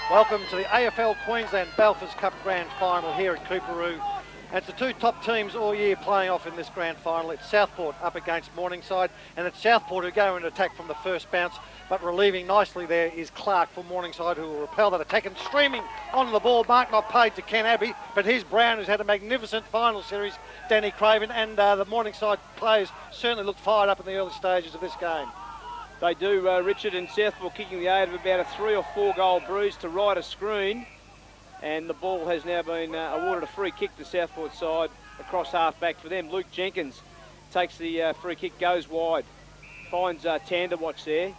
Welcome to the AFL Queensland Belfast Cup Grand Final here at Coorparoo. And it's the two top teams all year playing off in this Grand Final. It's Southport up against Morningside, and it's Southport who go into attack from the first bounce, but relieving nicely there is Clark for Morningside, who will repel that attack, and streaming onto the ball. Mark not paid to Ken Abbey, but here's Brown, who's had a magnificent final series, Danny Craven, and the Morningside players certainly look fired up in the early stages of this game. They do, Richard, and Southport kicking the aid of about a 3 or 4 goal bruise to right a screen. And the ball has now been awarded a free kick to Southport side across half back for them. Luke Jenkins takes the free kick, goes wide, finds Tanderwatch there,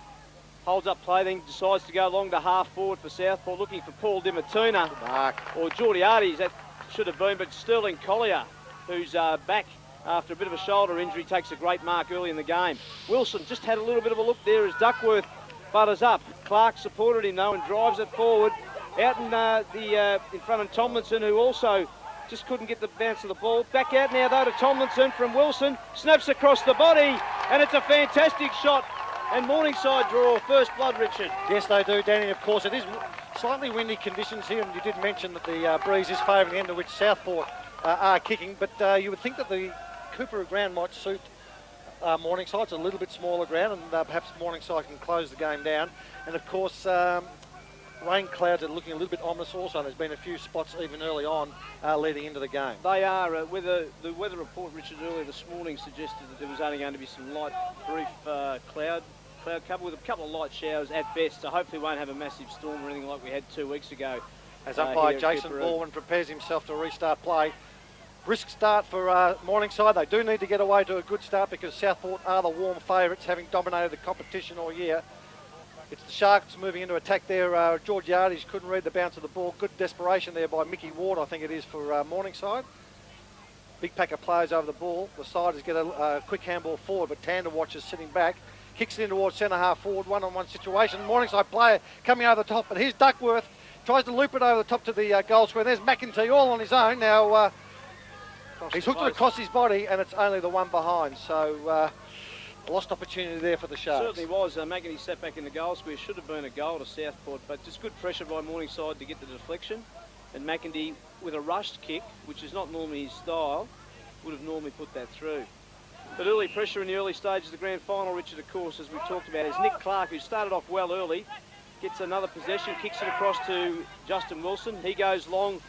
holds up play, then decides to go along to half forward for Southport, looking for Paul Dimatuna or Geordie Arties, that should have been, but Sterling Collier, who's back after a bit of a shoulder injury, takes a great mark early in the game. Wilson just had a little bit of a look there as Duckworth butters up. Clark supported him though and drives it forward. Out in front of Tomlinson, who also just couldn't get the bounce of the ball. Back out now though to Tomlinson from Wilson. Snaps across the body, and it's a fantastic shot. And Morningside draw first blood, Richard. Yes, they do, Danny. Of course, it is slightly windy conditions here, and you did mention that the breeze is favouring the end of which Southport are kicking. But you would think that the Coorparoo ground might suit Morningside. It's a little bit smaller ground, and perhaps Morningside can close the game down. And of course, rain clouds are looking a little bit ominous also. There's been a few spots even early on leading into the game. They are. The weather report, Richard, earlier this morning suggested that there was only going to be some light, brief cloud cover with a couple of light showers at best, so hopefully we won't have a massive storm or anything like we had 2 weeks ago. As umpire Jason Baldwin prepares himself to restart play. Brisk start for Morningside. They do need to get away to a good start because Southport are the warm favourites, having dominated the competition all year. It's the Sharks moving into attack there. Georgiades couldn't read the bounce of the ball. Good desperation there by Mickey Ward, I think it is, for Morningside. Big pack of players over the ball. The Siders get a quick handball forward, but Tanderwatch is sitting back. Kicks it in towards centre half forward, one-on-one situation. Morningside player coming over the top, but here's Duckworth. Tries to loop it over the top to the goal square. There's McEntee all on his own. Now, he's hooked it across his body, and it's only the one behind. So, lost opportunity there for the Sharks. Certainly was. McEntee sat back in the goal square. Should have been a goal to Southport, but just good pressure by Morningside to get the deflection. And McEntee, with a rushed kick, which is not normally his style, would have normally put that through. But early pressure in the early stages of the grand final, Richard, of course, as we talked about, is Nick Clark, who started off well early, gets another possession, kicks it across to Justin Wilson. He goes long,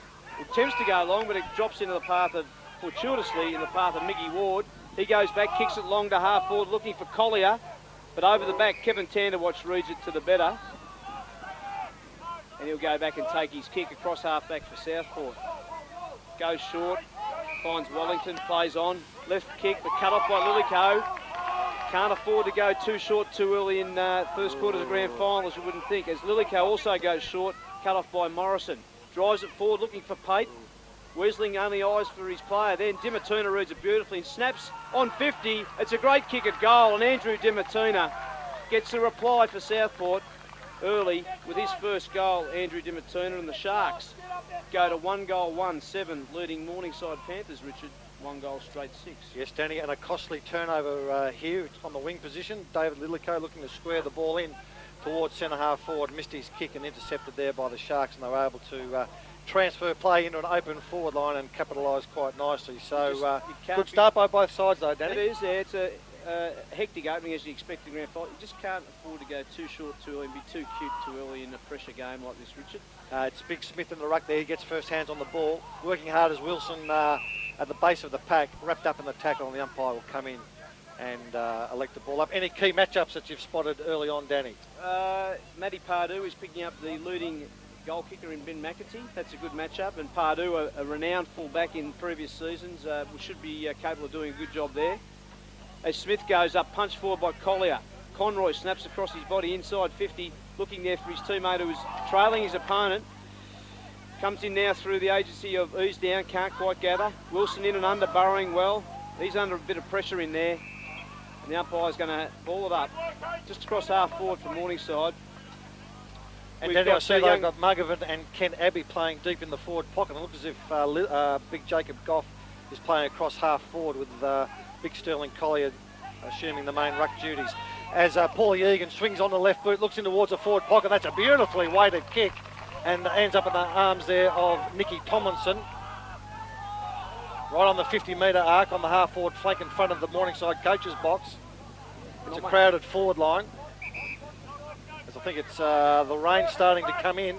attempts to go long, but it drops into the path of, fortuitously, in the path of Mickey Ward. He goes back, kicks it long to half forward, looking for Collier. But over the back, Kevin Tanderwatch reads it to the better. And he'll go back and take his kick across half back for Southport. Goes short, finds Wellington, plays on. Left kick, but cut off by Lillico. Can't afford to go too short too early in first quarter of the grand final, as you wouldn't think. As Lillico also goes short, cut off by Morrison. Drives it forward, looking for Pate. Weasling only eyes for his player. Then Dimatuna reads it beautifully and snaps on 50. It's a great kick at goal, and Andrew Dimatuna gets a reply for Southport early with his first goal. Andrew Dimatuna, and the Sharks go to 1-1-7, leading Morningside Panthers, Richard. 1 goal straight 6. Yes, Danny, and a costly turnover here. It's on the wing position. David Lillico looking to square the ball in towards centre half forward. Missed his kick and intercepted there by the Sharks, and they were able to transfer play into an open forward line and capitalise quite nicely. So good start by both sides though, Danny. It is, yeah. It's a hectic opening as you expect the grand final. You just can't afford to go too short too early and be too cute too early in a pressure game like this, Richard. It's Big Smith in the ruck there. He gets first hands on the ball. Working hard as Wilson at the base of the pack, wrapped up in the tackle, and the umpire will come in and elect the ball up. Any key matchups that you've spotted early on, Danny? Matty Pardue is picking up the leading goal kicker in Ben McEntee. That's a good matchup, and Pardue, a renowned fullback in previous seasons, should be capable of doing a good job there. As Smith goes up, punched forward by Collier. Conroy snaps across his body inside 50, looking there for his teammate who was trailing his opponent. Comes in now through the agency of ease down, can't quite gather. Wilson in and under, burrowing well. He's under a bit of pressure in there. And the umpire's going to ball it up just across half forward for Morningside. And then I see they've got Mugovan and Ken Abbey playing deep in the forward pocket. It looks as if big Jacob Goff is playing across half forward with big Sterling Collier assuming the main ruck duties. As Paulie Egan swings on the left boot, looks in towards the forward pocket. That's a beautifully weighted kick. and ends up in the arms there of Nicky Tomlinson. Right on the 50-metre arc on the half-forward flank in front of the Morningside coaches box. It's a crowded forward line. As I think it's the rain starting to come in.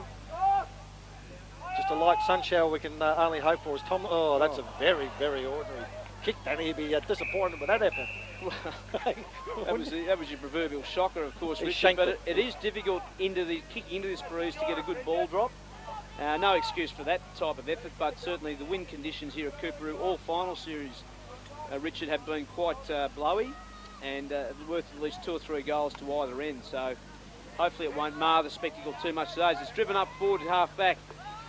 Just a light sun shower we can only hope for. As Tom, that's a very, very ordinary kick. Danny, he'd be disappointed with that effort. that was your proverbial shocker, of course, Richard, but it is difficult kicking into this breeze to get a good ball drop. No excuse for that type of effort, but certainly the wind conditions here at Cooperoo, all final series, Richard, have been quite blowy and worth at least 2 or 3 goals to either end. So hopefully it won't mar the spectacle too much today. As it's driven up forward at half back,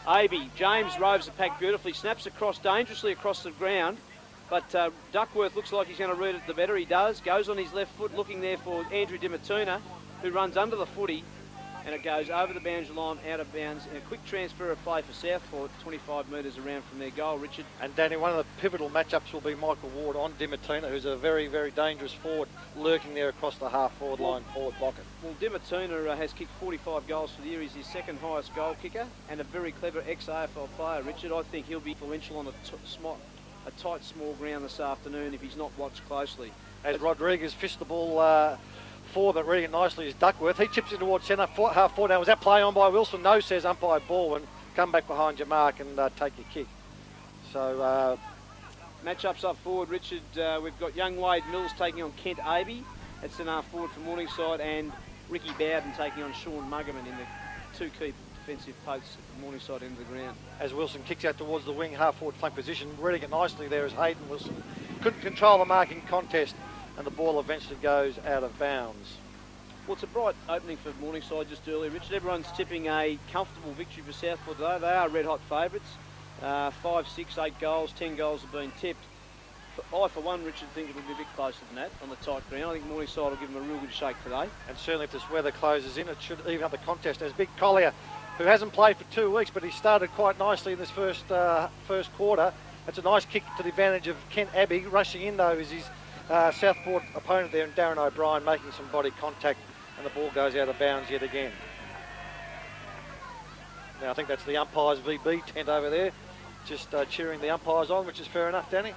Aby, James roves the pack beautifully, snaps across dangerously across the ground, but Duckworth looks like he's going to read it the better. He does, goes on his left foot looking there for Andrew Dimatuna, who runs under the footy, and it goes over the boundary line, out of bounds, and a quick transfer of play for Southport, 25 metres around from their goal, Richard. And Danny, one of the pivotal matchups will be Michael Ward on Dimatuna, who's a very, very dangerous forward, lurking there across the half-forward line, forward pocket. Well, Dimatuna has kicked 45 goals for the year. He's his second highest goal kicker, and a very clever ex-AFL player, Richard. I think he'll be influential on a tight, small ground this afternoon if he's not watched closely. As Rodriguez fished the ball forward, but reading it nicely is Duckworth. He chips it towards centre, half forward. Now, was that play on by Wilson? No, says umpire Baldwin. Come back behind your mark and take your kick. So matchups up forward, Richard. We've got young Wade Mills taking on Kent Aby. That's an half forward for Morningside, and Ricky Bowden taking on Sean Muggerman in the 2 key defensive posts at the Morningside end of the ground. As Wilson kicks out towards the wing, half forward flank position, reading it nicely there is Hayden Wilson. Couldn't control the marking contest, and the ball eventually goes out of bounds. Well, it's a bright opening for Morningside just earlier, Richard. Everyone's tipping a comfortable victory for Southport today. They are red-hot favourites. 5, 6, 8 goals, 10 goals have been tipped. I, for one, Richard, think it'll be a bit closer than that on the tight ground. I think Morningside will give them a real good shake today. And certainly if this weather closes in, it should even up the contest. There's Big Collier, who hasn't played for 2 weeks, but he started quite nicely in this first quarter. It's a nice kick to the advantage of Kent Aby. Rushing in, though, is his Southport opponent there, and Darren O'Brien making some body contact, and the ball goes out of bounds yet again. Now, I think that's the umpires VB tent over there, just cheering the umpires on, which is fair enough, Danny.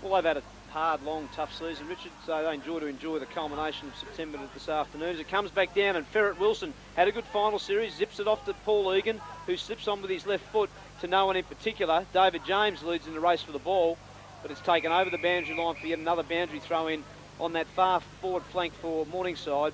Well, they've had a hard, long, tough season, Richard, so they enjoy the culmination of September this afternoon. As it comes back down, and Ferret Wilson had a good final series, zips it off to Paul Egan, who slips on with his left foot to no one in particular. David James leads in the race for the ball, but it's taken over the boundary line for yet another boundary throw in on that far forward flank for Morningside.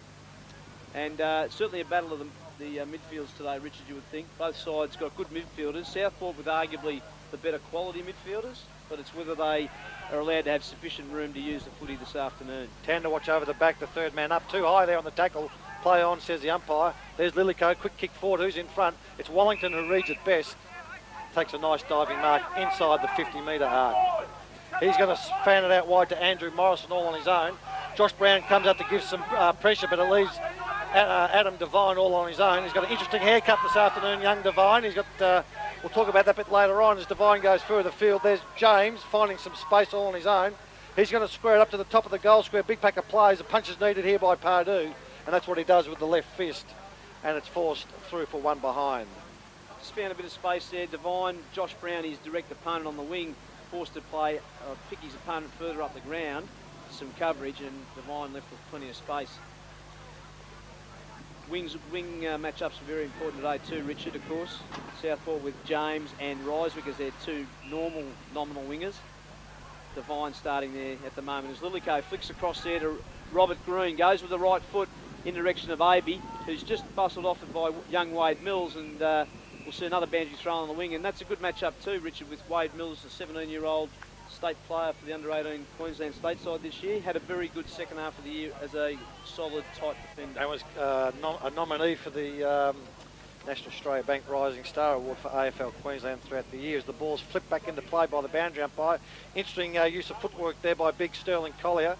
And certainly a battle of the midfields today, Richard, you would think. Both sides got good midfielders. Southport with arguably the better quality midfielders, but it's whether they are allowed to have sufficient room to use the footy this afternoon. 10 to watch over the back, the third man up. Too high there on the tackle. Play on, says the umpire. There's Lillico, quick kick forward. Who's in front? It's Wellington who reads it best. Takes a nice diving mark inside the 50-metre arc. He's going to fan it out wide to Andrew Morrison all on his own. Josh Brown comes up to give some pressure, but it leaves Adam Devine all on his own. He's got an interesting haircut this afternoon, young Devine. He's got, we'll talk about that a bit later on as Devine goes further field. There's James finding some space all on his own. He's going to square it up to the top of the goal square. Big pack of plays. A punch is needed here by Pardue, and that's what he does with the left fist. And it's forced through for one behind. Just found a bit of space there. Devine, Josh Brown, his direct opponent on the wing, forced to play, pick his opponent further up the ground. Some coverage, and Devine left with plenty of space. Wing matchups are very important today too, Richard, of course. Southport with James and Ryswick as their 2 nominal wingers. Devine starting there at the moment as Lillico flicks across there to Robert Green, goes with the right foot in the direction of Aby, who's just bustled off by young Wade Mills, and we'll see another boundary throw on the wing, and that's a good matchup too, Richard, with Wade Mills, a 17-year-old state player for the under-18 Queensland state side this year. Had a very good second half of the year as a solid, tight defender. That was a nominee for the National Australia Bank Rising Star Award for AFL Queensland throughout the year as the ball's flipped back into play by the boundary umpire. Interesting use of footwork there by big Sterling Collier.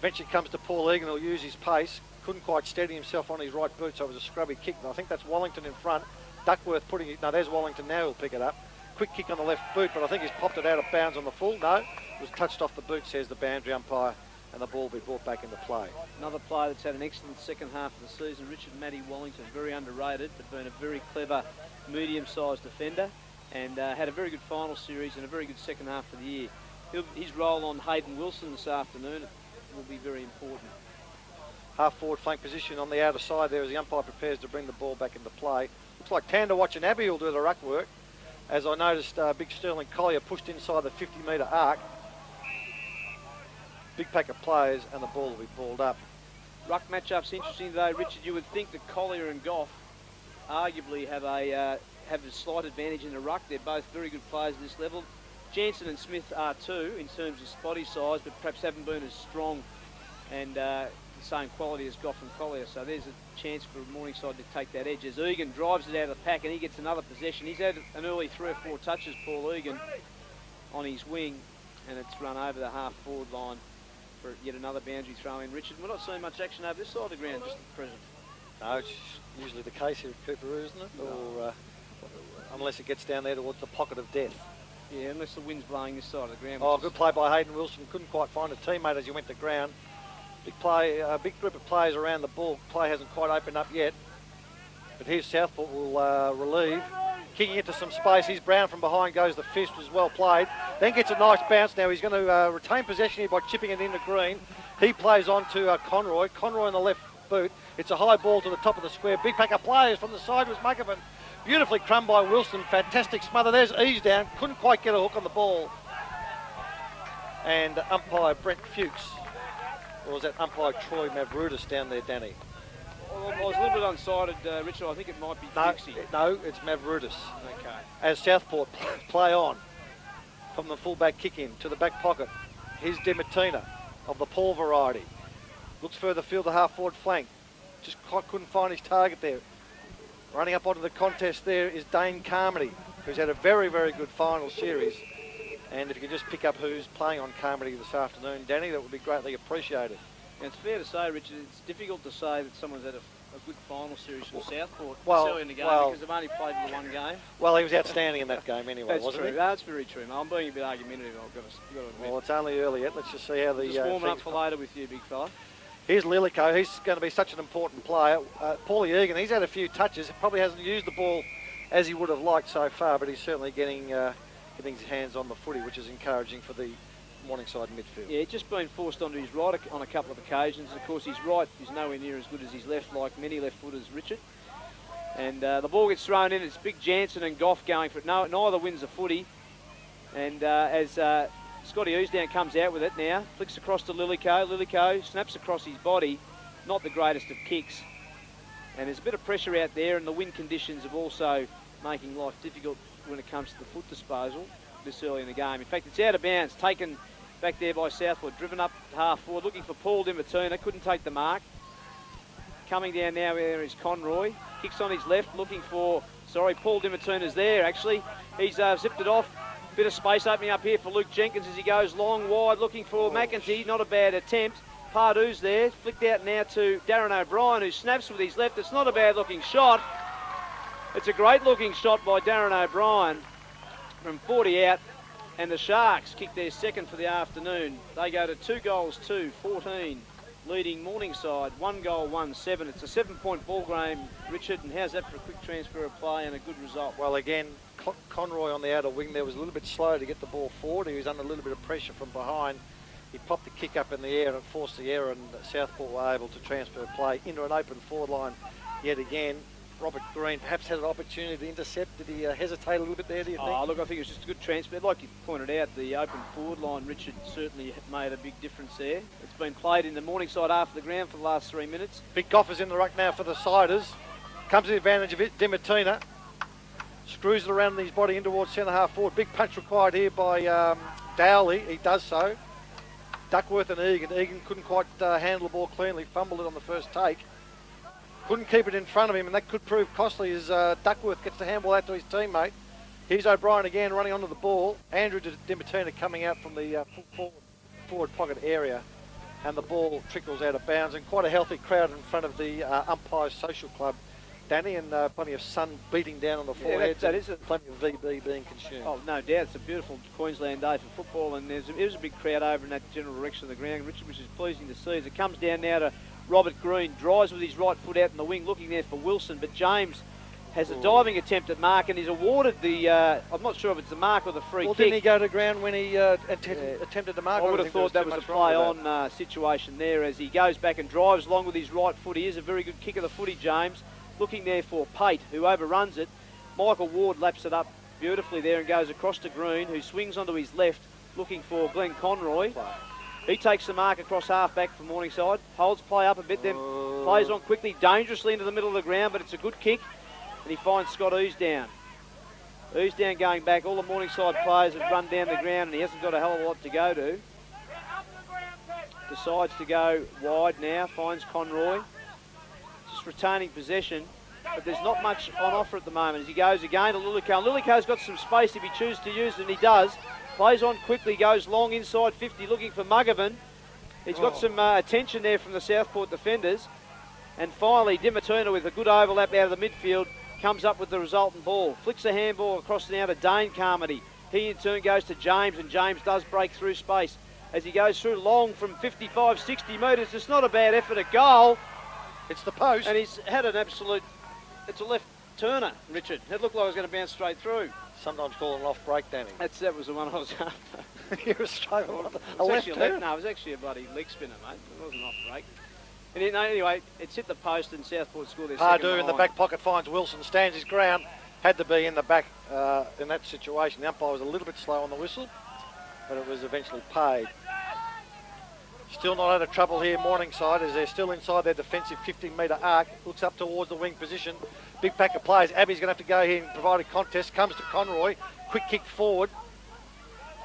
Eventually comes to Paul Egan, who'll use his pace. Couldn't quite steady himself on his right boot, so it was a scrubby kick. And I think that's Wellington in front. Duckworth putting it, no, there's Wellington now who'll pick it up. Quick kick on the left boot, but I think he's popped it out of bounds on the full. No, it was touched off the boot, says the boundary umpire, and the ball will be brought back into play. Another player that's had an excellent second half of the season, Richard Matty Wallington, very underrated, but been a very clever medium-sized defender, and had a very good final series and a very good second half of the year. His role on Hayden Wilson this afternoon will be very important. Half forward flank position on the outer side there as the umpire prepares to bring the ball back into play. Looks like Tandawatch and Abbey will do the ruck work, as I noticed Big Sterling Collier pushed inside the 50-metre arc. Big pack of players and the ball will be balled up. Ruck matchup's interesting today, Richard. You would think that Collier and Goff arguably have a slight advantage in the ruck. They're both very good players at this level. Jansen and Smith are too in terms of spotty size, but perhaps haven't been as strong and the same quality as Goff and Collier. So there's a chance for Morningside to take that edge as Egan drives it out of the pack and he gets another possession. He's had an early 3 or 4 touches, Paul Egan, on his wing, and it's run over the half forward line for yet another boundary throw in. Richard, we're not seeing much action over this side of the ground just at present. No, it's usually the case here at Cooperoo, isn't it? No. Or unless it gets down there towards the pocket of death. Yeah, unless the wind's blowing this side of the ground. Oh, good play by Hayden Wilson. Couldn't quite find a teammate as he went to ground. Big play, a big group of players around the ball. Play hasn't quite opened up yet. But here's Southport will relieve. Kicking into some space. Here's Brown from behind, goes the fist, was well played. Then gets a nice bounce. Now he's going to retain possession here by chipping it into green. He plays on to Conroy. Conroy on the left boot. It's a high ball to the top of the square. Big pack of players from the side was McAvan. Beautifully crumbed by Wilson. Fantastic smother. There's ease down. Couldn't quite get a hook on the ball. And umpire Brent Fuchs. Or was that umpire Troy Mavroudis down there, Danny? Well, I was a little bit unsighted, Richard. I think it might be Fuchsy. No, it's Mavroudis. Okay. As Southport play on from the full-back kick-in to the back pocket. Here's Demartina of the Paul variety. Looks further field, the half-forward flank. Just couldn't find his target there. Running up onto the contest there is Dane Carmody, who's had a very, very good final series. And if you could just pick up who's playing on Carmody this afternoon, Danny, that would be greatly appreciated. And it's fair to say, Richard, it's difficult to say that someone's had a good final series from Southport early in the game because they've only played the one game. Well, he was outstanding in that game anyway, wasn't he? That's very true. I'm being a bit argumentative, I've got to admit. Well, it's only early yet. Let's just see how the... Just warming up for later with you, big fella. Here's Lilico. He's going to be such an important player. Paulie Egan, he's had a few touches. Probably hasn't used the ball as he would have liked so far, but he's certainly getting his hands on the footy, which is encouraging for the Morningside midfield. Yeah, just been forced onto his right on a couple of occasions. And of course, his right is nowhere near as good as his left, like many left footers, Richard. And the ball gets thrown in. It's Big Jansen and Goff going for it. No, neither wins the footy. And as Scotty Oosdown comes out with it now, flicks across to Lilico. Lilico snaps across his body. Not the greatest of kicks. And there's a bit of pressure out there, and the wind conditions have also making life difficult when it comes to the foot disposal this early in the game. In fact, it's out of bounds, taken back there by Southport, driven up half forward, looking for Paul Demartina, couldn't take the mark. Coming down now, there is Conroy, kicks on his left, looking for, Paul Demartina's there actually. He's zipped it off, bit of space opening up here for Luke Jenkins as he goes long, wide, looking for McEntee, not a bad attempt. Pardew's there, flicked out now to Darren O'Brien, who snaps with his left. It's not a bad looking shot. It's a great looking shot by Darren O'Brien from 40 out, and the Sharks kick their second for the afternoon. They go to 2-2, 14, leading Morningside 1-1-7. It's a 7-point ball game, Richard, and how's that for a quick transfer of play and a good result? Well, again, Conroy on the outer wing there was a little bit slow to get the ball forward. He was under a little bit of pressure from behind. He popped the kick up in the air and forced the error, and Southport were able to transfer play into an open forward line yet again. Robert Green perhaps had an opportunity to intercept. Did he hesitate a little bit there, do you think? Oh, look, I think it was just a good transfer. Like you pointed out, the open forward line, Richard, certainly made a big difference there. It's been played in the Morningside half of the ground for the last 3 minutes. Big Goff is in the ruck now for the Siders. Comes to the advantage of it. Demartina screws it around his body in towards centre half forward. Big punch required here by Dowley. He does so. Duckworth and Egan. Egan couldn't quite handle the ball cleanly. Fumbled it on the first take. Couldn't keep it in front of him, and that could prove costly as Duckworth gets the handball out to his teammate. Here's O'Brien again running onto the ball. Andrew Demartina coming out from the forward pocket area, and the ball trickles out of bounds, and quite a healthy crowd in front of the Umpires Social Club Danny, and plenty of sun beating down on the forehead. That is it. Plenty of VB being consumed. Oh, no doubt. It's a beautiful Queensland day for football, and there's a big crowd over in that general direction of the ground, Richard, which is pleasing to see. As it comes down now to Robert Green, drives with his right foot out in the wing, looking there for Wilson, but James has a diving attempt at mark, and he's awarded the, I'm not sure if it's the mark or the free kick. Didn't he go to ground when he attempted to mark? I would have thought that was a play-on situation there as he goes back and drives along with his right foot. He is a very good kick of the footy, James. Looking there for Pate, who overruns it. Michael Ward laps it up beautifully there and goes across to Green, who swings onto his left, looking for Glenn Conroy. He takes the mark across half-back for Morningside, holds play up a bit, then plays on quickly, dangerously into the middle of the ground, but it's a good kick. And he finds Scott Oosdown. Oosdown going back. All the Morningside players have run down the ground and he hasn't got a hell of a lot to go to. Decides to go wide now. Finds Conroy. Just retaining possession. But there's not much on offer at the moment as he goes again to Lillico. Lillico's got some space if he chooses to use it, and he does. Plays on quickly, goes long inside 50 looking for Mugovan. He's got some attention there from the Southport defenders. And finally, Dimatuna with a good overlap out of the midfield comes up with the resultant ball. Flicks a handball across now to Dane Carmody. He in turn goes to James, and James does break through space as he goes through long from 55, 60 metres. It's not a bad effort at goal. It's the post. And he's had an absolute, it's a left turner, Richard. It looked like it was going to bounce straight through. Sometimes call an off break, Danny. That was the one I was after. You were straight on. A left turn? No, it was actually a bloody leg spinner, mate. It wasn't off break. And anyway, it's hit the post and Southport scored their second Pardue in the back pocket finds Wilson, stands his ground. Had to be in the back in that situation. The umpire was a little bit slow on the whistle, but it was eventually paid. Still not out of trouble here, Morningside, as they're still inside their defensive 15-metre arc. Looks up towards the wing position. Big pack of players. Abby's going to have to go here and provide a contest. Comes to Conroy. Quick kick forward.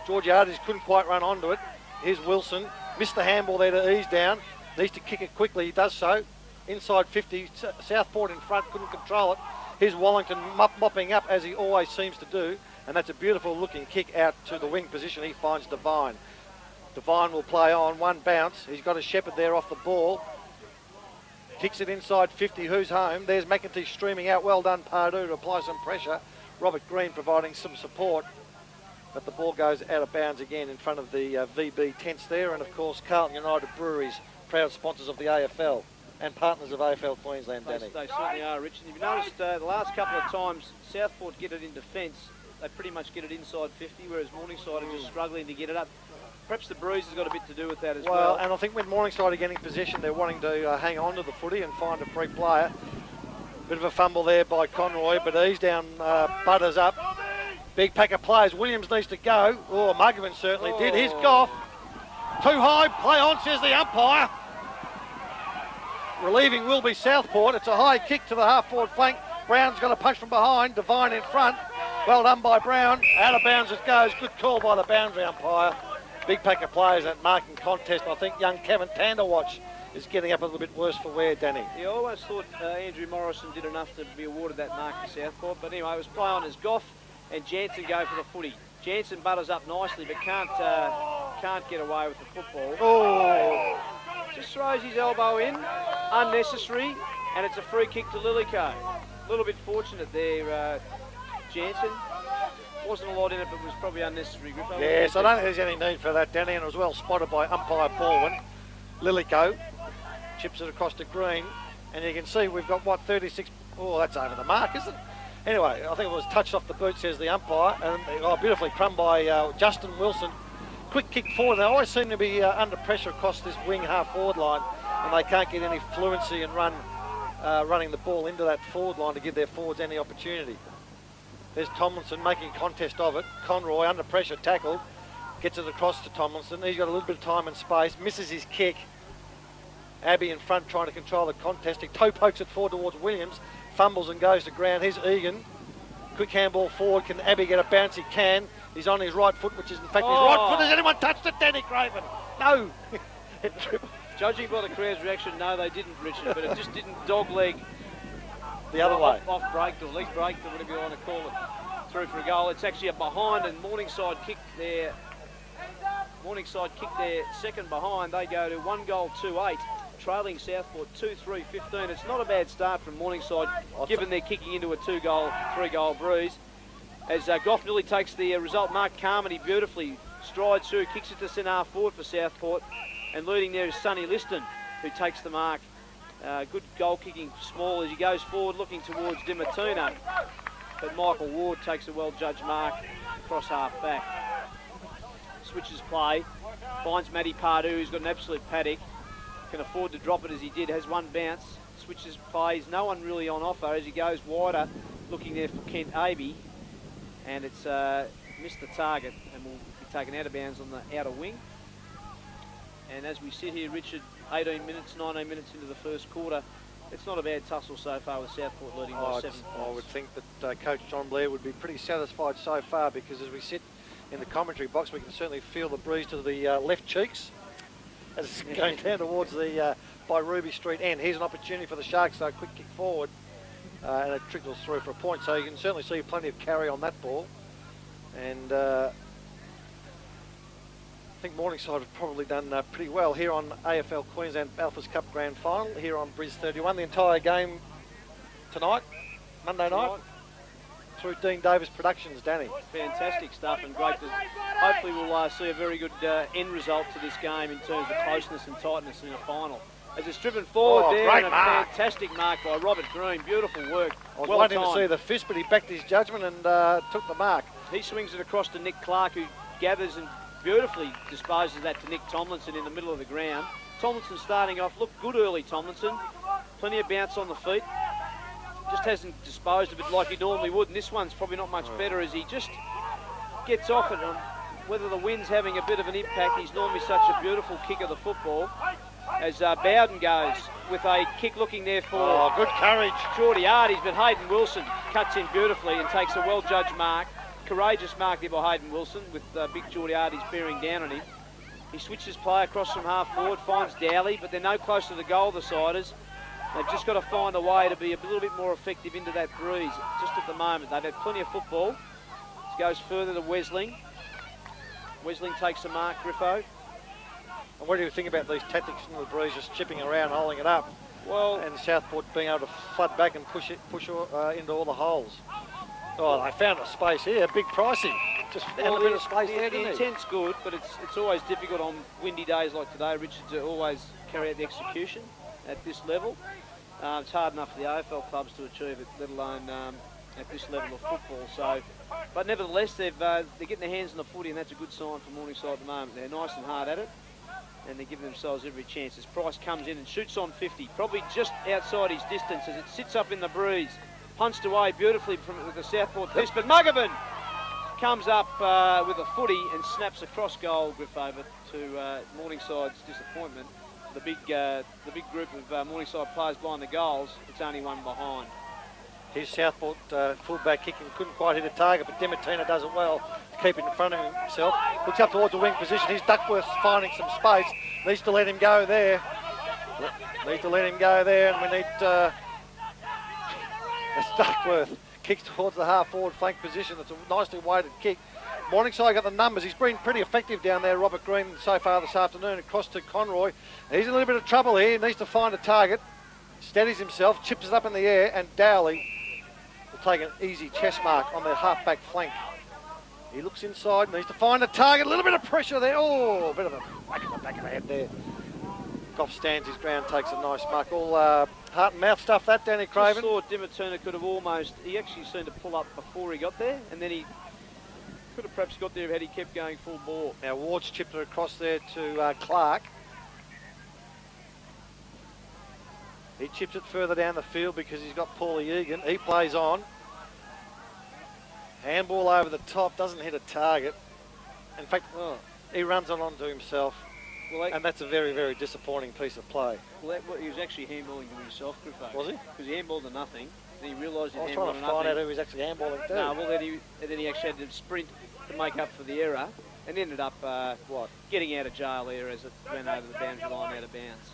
Georgiades couldn't quite run onto it. Here's Wilson. Missed the handball there to ease down. Needs to kick it quickly. He does so. Inside 50. Southport in front. Couldn't control it. Here's Wallington mopping up as he always seems to do. And that's a beautiful looking kick out to the wing position. He finds Devine. Devine will play on. One bounce. He's got a Shepherd there off the ball. Kicks it inside 50. Who's home? There's McEntee streaming out. Well done, Pardue, to apply some pressure. Robert Green providing some support. But the ball goes out of bounds again in front of the VB tents there. And, of course, Carlton United Breweries, proud sponsors of the AFL and partners of AFL Queensland, Danny. They certainly are, Richard. If you noticed the last couple of times Southport get it in defence, they pretty much get it inside 50, whereas Morningside are just struggling to get it up. Perhaps the Breeze has got a bit to do with that as well. And I think when Morningside are getting possession, they're wanting to hang on to the footy and find a free player. Bit of a fumble there by Conroy, but he's down, butters up. Big pack of players. Williams needs to go. Oh, Mugovan certainly did. Here's Goff. Too high, play on, says the umpire. Relieving will be Southport. It's a high kick to the half-forward flank. Brown's got a punch from behind. Devine in front. Well done by Brown. Out of bounds it goes. Good call by the boundary umpire. Big pack of players at marking contest. I think young Kevin Tanderwatch is getting up a little bit worse for wear, Danny. Yeah, I always thought Andrew Morrison did enough to be awarded that mark to Southport. But anyway, it was play on as Goff and Jansen go for the footy. Jansen butters up nicely, but can't get away with the football. Oh! Just throws his elbow in, unnecessary, and it's a free kick to Lillico. A little bit fortunate there, Jansen. Wasn't a lot in it, but was probably unnecessary. Yes, I don't think there's any need for that, Danny, and it was well spotted by umpire Baldwin. Lillico chips it across to Green, and you can see we've got, 36... Oh, that's over the mark, isn't it? Anyway, I think it was touched off the boot, says the umpire, and beautifully crumbed by Justin Wilson. Quick kick forward. They always seem to be under pressure across this wing half-forward line, and they can't get any fluency and running the ball into that forward line to give their forwards any opportunity. There's Tomlinson making contest of it. Conroy under pressure, tackled, gets it across to Tomlinson. He's got a little bit of time and space, misses his kick. Abbey in front trying to control the contest. He toe pokes it forward towards Williams, fumbles and goes to ground. Here's Egan. Quick handball forward. Can Abbey get a bounce? He can. He's on his right foot, which is in fact his right foot. Has anyone touched it? Danny Craven. No. Judging by the crowd's reaction, no, they didn't, Richard, but it just didn't dog leg the other way. Off break, or leg break, or whatever you want to call it, through for a goal. It's actually a behind, and Morningside kicked their second behind. They go to 1-2-8 trailing Southport 2-3-15. It's not a bad start from Morningside, given they're kicking into a 3-goal breeze. As Goff nearly takes the result, Mark Carmody beautifully strides through, kicks it to centre half forward for Southport, and leading there is Sonny Liston, who takes the mark. Good goal kicking small as he goes forward, looking towards Dimatuna, but Michael Ward takes a well-judged mark across half back. Switches play, finds Matty Pardue, who's got an absolute paddock, can afford to drop it as he did, has one bounce, switches plays, no one really on offer as he goes wider, looking there for Kent Abbey, and it's missed the target and will be taken out of bounds on the outer wing. And as we sit here, Richard, 18 minutes, 19 minutes into the first quarter, it's not a bad tussle so far with Southport leading by 7 points. I would think that Coach John Blair would be pretty satisfied so far, because as we sit in the commentary box, we can certainly feel the breeze to the left cheeks as it's going down towards the by Ruby Street end. Here's an opportunity for the Sharks, so a quick kick forward, and it trickles through for a point. So you can certainly see plenty of carry on that ball. And I think Morningside have probably done pretty well here on AFL Queensland Alphas Cup Grand Final here on Bris 31. The entire game tonight, Monday night, through Dean Davis Productions, Danny. Fantastic stuff, and great to, hopefully we'll see a very good end result to this game in terms of closeness and tightness in a final. As it's driven forward there, and a fantastic mark by Robert Green, beautiful work. I was waiting to see the fist, but he backed his judgment and took the mark. He swings it across to Nick Clark, who gathers and beautifully disposes that to Nick Tomlinson in the middle of the ground. Tomlinson starting off, looked good early, Tomlinson. Plenty of bounce on the feet. Just hasn't disposed of it like he normally would, and this one's probably not much better as he just gets off it. On whether the wind's having a bit of an impact, he's normally such a beautiful kick of the football. As Bowden goes with a kick looking there for good courage. Geordie Arties, but Hayden Wilson cuts in beautifully and takes a well-judged mark. Courageous mark there by Hayden Wilson with big Geordie Arties bearing down on him. He switches play across from half forward, finds Dowley, but they're no closer to the goal, the Siders. They've just got to find a way to be a little bit more effective into that breeze just at the moment. They've had plenty of football. This goes further to Wesling. Wesling takes the mark, Griffo. And what do you think about these tactics in the breeze, just chipping around, holding it up? Well, and Southport being able to flood back and push into all the holes. Oh, they found a space here, big pricing. Just found a bit of space there, didn't the intent's good, but it's always difficult on windy days like today, Richard, to always carry out the execution at this level. It's hard enough for the AFL clubs to achieve it, let alone at this level of football. So, but nevertheless, they're getting their hands on the footy, and that's a good sign for Morningside at the moment. They're nice and hard at it, and they're giving themselves every chance. As Price comes in and shoots on 50, probably just outside his distance as it sits up in the breeze. Punched away beautifully from the Southport fist, but Mugovan comes up with a footy and snaps across goal, Griff, over to Morningside's disappointment. The big group of Morningside players behind the goals, it's only one behind. Here's Southport fullback kicking, couldn't quite hit a target, but Dimattina does it well to keep it in front of himself. Looks up towards the wing position. Here's Duckworth finding some space. Needs to let him go there. And we need... It's Duckworth kicks towards the half-forward flank position. It's a nicely weighted kick. Morningside got the numbers. He's been pretty effective down there, Robert Green, so far this afternoon. Across to Conroy. He's in a little bit of trouble here. He needs to find a target. Steadies himself, chips it up in the air, and Dowley will take an easy chest mark on their half-back flank. He looks inside, needs to find a target. A little bit of pressure there. Oh, a bit of a whack on the back of the head there. Goff stands his ground, takes a nice mark. All heart and mouth stuff, that, Danny Craven. I thought Dimatuna could have he actually seemed to pull up before he got there, and then he could have perhaps got there had he kept going full ball. Now Ward's chipped it across there to Clark. He chips it further down the field because he's got Paulie Egan. He plays on. Handball over the top, doesn't hit a target. In fact, he runs on onto himself. Well, and that's a very, very disappointing piece of play. Well, he was actually handballing to himself, Griffo. Was he? Because he handballed to nothing. Then he realised he handballed to nothing. I was trying to find out who he was actually handballing to. No, well, then he actually had to sprint to make up for the error and ended up getting out of jail there as it ran over the boundary line out of bounds.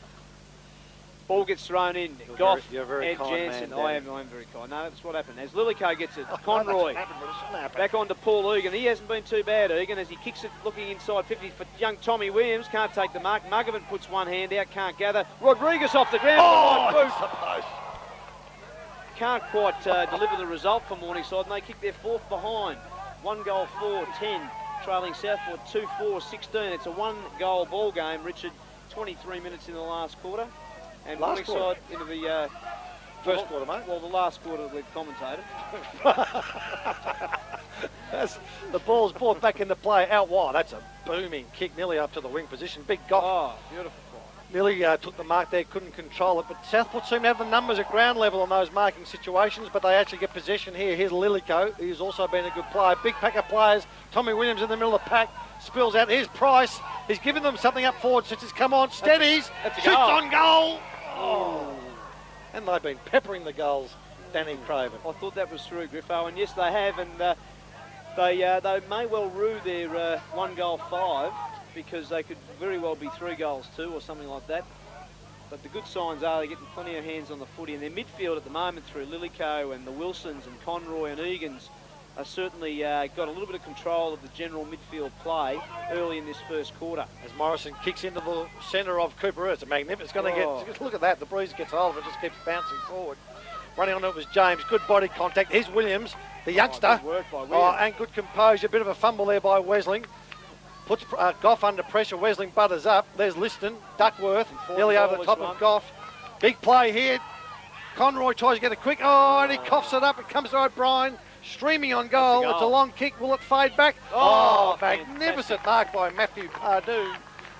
Ball gets thrown in. Goff you're very and kind Jansen. man, I am very kind. No, that's what happened. As Lillico gets it, Conroy back on to Paul Egan. He hasn't been too bad, Egan, as he kicks it looking inside 50 for young Tommy Williams. Can't take the mark. Muggerman puts one hand out, can't gather. Rodriguez off the ground. Can't quite deliver the result for Morningside, and they kick their fourth behind. 1 goal 4-10, trailing Southport 2-4-16. It's a 1-goal ball game, Richard. 23 minutes in the last quarter. And Morningside into the first quarter, mate. Well, the last quarter we've commentated. The ball's brought back into play out wide. That's a booming kick, nearly up to the wing position. Big Goff. Oh, beautiful. Nearly took the mark there, couldn't control it. But Southport seem to have the numbers at ground level on those marking situations, but they actually get possession here. Here's Lillico, who's also been a good player. Big pack of players. Tommy Williams in the middle of the pack. Spills out. Here's Price. He's given them something up forward. Says, come on, steadies. Shoots on goal. Oh. And they've been peppering the goals, Danny Craven. I thought that was through, Griffo, and yes, they have. And they may well rue their 1 goal 5, because they could very well be 3 goals 2 or something like that. But the good signs are they're getting plenty of hands on the footy, and their midfield at the moment through Lillico and the Wilsons and Conroy and Egans are certainly got a little bit of control of the general midfield play early in this first quarter. As Morrison kicks into the centre of Cooper, it's a magnificent. It's going to get, look at that, the breeze gets hold of it, just keeps bouncing forward. Running on it was James, good body contact. Here's Williams, the youngster. Good work by Williams. And good composure, bit of a fumble there by Wesling. Puts Goff under pressure. Wesling butters up. There's Liston. Duckworth nearly over the top of Goff. Big play here. Conroy tries to get it quick. Oh, and he coughs it up. It comes to O'Brien. Streaming on goal. It's a long kick. Will it fade back? Oh, magnificent mark by Matthew Pardue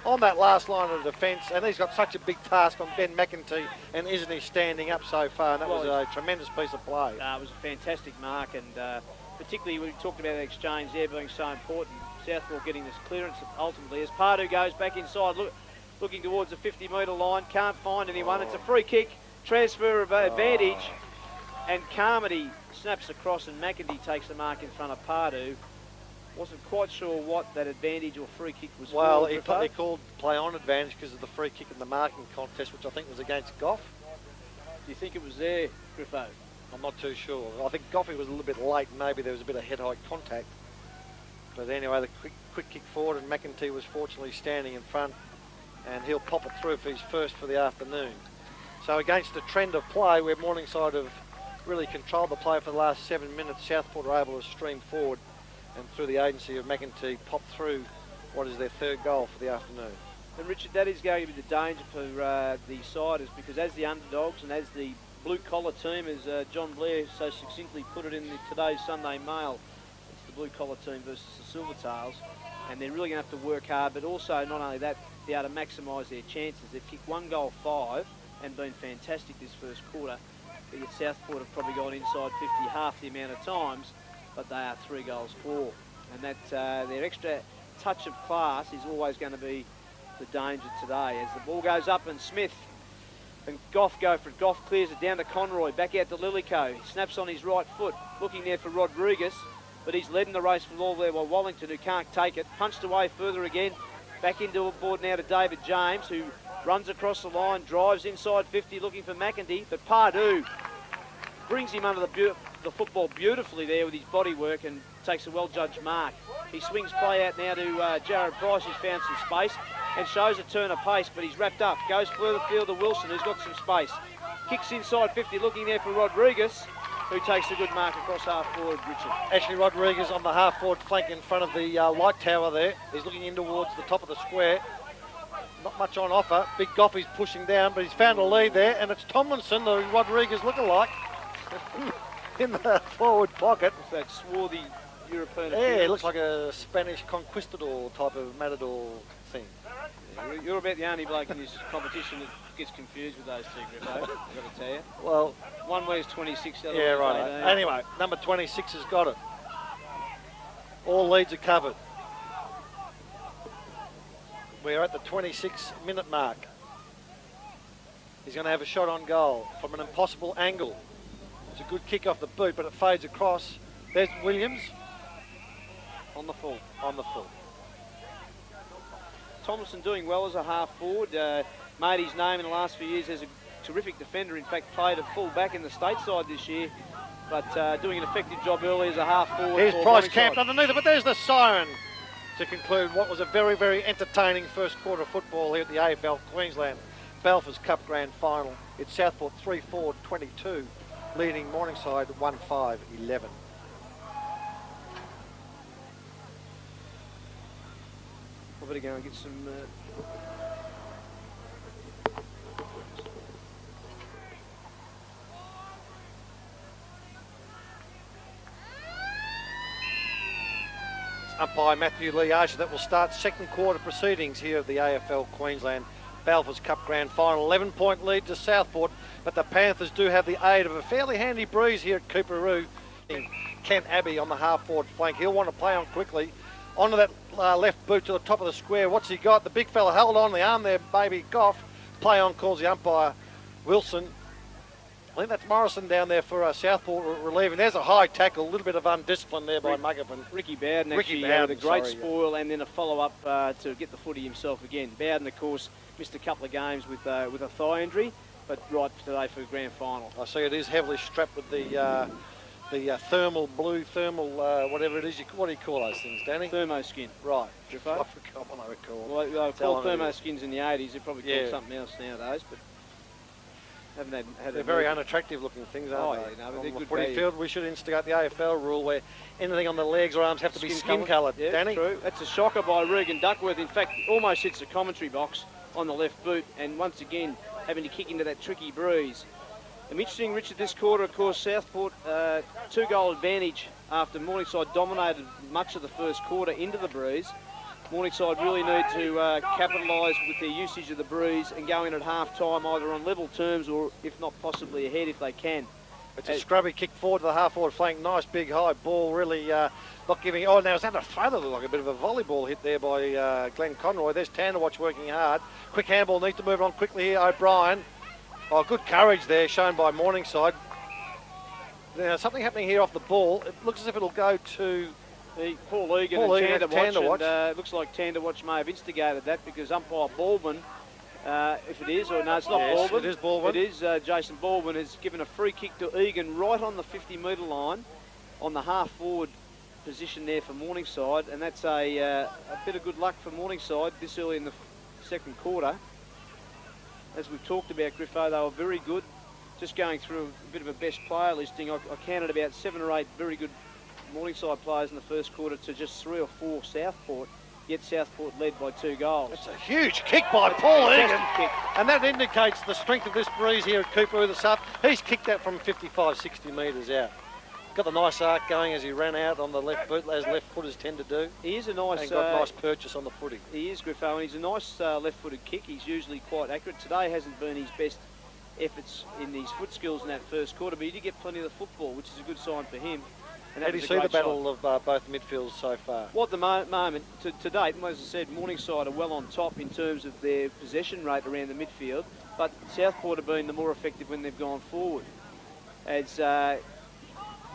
on that last line of defence. And he's got such a big task on Ben McEntee. And isn't he standing up so far? And that was a tremendous piece of play. It was a fantastic mark. And particularly we talked about the exchange there being so important. Southport getting this clearance ultimately as Pardue goes back inside, looking towards the 50-metre line, can't find anyone. It's a free kick, transfer of advantage, and Carmody snaps across and McEntee takes the mark in front of Pardue. Wasn't quite sure what that advantage or free kick was. Well, he called play on advantage because of the free kick in the marking contest, which I think was against Goff. Do you think it was there, Griffo? I'm not too sure. I think Goffey was a little bit late, and maybe there was a bit of head-high contact. But anyway, the quick kick forward, and McEntee was fortunately standing in front, and he'll pop it through for his first for the afternoon. So against the trend of play, where Morningside have really controlled the play for the last 7 minutes, Southport are able to stream forward, and through the agency of McEntee, pop through what is their 3rd goal for the afternoon. And Richard, that is going to be the danger for the Siders, because as the underdogs and as the blue-collar team, as John Blair so succinctly put it in today's Sunday Mail, blue-collar team versus the Silvertails, and they're really going to have to work hard, but also not only that, be able to maximise their chances. They've kicked 1 goal 5 and been fantastic this first quarter, but yet Southport have probably gone inside 50 half the amount of times, but they are 3 goals 4, and that their extra touch of class is always going to be the danger today. As the ball goes up, and Smith and Goff go for it. Goff clears it down to Conroy, back out to Lillico. He snaps on his right foot, looking there for Rodriguez, but he's led in the race from all there by Wallington, who can't take it. Punched away further again. Back into a board now to David James, who runs across the line, drives inside 50 looking for McEntee, but Pardue brings him under the football beautifully there with his body work and takes a well-judged mark. He swings play out now to Jared Price, who's found some space and shows a turn of pace, but he's wrapped up. Goes further field to Wilson, who's got some space. Kicks inside 50 looking there for Rodriguez, who takes a good mark across half forward, Richard. Actually, Rodriguez on the half forward flank in front of the light tower there. He's looking in towards the top of the square. Not much on offer. Big Goffey's pushing down, but he's found a lead there, and it's Tomlinson, the Rodriguez lookalike, in the forward pocket. It's that swarthy European Yeah, appearance. it looks like a Spanish conquistador type of matador thing. Yeah, you're about the only bloke in this competition that gets confused with those two, Griffo, I've got to tell you. Well, one wears 26, the other yeah, wears right. 18. Anyway, number 26 has got it. All leads are covered. We're at the 26-minute mark. He's going to have a shot on goal from an impossible angle. It's a good kick off the boot, but it fades across. There's Williams. On the full. On the full. Tomlinson doing well as a half forward. Made his name in the last few years as a terrific defender. In fact, played at full back in the stateside this year, but doing an effective job early as a half forward. Here's Price camped underneath it, but there's the siren to conclude what was a very, very entertaining first quarter of football here at the AFL Queensland Balfour's Cup Grand Final. It's Southport 3-4-22, leading Morningside 1-5-11. I better go and get some... Umpire Matthew Lee Archer that will start second quarter proceedings here at the AFL Queensland Balfour's Cup Grand Final. 11-point lead to Southport, but the Panthers do have the aid of a fairly handy breeze here at Cooperoo. Kent Abbey on the half-forward flank. He'll want to play on quickly. Onto that left boot to the top of the square. What's he got? The big fella held on the arm there, baby. Goff. Play on calls the umpire, Wilson. I think that's Morrison down there for Southport relieving. There's a high tackle, a little bit of undiscipline there by Muggerman. Ricky Bowden actually had a great spoil and then a follow-up to get the footy himself again. Bowden, of course, missed a couple of games with a thigh injury, but right today for the grand final. I see it is heavily strapped with the thermal, whatever it is. What do you call those things, Danny? Thermoskin. Right. I forgot what they were called. Well, they were called thermoskins in the 80s. They're probably called something else nowadays, but haven't had they're very unattractive looking things, aren't they? Yeah, no, on they're the good footy value. field, we should instigate the AFL rule where anything on the legs or arms have to be skin coloured, yeah, Danny. True. That's a shocker by Regan Duckworth. In fact, almost hits the commentary box on the left boot, and once again having to kick into that tricky breeze. Interesting, Richard, this quarter, of course, Southport 2-goal advantage after Morningside dominated much of the first quarter into the breeze. Morningside really need to capitalise with their usage of the breeze and go in at half-time either on level terms or, if not possibly, ahead if they can. It's a scrubby kick forward to the half-forward flank. Nice big high ball, really not giving... Oh, now is that a throw that looked like a bit of a volleyball hit there by Glenn Conroy. There's Tanderwatch working hard. Quick handball, needs to move on quickly here, O'Brien. Oh, good courage there shown by Morningside. Now, something happening here off the ball. It looks as if it'll go to... Paul Egan and Tanderwatch. And, it looks like Tanderwatch may have instigated that because umpire Baldwin, if it is, or no, it's not Baldwin. It is Baldwin. It is Jason Baldwin has given a free kick to Egan right on the 50-metre line on the half-forward position there for Morningside, and that's a bit of good luck for Morningside this early in the second quarter. As we've talked about, Griffo, they were very good. Just going through a bit of a best player listing, I counted about 7 or 8 very good Morningside players in the first quarter to just 3 or 4 Southport, yet Southport led by 2 goals. It's a huge kick by Paul Egan, and that indicates the strength of this breeze here at Cooperoo this up. He's kicked that from 55, 60 metres out. Got the nice arc going as he ran out on the left boot, as left footers tend to do. He is a nice... And got nice purchase on the footing. He is, Griffo, and he's a nice left-footed kick. He's usually quite accurate. Today hasn't been his best efforts in his foot skills in that first quarter, but he did get plenty of the football, which is a good sign for him. And how do you see the battle of both midfields so far? Well, at the moment, to date, as I said, Morningside are well on top in terms of their possession rate around the midfield, but Southport have been the more effective when they've gone forward. As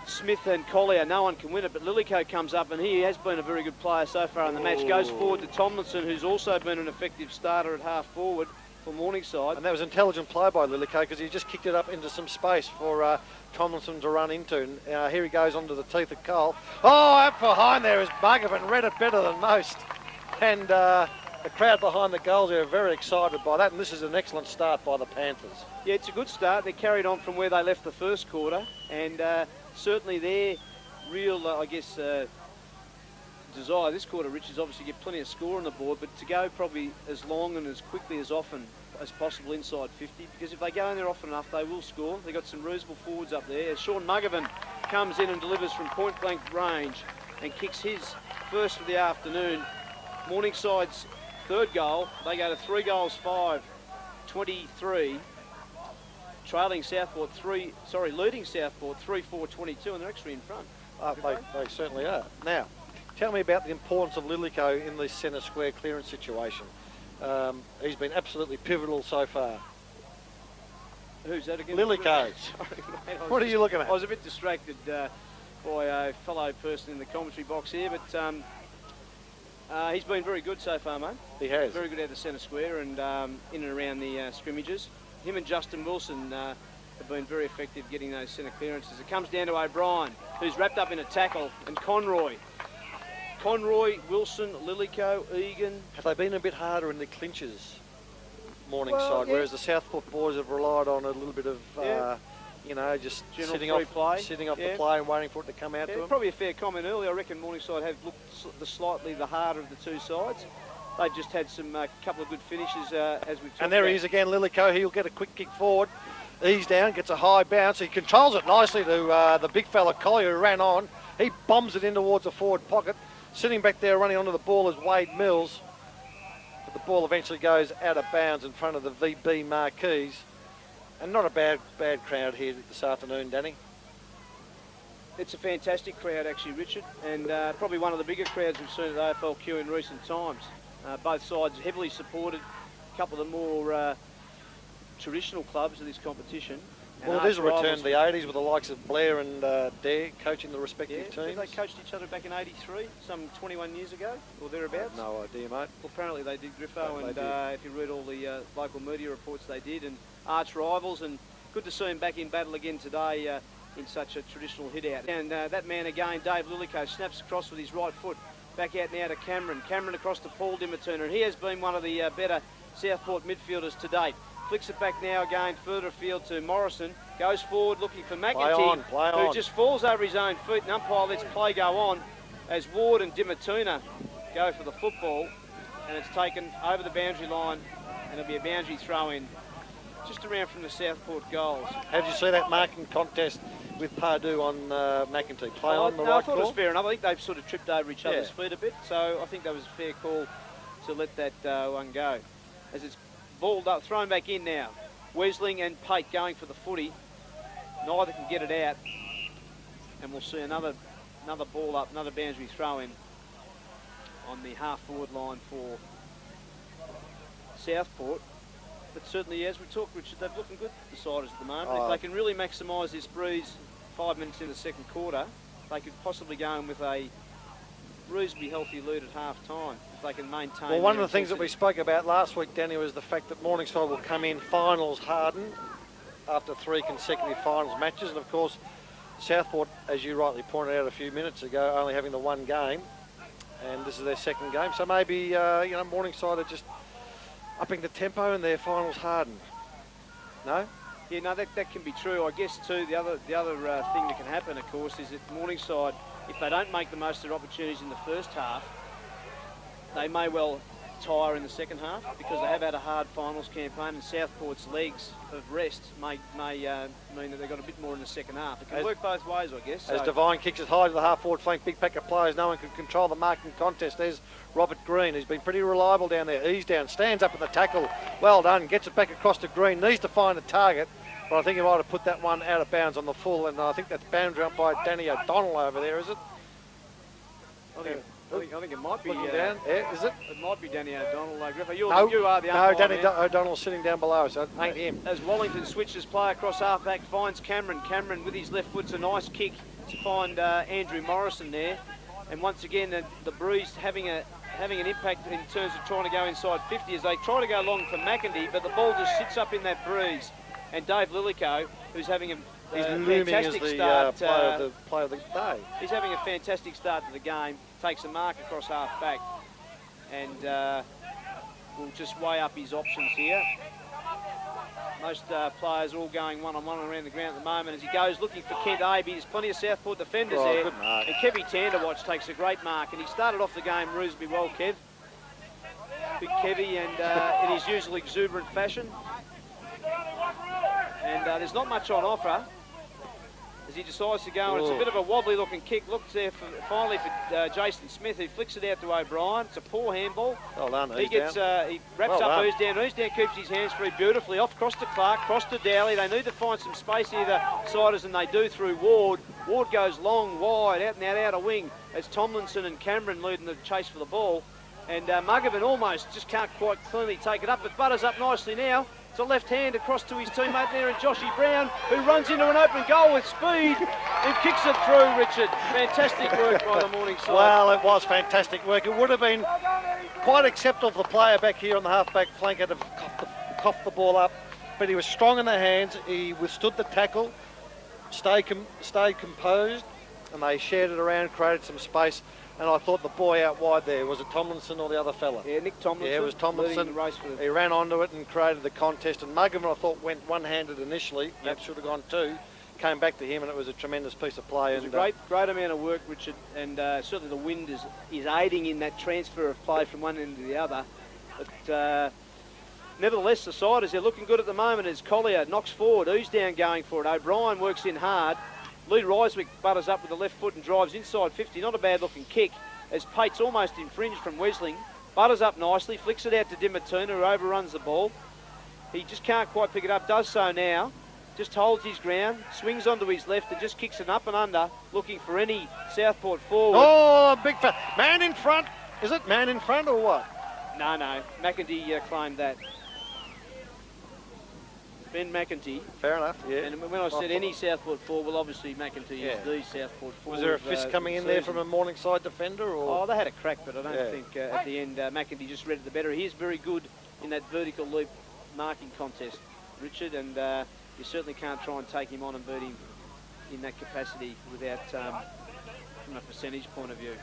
Smith and Collier, no one can win it, but Lillico comes up, and he has been a very good player so far in the match. Goes forward to Tomlinson, who's also been an effective starter at half forward for Morningside. And that was intelligent play by Lillico because he just kicked it up into some space for Tomlinson to run into. And here he goes onto the teeth of Cole. Oh, up behind there is Muggerman, read it better than most. And the crowd behind the goals are very excited by that, and this is an excellent start by the Panthers. Yeah, it's a good start. They carried on from where they left the first quarter, and certainly their real, desire this quarter, Rich, is obviously get plenty of score on the board, but to go probably as long and as quickly as often as possible inside 50, because if they go in there often enough, they will score. They've got some reasonable forwards up there. As Sean Muggerman comes in and delivers from point-blank range and kicks his first of the afternoon. Morningside's third goal, they go to 3 goals 5, 23, leading Southport 3-4-22, and they're actually in front. They certainly are. Now, tell me about the importance of Lillico in this centre square clearance situation. He's been absolutely pivotal so far. Who's that again? Lillico. What are you looking at? I was a bit distracted by a fellow person in the commentary box here, but he's been very good so far, mate. He has. Very good out of the centre square and in and around the scrimmages. him and Justin Wilson have been very effective getting those centre clearances. It comes down to O'Brien, who's wrapped up in a tackle, and Conroy, Wilson, Lillico, Egan. Have they been a bit harder in the clinches, Morningside, Well, yeah. whereas the Southport boys have relied on a little bit of, you know, just General sitting free off, play. sitting off Yeah. the play and waiting for it to come out to Yeah, them? probably a fair comment earlier. I reckon Morningside have looked slightly the harder of the two sides. They just had some couple of good finishes as we've talked And there about. he is again, Lillico. He'll get a quick kick forward. Ease down, gets a high bounce. He controls it nicely to the big fella Collier who ran on. He bombs it in towards the forward pocket. Sitting back there running onto the ball is Wade Mills. But the ball eventually goes out of bounds in front of the VB marquees. And not a bad crowd here this afternoon, Danny. It's a fantastic crowd actually, Richard, and probably one of the bigger crowds we've seen at AFLQ in recent times. Both sides heavily supported, a couple of the more traditional clubs of this competition. And Well, it is a arch return rivals to the 80s with the likes of Blair and Dare coaching the respective Yeah, teams. they coached each other back in '83, some 21 years ago, or thereabouts. No idea, mate. Well, apparently they did, Griffo, They and did. if you read all the local media reports, they did, and arch rivals, and good to see him back in battle again today in such a traditional hit-out. And that man again, Dave Lillico, snaps across with his right foot, back out now to Cameron. Cameron across to Paul Dimaturner, and he has been one of the better Southport midfielders to date. Flicks it back now again, further afield to Morrison, goes forward looking for McEntee, Play who on. just falls over his own feet, and umpire lets play go on as Ward and Dimatuna go for the football, and it's taken over the boundary line, and it'll be a boundary throw in just around from the Southport goals. How did you see that marking contest with Pardue on McEntee? Play on the No, I right thought it was call? fair enough. I think they've sort of tripped over each other's Yeah. feet a bit, so I think that was a fair call to let that one go. As it's balled up, thrown back in now. Wesling and Pate going for the footy. Neither can get it out, and we'll see another ball up, another boundary throw in on the half-forward line for Southport. But certainly, as we talk, Richard, they're looking good, the Siders at the moment. Oh. If they can really maximise this breeze 5 minutes in the second quarter, they could possibly go in with a reasonably healthy lead at half-time if they can maintain. Well, one of their the things that we intensity. spoke about last week, Danny, was the fact that Morningside will come in finals hardened after 3 consecutive finals matches. And, of course, Southport, as you rightly pointed out a few minutes ago, only having the one game. And this is their second game. So maybe, you know, Morningside are just upping the tempo and their finals hardened. No? Yeah, no, that can be true. I guess too. The other thing that can happen, of course, is that Morningside, if they don't make the most of their opportunities in the first half, they may well tire in the second half because they have had a hard finals campaign, and Southport's legs of rest may mean that they've got a bit more in the second half. It can work both ways, I guess. As So- Devine kicks it high to the half-forward flank, big pack of players, no one can control the marking contest. There's Robert Green, who's been pretty reliable down there. Ease down, stands up at the tackle. Well done, gets it back across to Green. Needs to find a target, but I think he might have put that one out of bounds on the full, and I think that's boundary up by Danny O'Donnell over there, is it? I think it might be. Looking down, yeah, is it? It might be Danny O'Donnell. Griffo, you are the No, umpire, Danny man. O'Donnell's sitting down below, so it ain't him. As Wallington switches play across half-back, finds Cameron. Cameron with his left foot's a nice kick to find Andrew Morrison there. And once again, the breeze having an impact in terms of trying to go inside 50 as they try to go long for McEntee, but the ball just sits up in that breeze. And Dave Lillico, who's having a He's looming as fantastic the start. player of the day. He's having a fantastic start to the game. Takes a mark across half-back. And will just weigh up his options here. Most players are all going one-on-one around the ground at the moment as he goes looking for Kent Abe. There's plenty of Southport defenders there. Good mark. And Kevy Tanderwatch takes a great mark. And he started off the game reasonably well, Kev. Big Kevy, and in his usual exuberant fashion. And there's not much on offer as he decides to go, and it's a bit of a wobbly looking kick. Looks there finally for Jason Smith, who flicks it out to O'Brien. It's a poor handball. Well done, He gets, he wraps Well up done. Ease down, keeps his hands free beautifully. Off cross to Clark, cross to Dowley. They need to find some space here, the Siders, and they do through Ward. Ward goes long, wide, out and out, outer wing as Tomlinson and Cameron leading the chase for the ball. And Mugovan almost just can't quite cleanly take it up, but butters up nicely now. It's a left hand across to his teammate there, and Joshy Brown, who runs into an open goal with speed and kicks it through, Richard. Fantastic work by the Morningside. Well, it was fantastic work. It would have been quite acceptable for the player back here on the half-back flank to have coughed the ball up but he was strong in the hands. He withstood the tackle, stayed composed, and they shared it around, created some space. And I thought the boy out wide there, was it Tomlinson or the other fella? Yeah, Nick Tomlinson. Yeah, it was Tomlinson. He ran onto it and created the contest. And Muggerman, I thought, went one-handed initially. That should have gone two. Came back to him, and it was a tremendous piece of play. It was a great amount of work, Richard, and certainly the wind is aiding in that transfer of play from one end to the other. But nevertheless, the Siders, they're looking good at the moment as Collier knocks forward, who's down going for it. O'Brien works in hard. Lee Ryswick butters up with the left foot and drives inside 50. Not a bad-looking kick as Pate's almost infringed from Wesling. Butters up nicely, flicks it out to Dimatuna, who overruns the ball. He just can't quite pick it up, does so now. Just holds his ground, swings onto his left and just kicks it up and under, looking for any Southport forward. Oh, big fat man in front. Is it man in front or what? No, McEntee claimed that. Ben McEntee. Fair enough, yeah. And when I said any Southport forward, well, obviously McEntee is the Southport forward. Was there a fist coming in there from a Morningside defender? Or? Oh, they had a crack, but I don't think at the end McEntee just read it the better. He is very good in that vertical leap marking contest, Richard, and you certainly can't try and take him on and beat him in that capacity without, from a percentage point of view.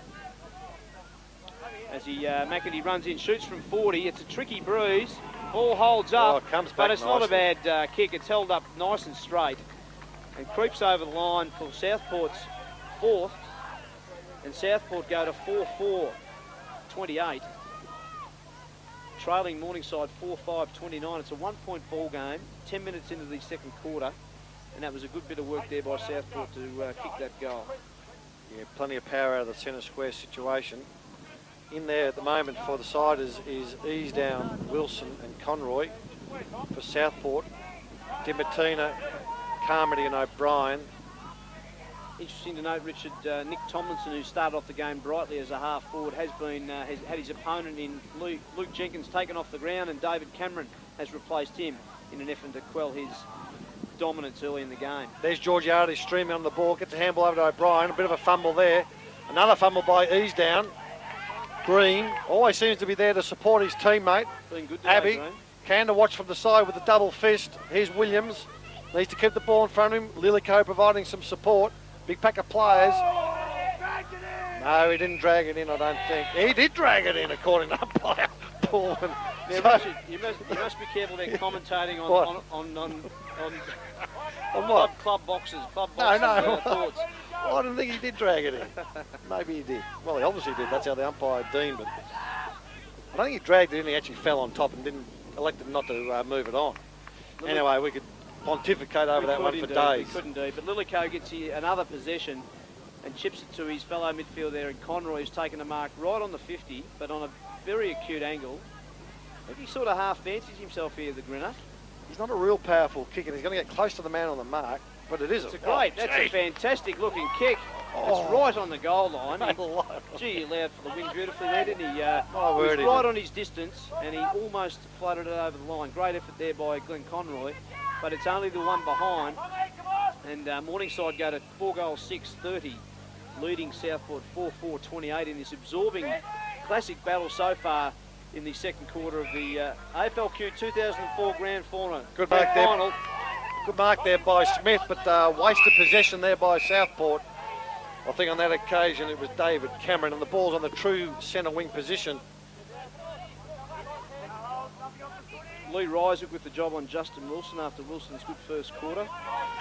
As McEntee runs in, shoots from 40, it's a tricky bruise. Ball holds up, but it's not a bad kick. It's held up nice and straight and creeps over the line for Southport's fourth. And Southport go to 4-4-28. Trailing Morningside 4-5-29. It's a 1-point ball game, 10 minutes into the second quarter. And that was a good bit of work there by Southport to kick that goal. Yeah, plenty of power out of the centre square situation. In there at the moment for the Siders is Easdown, Wilson and Conroy. For Southport, Dimatina, Carmody and O'Brien. Interesting to note, Richard, Nick Tomlinson, who started off the game brightly as a half forward, has had his opponent in Luke Jenkins taken off the ground, and David Cameron has replaced him in an effort to quell his dominance early in the game. There's Georgiades streaming on the ball, gets a handball over to O'Brien, a bit of a fumble there. Another fumble by Easdown. Green always seems to be there to support his teammate. Been good today, Abbey Green. can to watch from the side with a double fist. Here's Williams. Needs to keep the ball in front of him. Lilico providing some support. Big pack of players. No, he didn't drag it in, I don't think. He did drag it in, according to umpire Paul. Now, so, Richard, you must be careful there commentating on what? Club boxes. Thoughts. I didn't think he did drag it in. Maybe he did. Well, he obviously did. That's how the umpire deemed it. I don't think he dragged it in. He actually fell on top and elected not to move it on. Anyway, we could pontificate over that one for days. We could indeed. But Lilico gets another possession and chips it to his fellow midfielder there in Conroy, who's taken a mark right on the 50, but on a very acute angle. I think he sort of half fancies himself here, the Grinner. He's not a real powerful kicker. He's going to get close to the man on the mark, but it is that's a fantastic looking kick. It's right on the goal line. Gee, he allowed for the win beautifully there, didn't he? He was right on his distance, and he almost floated it over the line. Great effort there by Glenn Conroy, but it's only the one behind. And Morningside go to 4-6-30, leading Southport 4-4-28 in this absorbing classic battle so far in the second quarter of the AFLQ 2004 Grand Final. Good mark there. Good mark there by Smith, but wasted possession there by Southport. I think on that occasion it was David Cameron, and the ball's on the true centre wing position. Lee Ryswick with the job on Justin Wilson after Wilson's good first quarter.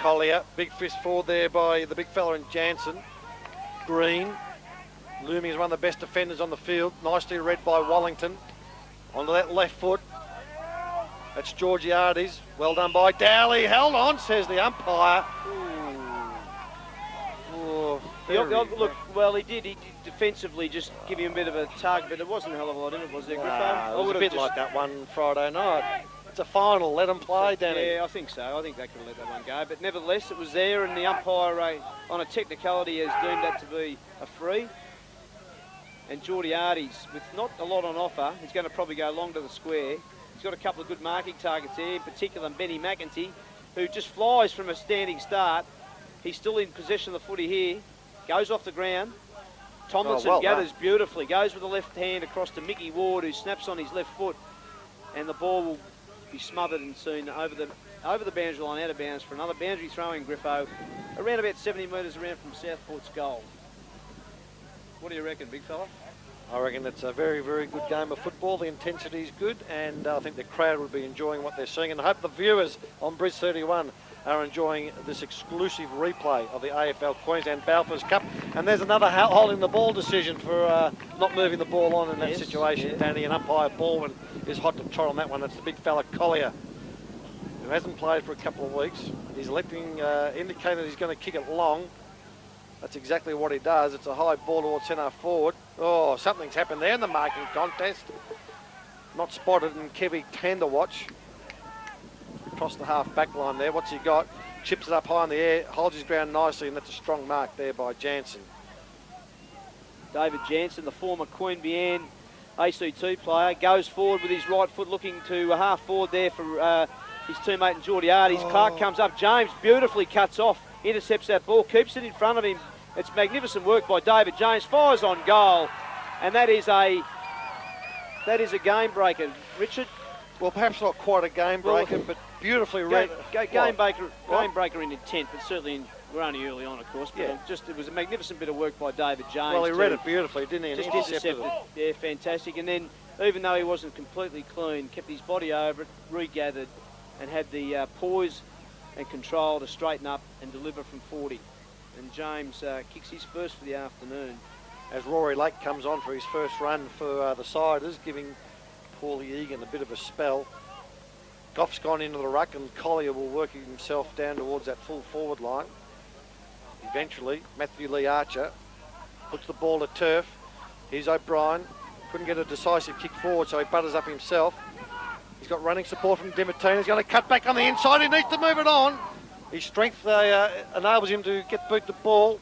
Collier, big fist forward there by the big fella in Jansen. Green, looming as one of the best defenders on the field. Nicely read by Wallington. Onto that left foot. That's Georgiades. Well done by Dowley. Held on, says the umpire. Look, well, he did defensively just give him a bit of a tug, but it wasn't a hell of a lot in it, was there, Griffo? It was a bit like that one Friday night. It's a final. Let them play, Danny. Yeah, I think so. I think they could have let that one go. But nevertheless, it was there, and the umpire, on a technicality, has deemed that to be a free. And Georgiades, with not a lot on offer, he's going to probably go long to the square. He's got a couple of good marking targets here, in particular Benny McEntee, who just flies from a standing start. He's still in possession of the footy here. Goes off the ground. Tomlinson gathers beautifully. Goes with the left hand across to Mickey Ward, who snaps on his left foot. And the ball will be smothered and seen over the boundary line, out of bounds for another boundary throwing, Griffo, around about 70 metres around from Southport's goal. What do you reckon, big fella? I reckon it's a very, very good game of football. The intensity is good, and I think the crowd will be enjoying what they're seeing. And I hope the viewers on Bridge 31 are enjoying this exclusive replay of the AFL Queensland Balfours Cup. And there's another holding the ball decision for not moving the ball on in that situation, Danny. And umpire Baldwin is hot to trot on that one. It's the big fella Collier, who hasn't played for a couple of weeks. He's electing, indicating that he's going to kick it long. That's exactly what he does. It's a high ball towards centre forward. Oh, something's happened there in the marking contest. Not spotted, and Kevy tender watch. Across the half back line there. What's he got? Chips it up high in the air, holds his ground nicely, and that's a strong mark there by Jansen. David Jansen, the former Queanbeyan ACT player, goes forward with his right foot, looking to half forward there for his teammate and Geordiades. Clark comes up. James beautifully cuts off, intercepts that ball, keeps it in front of him. It's magnificent work by David James. Fires on goal, and that is a game breaker, Richard. Well, perhaps not quite a game breaker, but beautifully read. Game breaker in intent, but certainly we're only early on, of course. But it was a magnificent bit of work by David James. Well, he read it beautifully, didn't he? And just intercepted it. Yeah, fantastic. And then, even though he wasn't completely clean, kept his body over it, regathered, and had the poise and control to straighten up and deliver from 40. And James kicks his first for the afternoon. As Rory Lake comes on for his first run for the Siders, giving Paulie Egan a bit of a spell. Goff's gone into the ruck, and Collier will work himself down towards that full forward line. Eventually, Matthew Lee Archer puts the ball to turf. Here's O'Brien. Couldn't get a decisive kick forward, so he butters up himself. He's got running support from Dimartino. He's going to cut back on the inside. He needs to move it on. His strength enables him to boot the ball.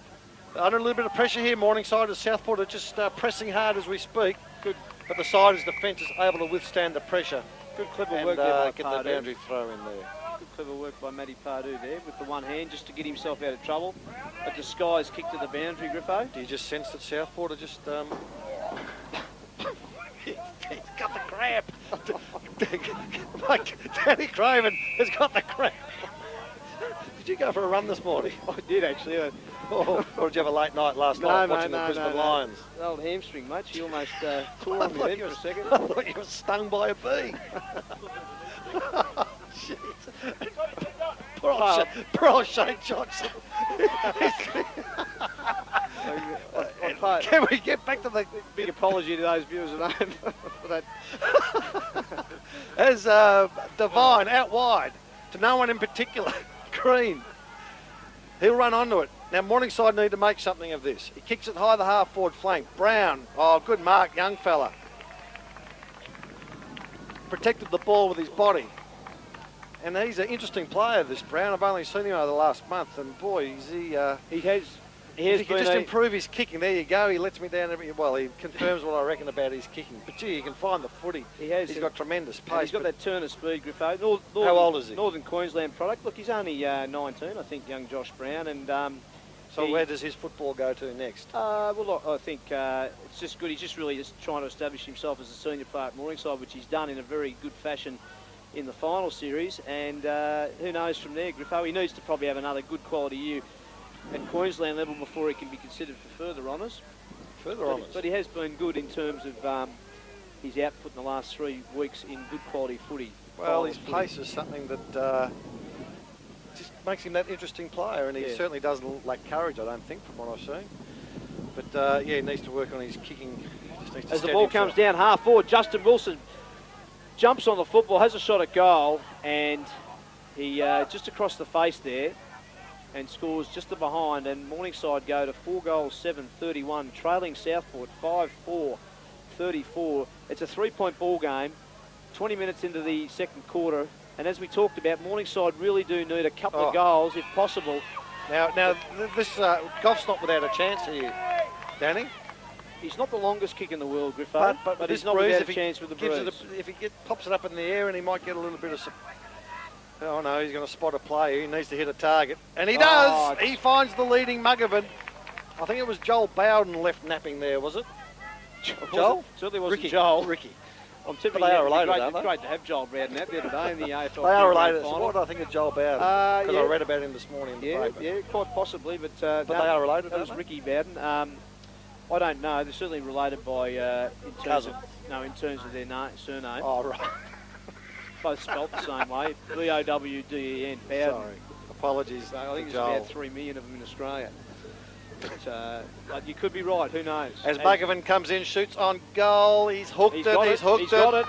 Under a little bit of pressure here, Morningside and Southport are just pressing hard as we speak. Good, but the Siders' defence is able to withstand the pressure. Good clever work there by get Pardue. the boundary throw in there. Good clever work by Matty Pardue there with the one hand just to get himself out of trouble. A disguise kick to the boundary, Griffo. Do you just sense that Southport are just... He's got the cramp. Danny Craven has got the cramp. Did you go for a run this morning? I did actually. Or did you have a late night last night watching the Brisbane Lions? The old hamstring, mate. She almost tore on me then for a second. I thought you were stung by a bee. Poor old Shane Johnson. Can we get back to the... Big apology to those viewers at home for that. As Devine out wide, to no one in particular, Green. He'll run onto it. Now, Morningside need to make something of this. He kicks it high the half-forward flank. Brown. Oh, good mark, young fella. Protected the ball with his body. And he's an interesting player, this Brown. I've only seen him over the last month, and boy, he has... If he can just improve his kicking, there you go. He lets me down every... Well, he confirms what I reckon about his kicking. But gee, he can find the footy. He's got tremendous pace. He's got that turn of speed, Griffo. How old is he? Northern Queensland product. Look, he's only 19, I think, young Josh Brown. And so where does his football go to next? Well, look, I think it's just good. He's just really trying to establish himself as a senior player at Morningside, which he's done in a very good fashion in the final series. And who knows from there, Griffo? He needs to probably have another good quality year at Queensland level before he can be considered for further honours. But he has been good in terms of his output in the last 3 weeks in good quality footy. Well, his pace is something that just makes him that interesting player, and he certainly doesn't lack courage, I don't think, from what I've seen. But he needs to work on his kicking. As the ball comes down half forward, Justin Wilson jumps on the football, has a shot at goal, and he just across the face there, and scores just the behind, and Morningside go to 4 goals, 7-31, trailing Southport 5-4-34. It's a 3-point ball game, 20 minutes into the second quarter, and as we talked about, Morningside really do need a couple of goals if possible. Now this Goff's not without a chance here, Danny. He's not the longest kick in the world, Griffo, but he's not without a chance with the bruise. If he pops it up in the air, and he might get a little bit of... Oh no, he's going to spot a player. He needs to hit a target. And he does! He finds the leading Muggerman. I think it was Joel Bowden left napping there, was it? Joel? Certainly wasn't Joel. Ricky. I'm tipping But they are related, aren't they? Great to have Joel Bowden out there today in the AFLQ. They are related. Grand So final. what do I think of Joel Bowden? Because Yeah. I read about him this morning in the paper. Yeah, quite possibly, but They are related, that was aren't they? Ricky Bowden. I don't know. They're certainly related by in terms of their surname. Oh, right. Both spelt the same way. Bowden. Bowden. Sorry. Apologies. So I think there's Joel. about 3 million of them in Australia. But you could be right. Who knows? As Mugovan comes in, shoots on goal. He's hooked He's it. got He's it. hooked He's it. got it.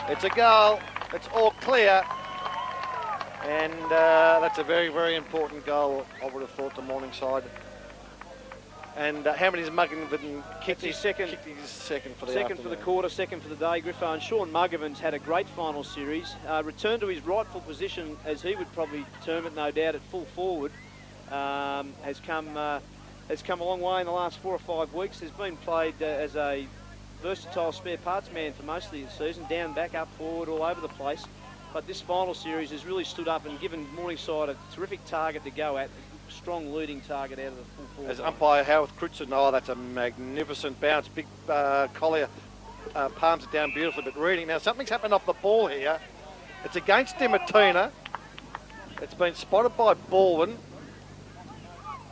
It's a goal. It's all clear. And that's a very, very important goal, I would have thought, to Morningside. And how many has Mugovan kicked? His second. Kicked his second for the Second for the quarter, second for the day, Griffo. And Sean Mugovan's had a great final series. Returned to his rightful position, as he would probably term it, no doubt, at full forward. Has come a long way in the last 4 or 5 weeks. Has been played as a versatile spare parts man for most of the season, down, back, up, forward, all over the place. But this final series has really stood up and given Morningside a terrific target to go at, a strong leading target out of the full forward. As umpire Howard Crutzen, oh, that's a magnificent bounce. Big Collier palms it down beautifully, but reading. Now, something's happened off the ball here. It's against Dimatina. It's been spotted by Baldwin.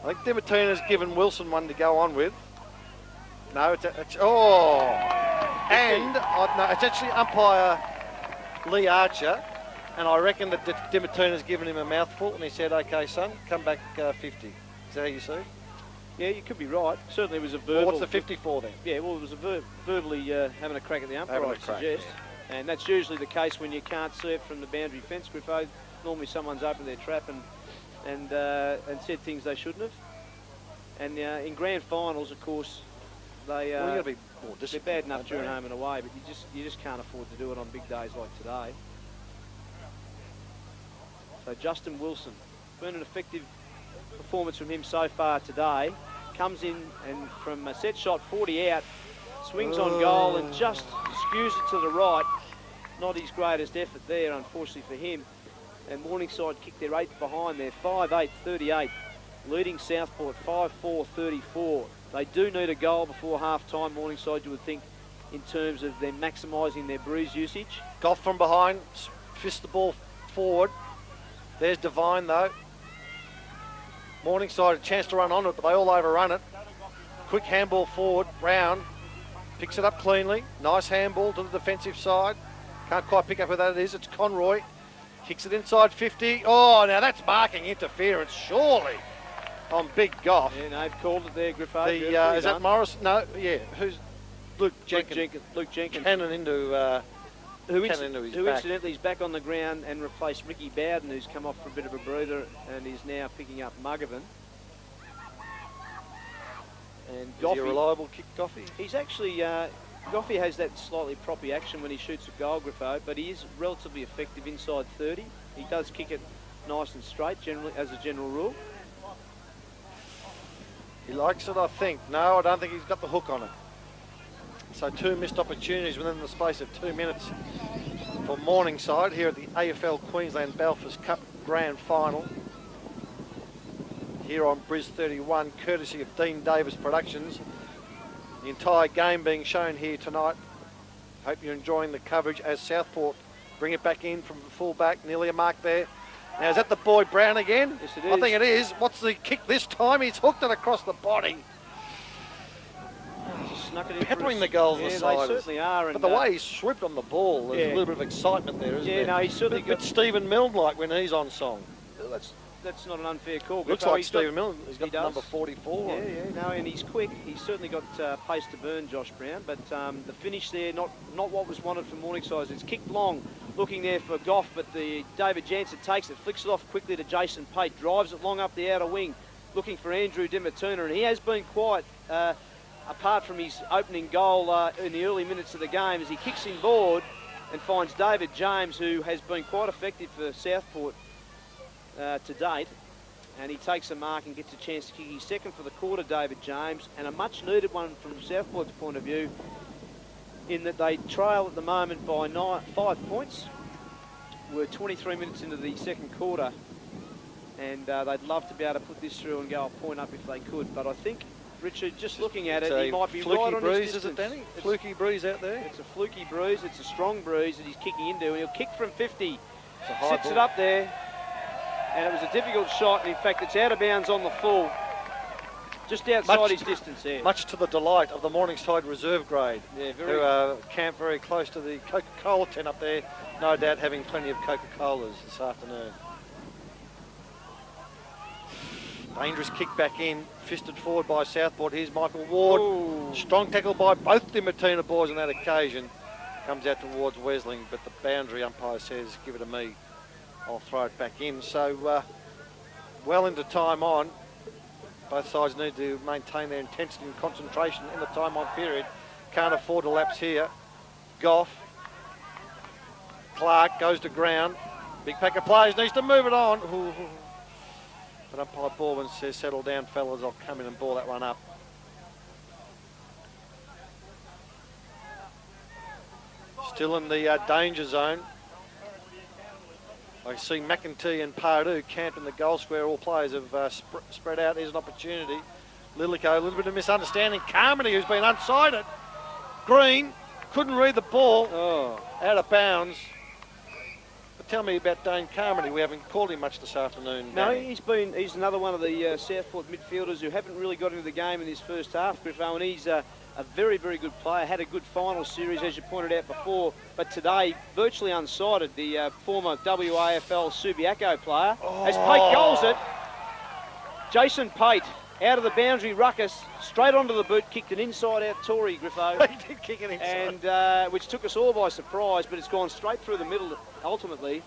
I think Dimatina's given Wilson one to go on with. No, it's actually umpire Lee Archer, and I reckon that Dimatina's given him a mouthful, and he said, "Okay, son, come back 50." Is that how you see it? Yeah, you could be right. Certainly, it was a verbal. Well, what's the 54 then? Yeah, well, it was a verbally having a crack at the umpire, Having I a crack, suggest. And that's usually the case when you can't see it from the boundary fence, Griffo. Normally, someone's opened their trap and said things they shouldn't have. And in grand finals, of course, they Well, you got to be more they're disciplined. bad enough during home and away, but you just can't afford to do it on big days like today. So Justin Wilson, been an effective performance from him so far today. Comes in and from a set shot 40 out, swings on goal and just skews it to the right. Not his greatest effort there, unfortunately for him. And Morningside kicked their 8th behind there, 5-8-38, leading Southport 5-4-34. They do need a goal before half-time, Morningside, you would think, in terms of them maximising their breeze usage. Goff from behind, fist the ball forward. There's Devine, though. Morningside a chance to run on it, but they all overrun it. Quick handball forward, Brown picks it up cleanly. Nice handball to the defensive side. Can't quite pick up who that is. It's Conroy. Kicks it inside 50. Oh, now that's marking interference, surely, on Big Goff. Yeah, no, they've called it there, Griffo. Is that Morris? No, yeah. Who's Luke Jenkins? Luke Jenkins. Cannon into Who back. incidentally is back on the ground and replaced Ricky Bowden, who's come off for a bit of a breather and is now picking up Mugovan. And Is he a reliable kick, Goffey? He's actually, Goffey has that slightly proppy action when he shoots a goal, Griffo, but he is relatively effective inside 30. He does kick it nice and straight, generally, as a general rule. He likes it, I think. No, I don't think he's got the hook on it. So 2 missed opportunities within the space of 2 minutes for Morningside here at the AFL Queensland Belfast Cup Grand Final. Here on Bris 31, courtesy of Dean Davis Productions. The entire game being shown here tonight. Hope you're enjoying the coverage as Southport bring it back in from the full back. Nearly a mark there. Now, is that the boy Brown again? Yes, it is. I think it is. What's the kick this time? He's hooked it across the body. Just snuck it in Peppering the goals yeah, aside. they certainly are. But And, the way he swooped on the ball, there's yeah. a little bit of excitement there, isn't there? Yeah, no, he's certainly a bit Stephen Milne-like when he's on song. That's not an unfair call. Looks Griffo. like He's got- Stephen Milne. He's got he the does. number 44. Yeah, no, and he's quick. He's certainly got pace to burn, Josh Brown. But the finish there, not what was wanted from Morningside. It's kicked long, looking there for Goff, but the David Jansen takes it, flicks it off quickly to Jason Pate, drives it long up the outer wing, looking for Andrew Dimatuna, and he has been quite, apart from his opening goal in the early minutes of the game, as he kicks inboard and finds David James, who has been quite effective for Southport to date. And he takes a mark and gets a chance to kick his second for the quarter, David James, and a much-needed one from Southport's point of view, in that they trail at the moment by 5 points. We're 23 minutes into the second quarter, and they'd love to be able to put this through and go a point up if they could. But I think Richard, just looking at It's it, he a might be fluky right on breeze, his is it, distance. Danny? Fluky breeze out there. It's a fluky breeze. It's a strong breeze that he's kicking into, and he'll kick from 50. It's a high Sits ball. it up there, and it was a difficult shot, and in fact it's out of bounds on the full, just outside his distance there. Much to the delight of the Morningside reserve grade, Yeah, who camp very close to the Coca-Cola tent up there, no doubt having plenty of Coca-Colas this afternoon. Dangerous kick back in, fisted forward by Southport. Here's Michael Ward. Ooh. Strong tackle by both the Matina boys on that occasion. Comes out towards Wesling, but the boundary umpire says, give it to me. I'll throw it back in. So well into time on. Both sides need to maintain their intensity and concentration in the time on period. Can't afford to lapse here. Goff. Clark goes to ground. Big pack of players, needs to move it on. Ooh. But umpire Baldwin says, settle down, fellas, I'll come in and ball that one up. Still in the danger zone. I see McEntee and Pardue camped in the goal square. All players have spread out. There's an opportunity. Lilico, a little bit of misunderstanding. Carmody, who's been unsided. Green, couldn't read the ball. Oh. Out of bounds. But tell me about Dane Carmody. We haven't called him much this afternoon. No, Danny. he's another one of the Southport midfielders who haven't really got into the game in this first half, Griffo, and he's a very, very good player. Had a good final series, as you pointed out before, but today, virtually unsighted, the former WAFL Subiaco player, as Pate goals it. Jason Pate, out of the boundary ruckus, straight onto the boot, kicked an inside-out Tory, Griffo. He did kick it inside. And which took us all by surprise, but it's gone straight through the middle ultimately.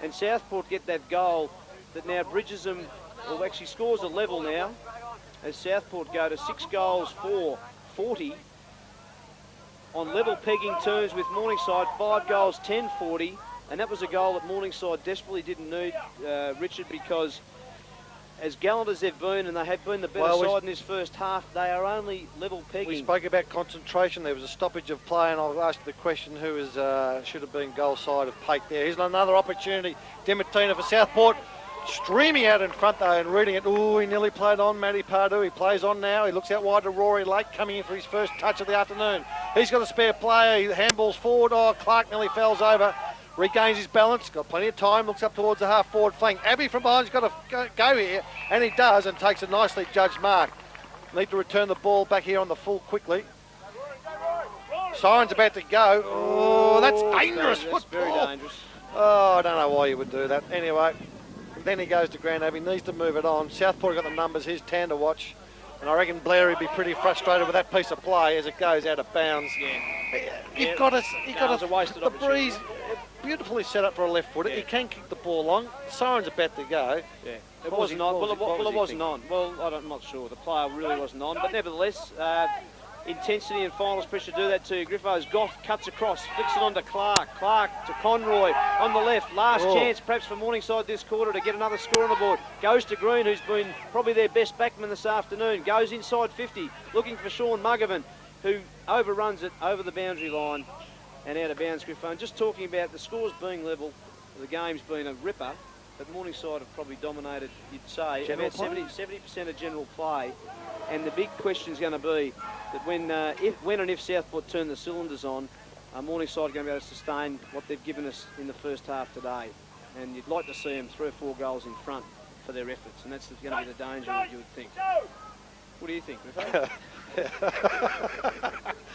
And Southport get that goal that now bridges them, well, actually scores a level now, as Southport go to 6 goals for 40 on level pegging terms with Morningside, 5 goals, 10-40, and that was a goal that Morningside desperately didn't need, Richard, because as gallant as they've been, and they have been the better side in this first half, they are only level pegging. We spoke about concentration. There was a stoppage of play, and I'll ask the question who is should have been goal side of Pate there. Here's another opportunity. Dematina for Southport. Streaming out in front though and reading it. Ooh, he nearly played on. Matty Pardue, he plays on now. He looks out wide to Rory Lake, coming in for his first touch of the afternoon. He's got a spare player. He handballs forward. Oh, Clark nearly falls over. Regains his balance. Got plenty of time. Looks up towards the half-forward flank. Abbey from behind's got to go here, and he does, and takes a nicely judged mark. Need to return the ball back here on the full quickly. Siren's about to go. Oh, that's dangerous football. That's very dangerous. Oh, I don't know why you would do that. Anyway. Then he goes to ground. Abbey needs to move it on. Southport got the numbers. Here's Tan to watch. And I reckon Blair would be pretty frustrated with that piece of play as it goes out of bounds. Yeah. You've got to, a wasted the opportunity. breeze, beautifully set up for a left footer. Yeah. He can kick the ball long. Siren's about to go. Yeah. It What was wasn't he- on. what was he- what was Well, he it wasn't thinking? on. Well, I'm not sure. The player really wasn't on. But nevertheless, intensity and finals pressure do that to you. Griffo's Goff cuts across, flicks it on to Clark. Clark to Conroy on the left. Last chance perhaps for Morningside this quarter to get another score on the board. Goes to Green, who's been probably their best backman this afternoon. Goes inside 50, looking for Sean Muggerman, who overruns it over the boundary line and out of bounds, Griffo. And just talking about the scores being level, the game's been a ripper, but Morningside have probably dominated, you'd say, General about play? 70% of general play. And the big question is going to be that when and if Southport turn the cylinders on, Morningside are going to be able to sustain what they've given us in the first half today. And you'd like to see them 3 or 4 goals in front for their efforts, and that's going to be the danger that you would think. What do you think, Griffo?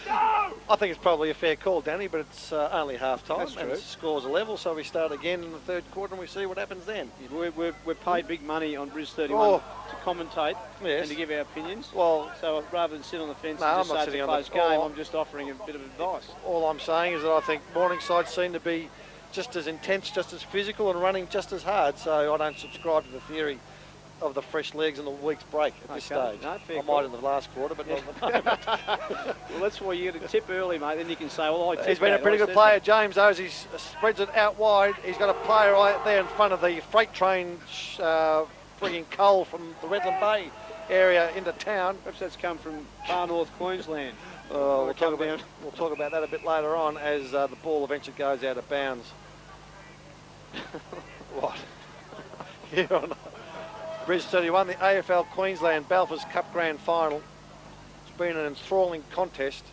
I think it's probably a fair call, Danny, but it's only half-time. That's And true. the scores are level, so we start again in the third quarter and we see what happens then. We're paid big money on Bris 31 to commentate Yes. and to give our opinions. Well, So rather than sit on the fence No, and I'm just not say it's sitting a on the- close game, oh. I'm just offering a bit of advice. all I'm saying is that I think Morningside seem to be just as intense, just as physical and running just as hard, so I don't subscribe to the theory of the fresh legs and the week's break at this Okay. stage. No, fair I call. might in the last quarter, but not at the moment. Well, that's why you get a tip early, mate. Then you can say, well, I tipped He's been a that. pretty I good said player, James, though, as he spreads it out wide. He's got a player right there in front of the freight train bringing coal from the Redland Bay area into town. Perhaps that's come from far north Queensland. We'll talk about that a bit later on as the ball eventually goes out of bounds. What? Here on Bridge 31, the AFL Queensland Balfours Cup Grand Final. been an enthralling contest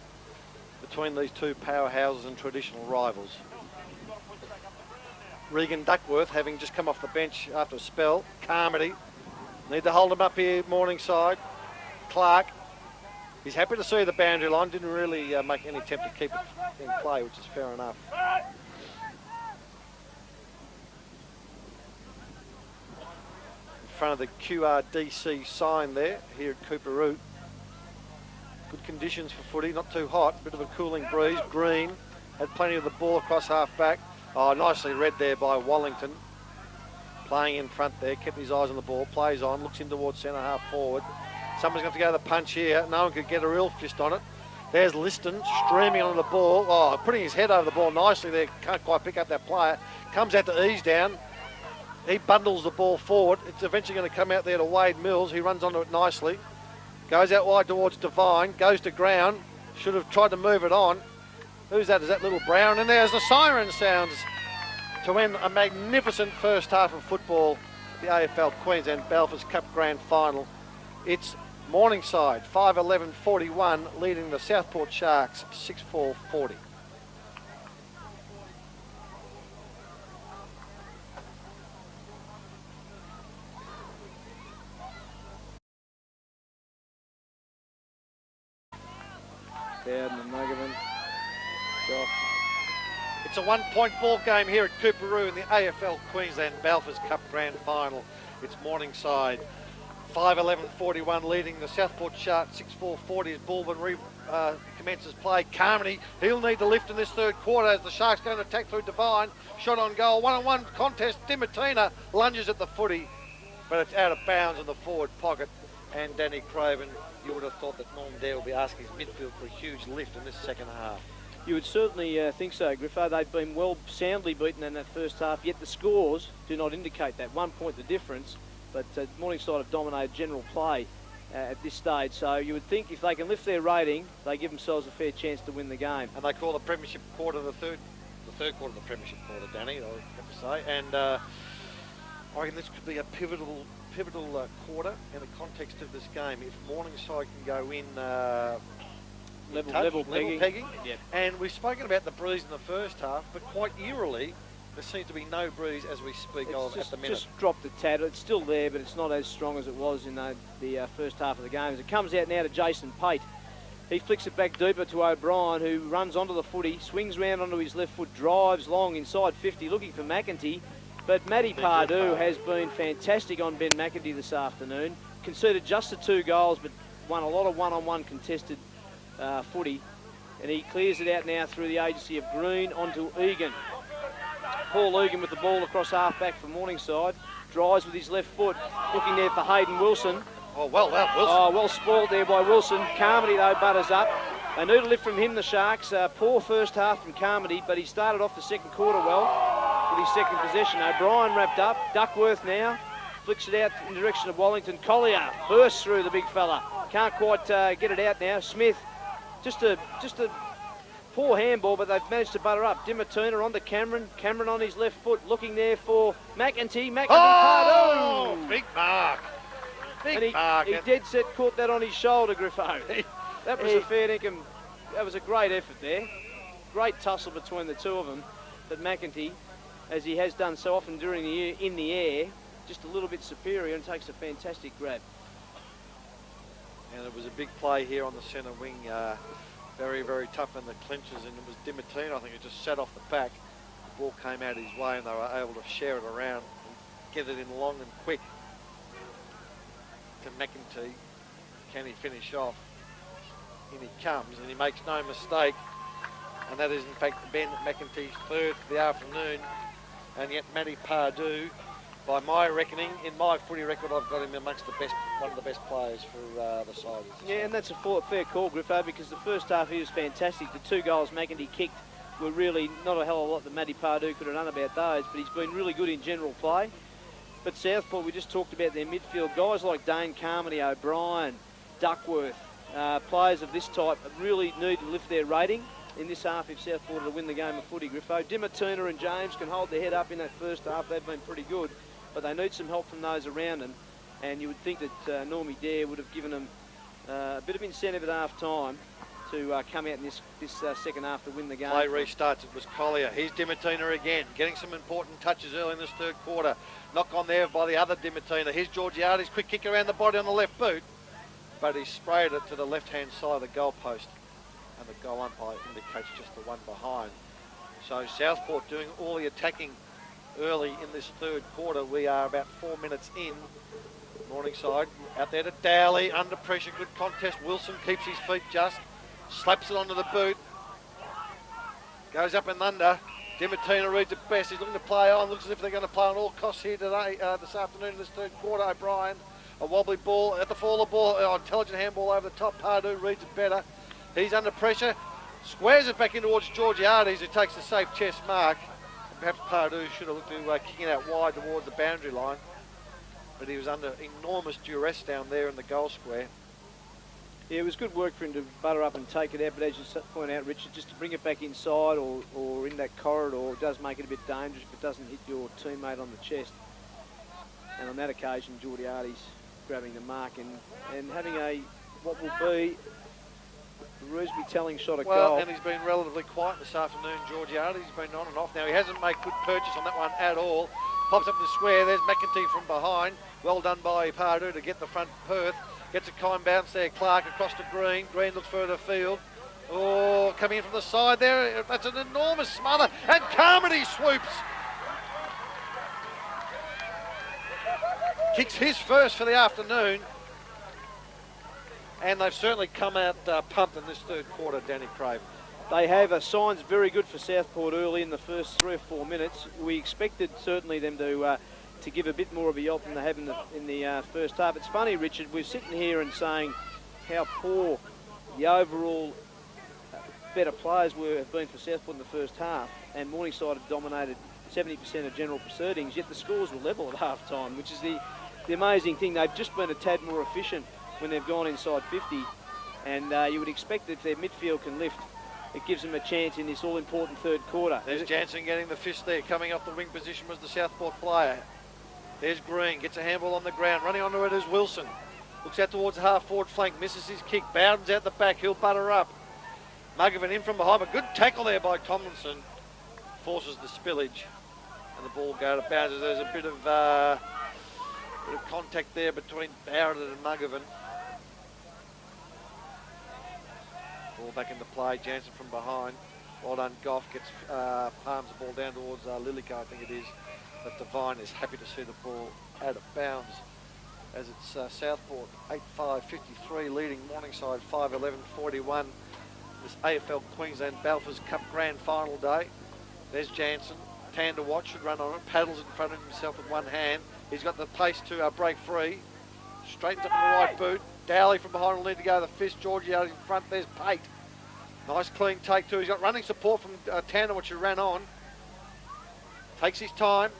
between these two powerhouses and traditional rivals. Regan Duckworth, having just come off the bench after a spell. Carmody, need to hold him up here, Morningside. Clark, he's happy to see the boundary line, didn't really make any attempt to keep it in play, which is fair enough. In front of the QRDC sign there, here at Cooperoo. Good conditions for footy, not too hot, bit of a cooling breeze. Green had plenty of the ball across half back. Oh, nicely read there by Wallington. Playing in front there, kept his eyes on the ball, plays on, looks in towards centre half forward. Someone's going to have to go to the punch here. No one could get a real fist on it. There's Liston streaming onto the ball. Oh, putting his head over the ball nicely there. Can't quite pick up that player. Comes out to ease down. He bundles the ball forward. It's eventually going to come out there to Wade Mills. He runs onto it nicely. Goes out wide towards Devine. Goes to ground. Should have tried to move it on. Who's that? Is that little Brown? And there's the siren sounds to end a magnificent first half of football, the AFL Queensland Belfast Cup Grand Final. It's Morningside, 5-11-41, leading the Southport Sharks, 6-4-40. Down the Muggerman. It's a one-point ball game here at Cooperoo in the AFL Queensland Belfast Cup Grand Final. It's Morningside, 5-11-41, leading the Southport Sharks, 6-4-40 as Bulbin commences play. Carmody, he'll need to lift in this third quarter as the Sharks going to attack through Devine. Shot on goal, one-on-one contest. Dimatina lunges at the footy, but it's out of bounds in the forward pocket. And Danny Craven, you would have thought that Norm Dare will be asking his midfield for a huge lift in this second half. You would certainly think so, Griffo. They've been soundly beaten in that first half, yet the scores do not indicate that. 1 point the difference, but Morningside have dominated general play at this stage. So you would think if they can lift their rating, they give themselves a fair chance to win the game. And they call the Premiership quarter the third quarter of the Premiership quarter, Danny, I have to say. And I reckon this could be a pivotal quarter in the context of this game. If Morningside can go in level pegging. Yep. And we've spoken about the breeze in the first half, but quite eerily, there seems to be no breeze as we speak of at the minute. Just dropped a tad. It's still there, but it's not as strong as it was in the first half of the game. As it comes out now to Jason Pate. He flicks it back deeper to O'Brien, who runs onto the footy, swings round onto his left foot, drives long inside 50, looking for McEntee. But Matty Pardue has been fantastic on Ben McEntee this afternoon. Conceded just the 2 goals, but won a lot of one-on-one contested footy. And he clears it out now through the agency of Green onto Egan. Paul Egan with the ball across half-back for Morningside. Drives with his left foot, looking there for Hayden Wilson. Oh, well, Wilson. Oh, well spoiled there by Wilson. Carmody, though, butters up. They need a lift from him, the Sharks. Poor first half from Carmody, but he started off the second quarter well with his second possession. O'Brien wrapped up. Duckworth now flicks it out in the direction of Wallington. Collier bursts through the big fella. Can't quite get it out now. Smith, just a poor handball, but they've managed to butter up. Dimatina onto Cameron. Cameron on his left foot, looking there for McEntee. Pardue. Big mark. Big mark. He dead set caught that on his shoulder, Griffo. That was a fair dinkum. That was a great effort there. Great tussle between the two of them. But McEntee, as he has done so often during the year in the air, just a little bit superior and takes a fantastic grab. And it was a big play here on the centre wing. Very, very tough in the clinches, and it was Dimatina, I think, it just sat off the back. The ball came out his way and they were able to share it around and get it in long and quick to McEntee. Can he finish off? In he comes, and he makes no mistake. And that is, in fact, Ben McEntee's third for the afternoon. And yet Matty Pardue, by my reckoning, in my footy record, I've got him amongst the best, one of the best players for the side. Yeah, and that's a fair call, Griffo, because the first half he was fantastic. The 2 goals McEntee kicked were really not a hell of a lot that Matty Pardue could have done about those, but he's been really good in general play. But Southport, we just talked about their midfield. Guys like Dane Carmody, O'Brien, Duckworth, players of this type really need to lift their rating in this half if Southport are to win the game of footy, Griffo. Dimatina and James can hold their head up in that first half. They've been pretty good, but they need some help from those around them. And you would think that Normie Dare would have given them a bit of incentive at half-time to come out in this second half to win the game. Play restarts. It was Collier. Here's Dimatina again, getting some important touches early in this third quarter. Knock on there by the other Dimatina. Here's Georgiades, quick kick around the body on the left boot, but he sprayed it to the left-hand side of the goal post, and the goal umpire indicates just the one behind. So Southport doing all the attacking early in this third quarter. We are about 4 minutes in. Morningside out there to Dowley, under pressure, good contest. Wilson keeps his feet just, slaps it onto the boot, goes up and under. Dimatina reads it best. He's looking to play on. Looks as if they're going to play on all costs here today, this afternoon in this third quarter. O'Brien, a wobbly ball at the fall of the ball. Intelligent handball over the top. Pardue reads it better. He's under pressure. Squares it back in towards Georgiades, who takes the safe chest mark. Perhaps Pardue should have looked to kicking out wide towards the boundary line, but he was under enormous duress down there in the goal square. Yeah, it was good work for him to butter up and take it out, but as you point out, Richard, just to bring it back inside or in that corridor does make it a bit dangerous if it doesn't hit your teammate on the chest. And on that occasion, Georgiades grabbing the mark and having what will be a reasonably telling shot at goal. And he's been relatively quiet this afternoon, Georgiades. He's been on and off. Now, he hasn't made good purchase on that one at all. Pops up the square. There's McEntee from behind. Well done by Pardue to get the front Perth. Gets a kind bounce there. Clark across to Green. Green looks further field. Oh, coming in from the side there. That's an enormous smother. And Carmody swoops. Kicks his first for the afternoon. And they've certainly come out pumped in this third quarter, Danny Craven. They have. Signs very good for Southport early in the first 3 or 4 minutes. We expected certainly them to give a bit more of a yelp than they have in the first half. It's funny, Richard, we're sitting here and saying how poor the overall better players have been for Southport in the first half, and Morningside have dominated 70% of general proceedings, yet the scores were level at half-time, which is the amazing thing. They've just been a tad more efficient when they've gone inside 50, and you would expect that if their midfield can lift, it gives them a chance in this all-important third quarter. There's Jansen getting the fist there. Coming off the wing position was the Southport player. There's Green, gets a handball on the ground. Running onto it is Wilson. Looks out towards the half-forward flank, misses his kick. Bowden's out the back, he'll butter up. Mugovan in from behind, a good tackle there by Tomlinson. Forces the spillage, and the ball goes out of bounds. There's a bit of contact there between Bowden and Mugovan. Ball back into play, Jansen from behind. Well done, Goff gets palms the ball down towards Lilica, I think it is. But Devine is happy to see the ball out of bounds as it's Southport 8-5-53 leading Morningside 5-11-41. This AFL Queensland Balfours Cup Grand Final day. There's Jansen, tan to watch, should run on it, paddles in front of himself with one hand. He's got the pace to break free. Straightens up in the right boot. Dowley from behind will need to go to the fist. Georgiades in front. There's Pate. Nice clean take too. He's got running support from Tanner, which he ran on. Takes his time.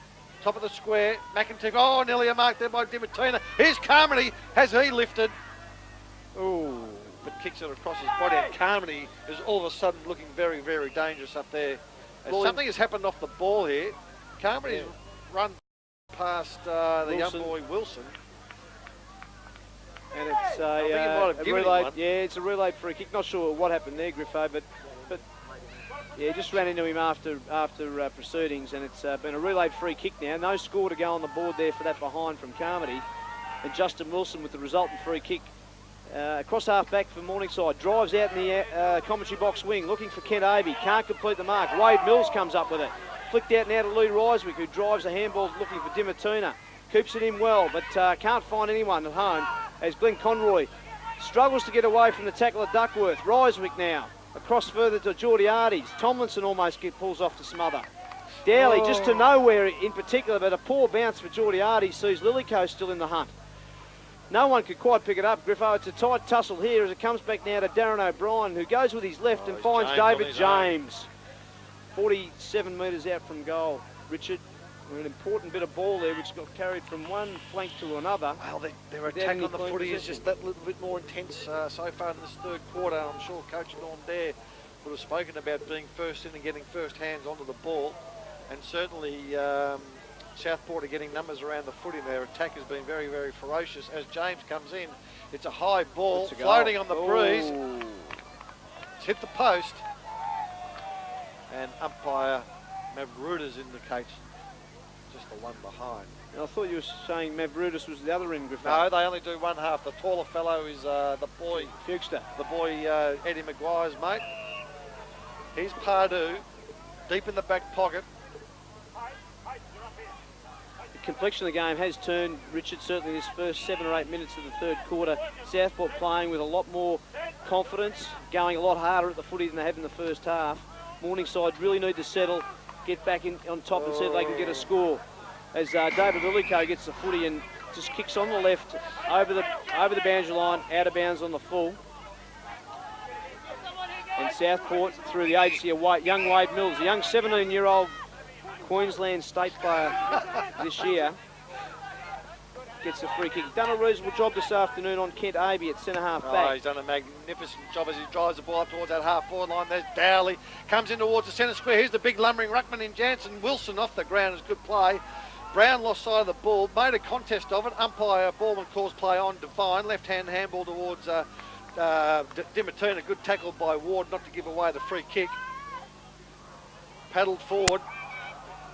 Top of the square. McEntee. Oh, nearly a mark there by Dimatina. Here's Carmody. Has he lifted? Oh, but kicks it across his body. And Carmody is all of a sudden looking very, very dangerous up there. Something has happened off the ball here. Carmody's run past the young boy Wilson. And it's a relay. Yeah, it's a relay free kick. Not sure what happened there, Griffo, but yeah, just ran into him after proceedings, and it's been a relay free kick now. No score to go on the board there for that behind from Carmody, and Justin Wilson with the resultant free kick. Across half back for Morningside, drives out in the commentary box wing, looking for Kent Avey, can't complete the mark. Wade Mills comes up with it, flicked out now to Lee Ryswick, who drives the handball looking for Dimatina. Keeps it in well, but can't find anyone at home as Glenn Conroy struggles to get away from the tackle of Duckworth. Ryswick now, across further to Georgiades. Tomlinson almost pulls off the smother. Dowley just to nowhere in particular, but a poor bounce for Georgiades sees Lillico still in the hunt. No one could quite pick it up, Griffo. It's a tight tussle here as it comes back now to Darren O'Brien, who goes with his left and finds David James. 47 metres out from goal, Richard. An important bit of ball there which got carried from one flank to another. Well, their attack on the footy is just that little bit more intense so far in this third quarter. I'm sure Coach Norm Dare would have spoken about being first in and getting first hands onto the ball. And certainly Southport are getting numbers around the footy. Their attack has been very, very ferocious. As James comes in, it's a high ball floating on the breeze. It's hit the post, and umpire Mavrudas indicates just the one behind. I thought you were saying Mavrudas was the other end, Griffin. No, they only do one half. The taller fellow is the boy, Fugster. The boy Eddie Maguire's mate. He's Pardue, deep in the back pocket. The complexion of the game has turned, Richard, certainly this first 7 or 8 minutes of the third quarter. Southport playing with a lot more confidence, going a lot harder at the footy than they have in the first half. Morningside really need to settle, get back in on top and see if they can get a score. As David Lillico gets the footy and just kicks on the left, over the boundary line, out of bounds on the full. And Southport, through the agency of young Wade Mills, a young 17-year-old Queensland state player this year, gets a free kick. Done a reasonable job this afternoon on Kent Abbey at centre-half back. He's done a magnificent job as he drives the ball up towards that half-forward line. There's Dowley, comes in towards the centre square. Here's the big lumbering ruckman in Jansen. Wilson off the ground is good play. Brown lost sight of the ball, made a contest of it. Umpire Ballman calls play on Devine. Left-hand handball towards Dimatuna. Good tackle by Ward not to give away the free kick. Paddled forward.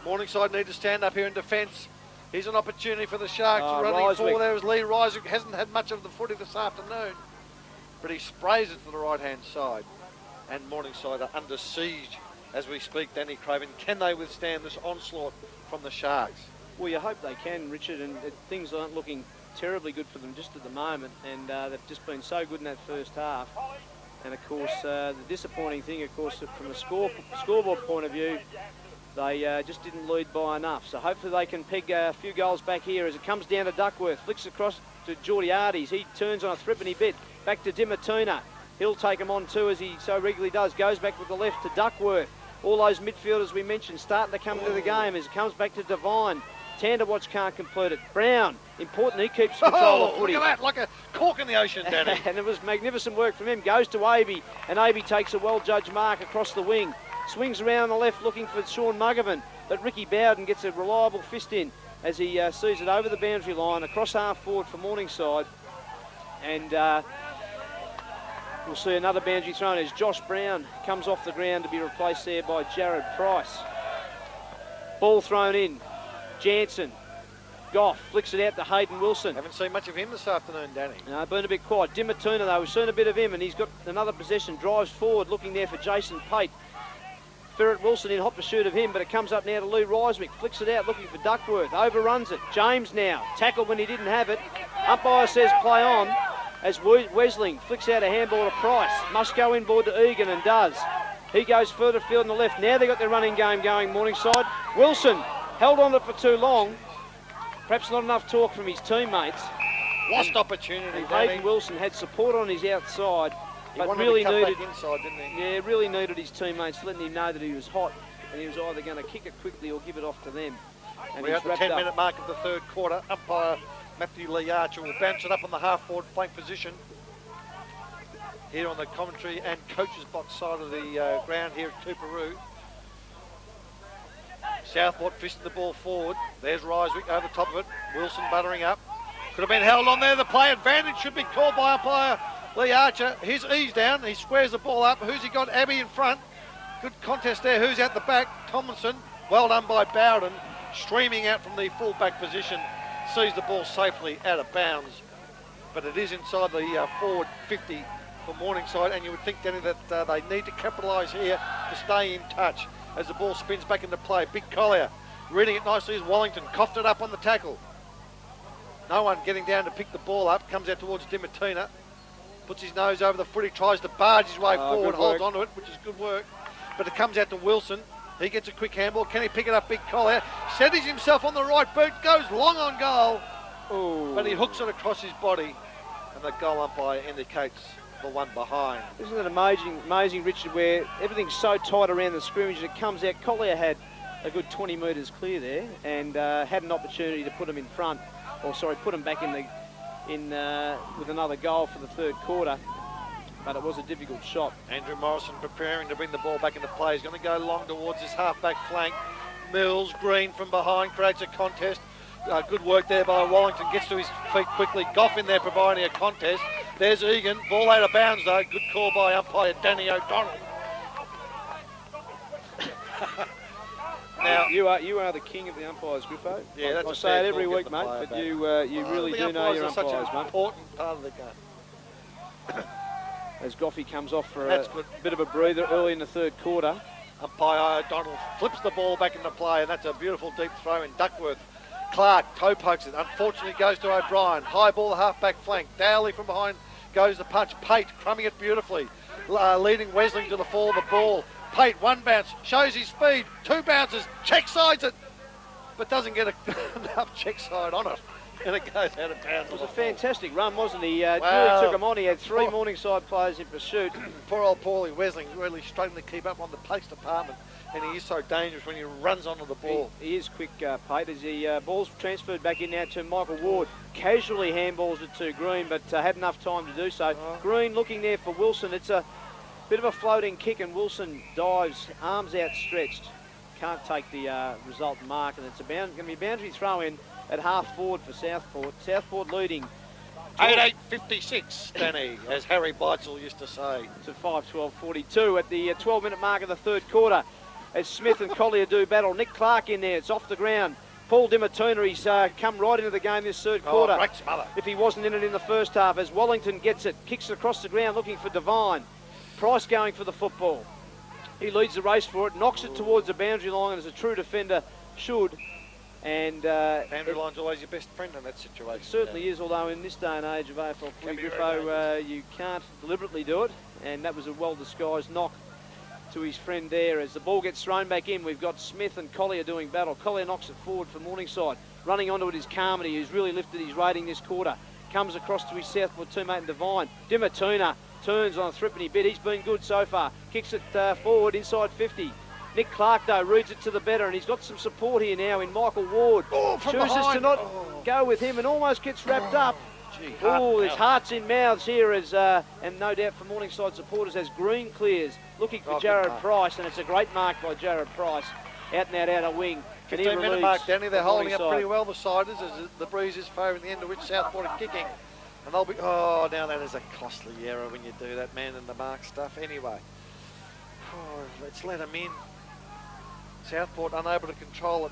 Morningside need to stand up here in defence. Here's an opportunity for the Sharks. Running forward there is Lee Riswick. Hasn't had much of the footy this afternoon, but he sprays it to the right-hand side. And Morningside are under siege as we speak, Danny Craven. Can they withstand this onslaught from the Sharks? Well, you hope they can, Richard, and things aren't looking terribly good for them just at the moment, and they've just been so good in that first half. And of course, the disappointing thing, of course, from a scoreboard point of view, they just didn't lead by enough. So hopefully they can peg a few goals back here as it comes down to Duckworth. Flicks across to Geordiades. He turns on a threepenny bit. Back to Dimatuna. He'll take him on too, as he so regularly does. Goes back with the left to Duckworth. All those midfielders we mentioned starting to come into the game as it comes back to Devine. Tanderwatch can't complete it. Brown, important, he keeps control of footy. Look at that, like a cork in the ocean, Danny. And it was magnificent work from him. Goes to Abbey, and Abbey takes a well-judged mark across the wing. Swings around on the left looking for Sean Muggerman, but Ricky Bowden gets a reliable fist in as he sees it over the boundary line, across half forward for Morningside. And we'll see another boundary thrown as Josh Brown comes off the ground to be replaced there by Jared Price. Ball thrown in. Jansen, Goff flicks it out to Hayden Wilson. Haven't seen much of him this afternoon, Danny. No, been a bit quiet. Dimatuna, though, we've seen a bit of him, and he's got another possession. Drives forward, looking there for Jason Pate. Ferret Wilson in hot pursuit of him, but it comes up now to Lee Riswick. Flicks it out, looking for Duckworth. Overruns it. James now. Tackled when he didn't have it. Umpire says play on, as Wesling flicks out a handball to Price. Must go inboard to Egan, and does. He goes further field on the left. Now they've got their running game going, Morningside. Wilson held on to it for too long. Perhaps not enough talk from his teammates. Lost opportunity, Hayden Wilson had support on his outside, but really needed inside, didn't he? Yeah, really needed his teammates letting him know that he was hot, and he was either going to kick it quickly or give it off to them. And we're at the 10-minute mark of the third quarter. Umpire Matthew Lee Archer will bounce it up on the half-forward flank position here on the commentary and coach's box side of the ground here at Tooparoo. Southport fisting the ball forward. There's Riswick over the top of it. Wilson buttering up. Could have been held on there. The play advantage should be called by umpire Lee Archer. Here's ease down. He squares the ball up. Who's he got? Abbey in front. Good contest there. Who's out the back? Tomlinson. Well done by Bowden. Streaming out from the full-back position. Sees the ball safely out of bounds. But it is inside the forward 50 for Morningside. And you would think, Danny, that they need to capitalise here to stay in touch. As the ball spins back into play. Big Collier reading it nicely as Wellington coughed it up on the tackle. No one getting down to pick the ball up. Comes out towards Dimatuna. Puts his nose over the footy. Tries to barge his way forward. Holds onto it, which is good work. But it comes out to Wilson. He gets a quick handball. Can he pick it up? Big Collier settles himself on the right boot. Goes long on goal. Ooh. But he hooks it across his body. And the goal umpire indicates the one behind. Isn't it amazing, Richard, where everything's so tight around the scrimmage and it comes out. Collier had a good 20 metres clear there and had an opportunity to put him in front, put him back in with another goal for the third quarter. But it was a difficult shot. Andrew Morrison preparing to bring the ball back into play. He's going to go long towards his half-back flank. Mills, Green from behind creates a contest. Good work there by Wallington, gets to his feet quickly. Goff in there providing a contest. There's Egan, ball out of bounds though. Good call by umpire Danny O'Donnell. Now you are the king of the umpires, Griffo. Yeah, that's I say it every week, mate. But you really do know your such umpires, an mate. important part of the game. As Goffey comes off for a bit of a breather early in the third quarter. Umpire O'Donnell flips the ball back into play, and that's a beautiful deep throw in. Duckworth. Clark toe pokes it. Unfortunately goes to O'Brien. High ball, the half-back flank. Dowley from behind goes the punch. Pate crumbing it beautifully. Leading Wesling to the fall of the ball. Pate, one bounce, shows his speed. Two bounces, check sides it, but doesn't get enough check side on it. And it goes out of bounds. It was a fantastic run, wasn't he? Really took him on. He had three Morningside players in pursuit. Poor old Paulie Wesling really struggling to keep up on the pace department, and he is so dangerous when he runs onto the ball. He is quick, Pate, as he ball's transferred back in now to Michael Ward. Casually handballs it to Green, but had enough time to do so. Green looking there for Wilson. It's a bit of a floating kick, and Wilson dives, arms outstretched. Can't take the result mark, and it's going to be a boundary throw in at half forward for Southport. Southport leading 8-8-56, Danny, as Harry Beitzel used to say. To 5-12-42 at the 12-minute mark of the third quarter. As Smith and Collier do battle. Nick Clark in there, it's off the ground. Paul Dimatuna, he's come right into the game this third quarter. Great smother. If he wasn't in it in the first half, as Wallington gets it, kicks it across the ground looking for Devine. Price going for the football. He leads the race for it, knocks it towards the boundary line as a true defender should. And boundary line's always your best friend in that situation. It certainly is, although in this day and age of AFLQ, Griffo, you can't deliberately do it. And that was a well-disguised knock to his friend there. As the ball gets thrown back in, we've got Smith and Collier doing battle. Collier knocks it forward for Morningside. Running onto it is Carmody, who's really lifted his rating this quarter. Comes across to his Southport teammate in Devine. Dimatuna turns on a threepenny bit. He's been good so far. Kicks it forward inside 50. Nick Clark, though, reads it to the better, and he's got some support here now in Michael Ward. Chooses to not go with him and almost gets wrapped up. There's hearts in mouths here, as and no doubt for Morningside supporters, as Green clears, looking for Jared Price, and it's a great mark by Jared Price. Out and out outer wing. 15-minute mark, Danny. They're holding up pretty well, the Siders, as the breeze is favouring the end of which Southport are kicking. And they'll be, now that is a costly error when you do that, man, in the mark stuff. Anyway, let's let them in. Southport unable to control it.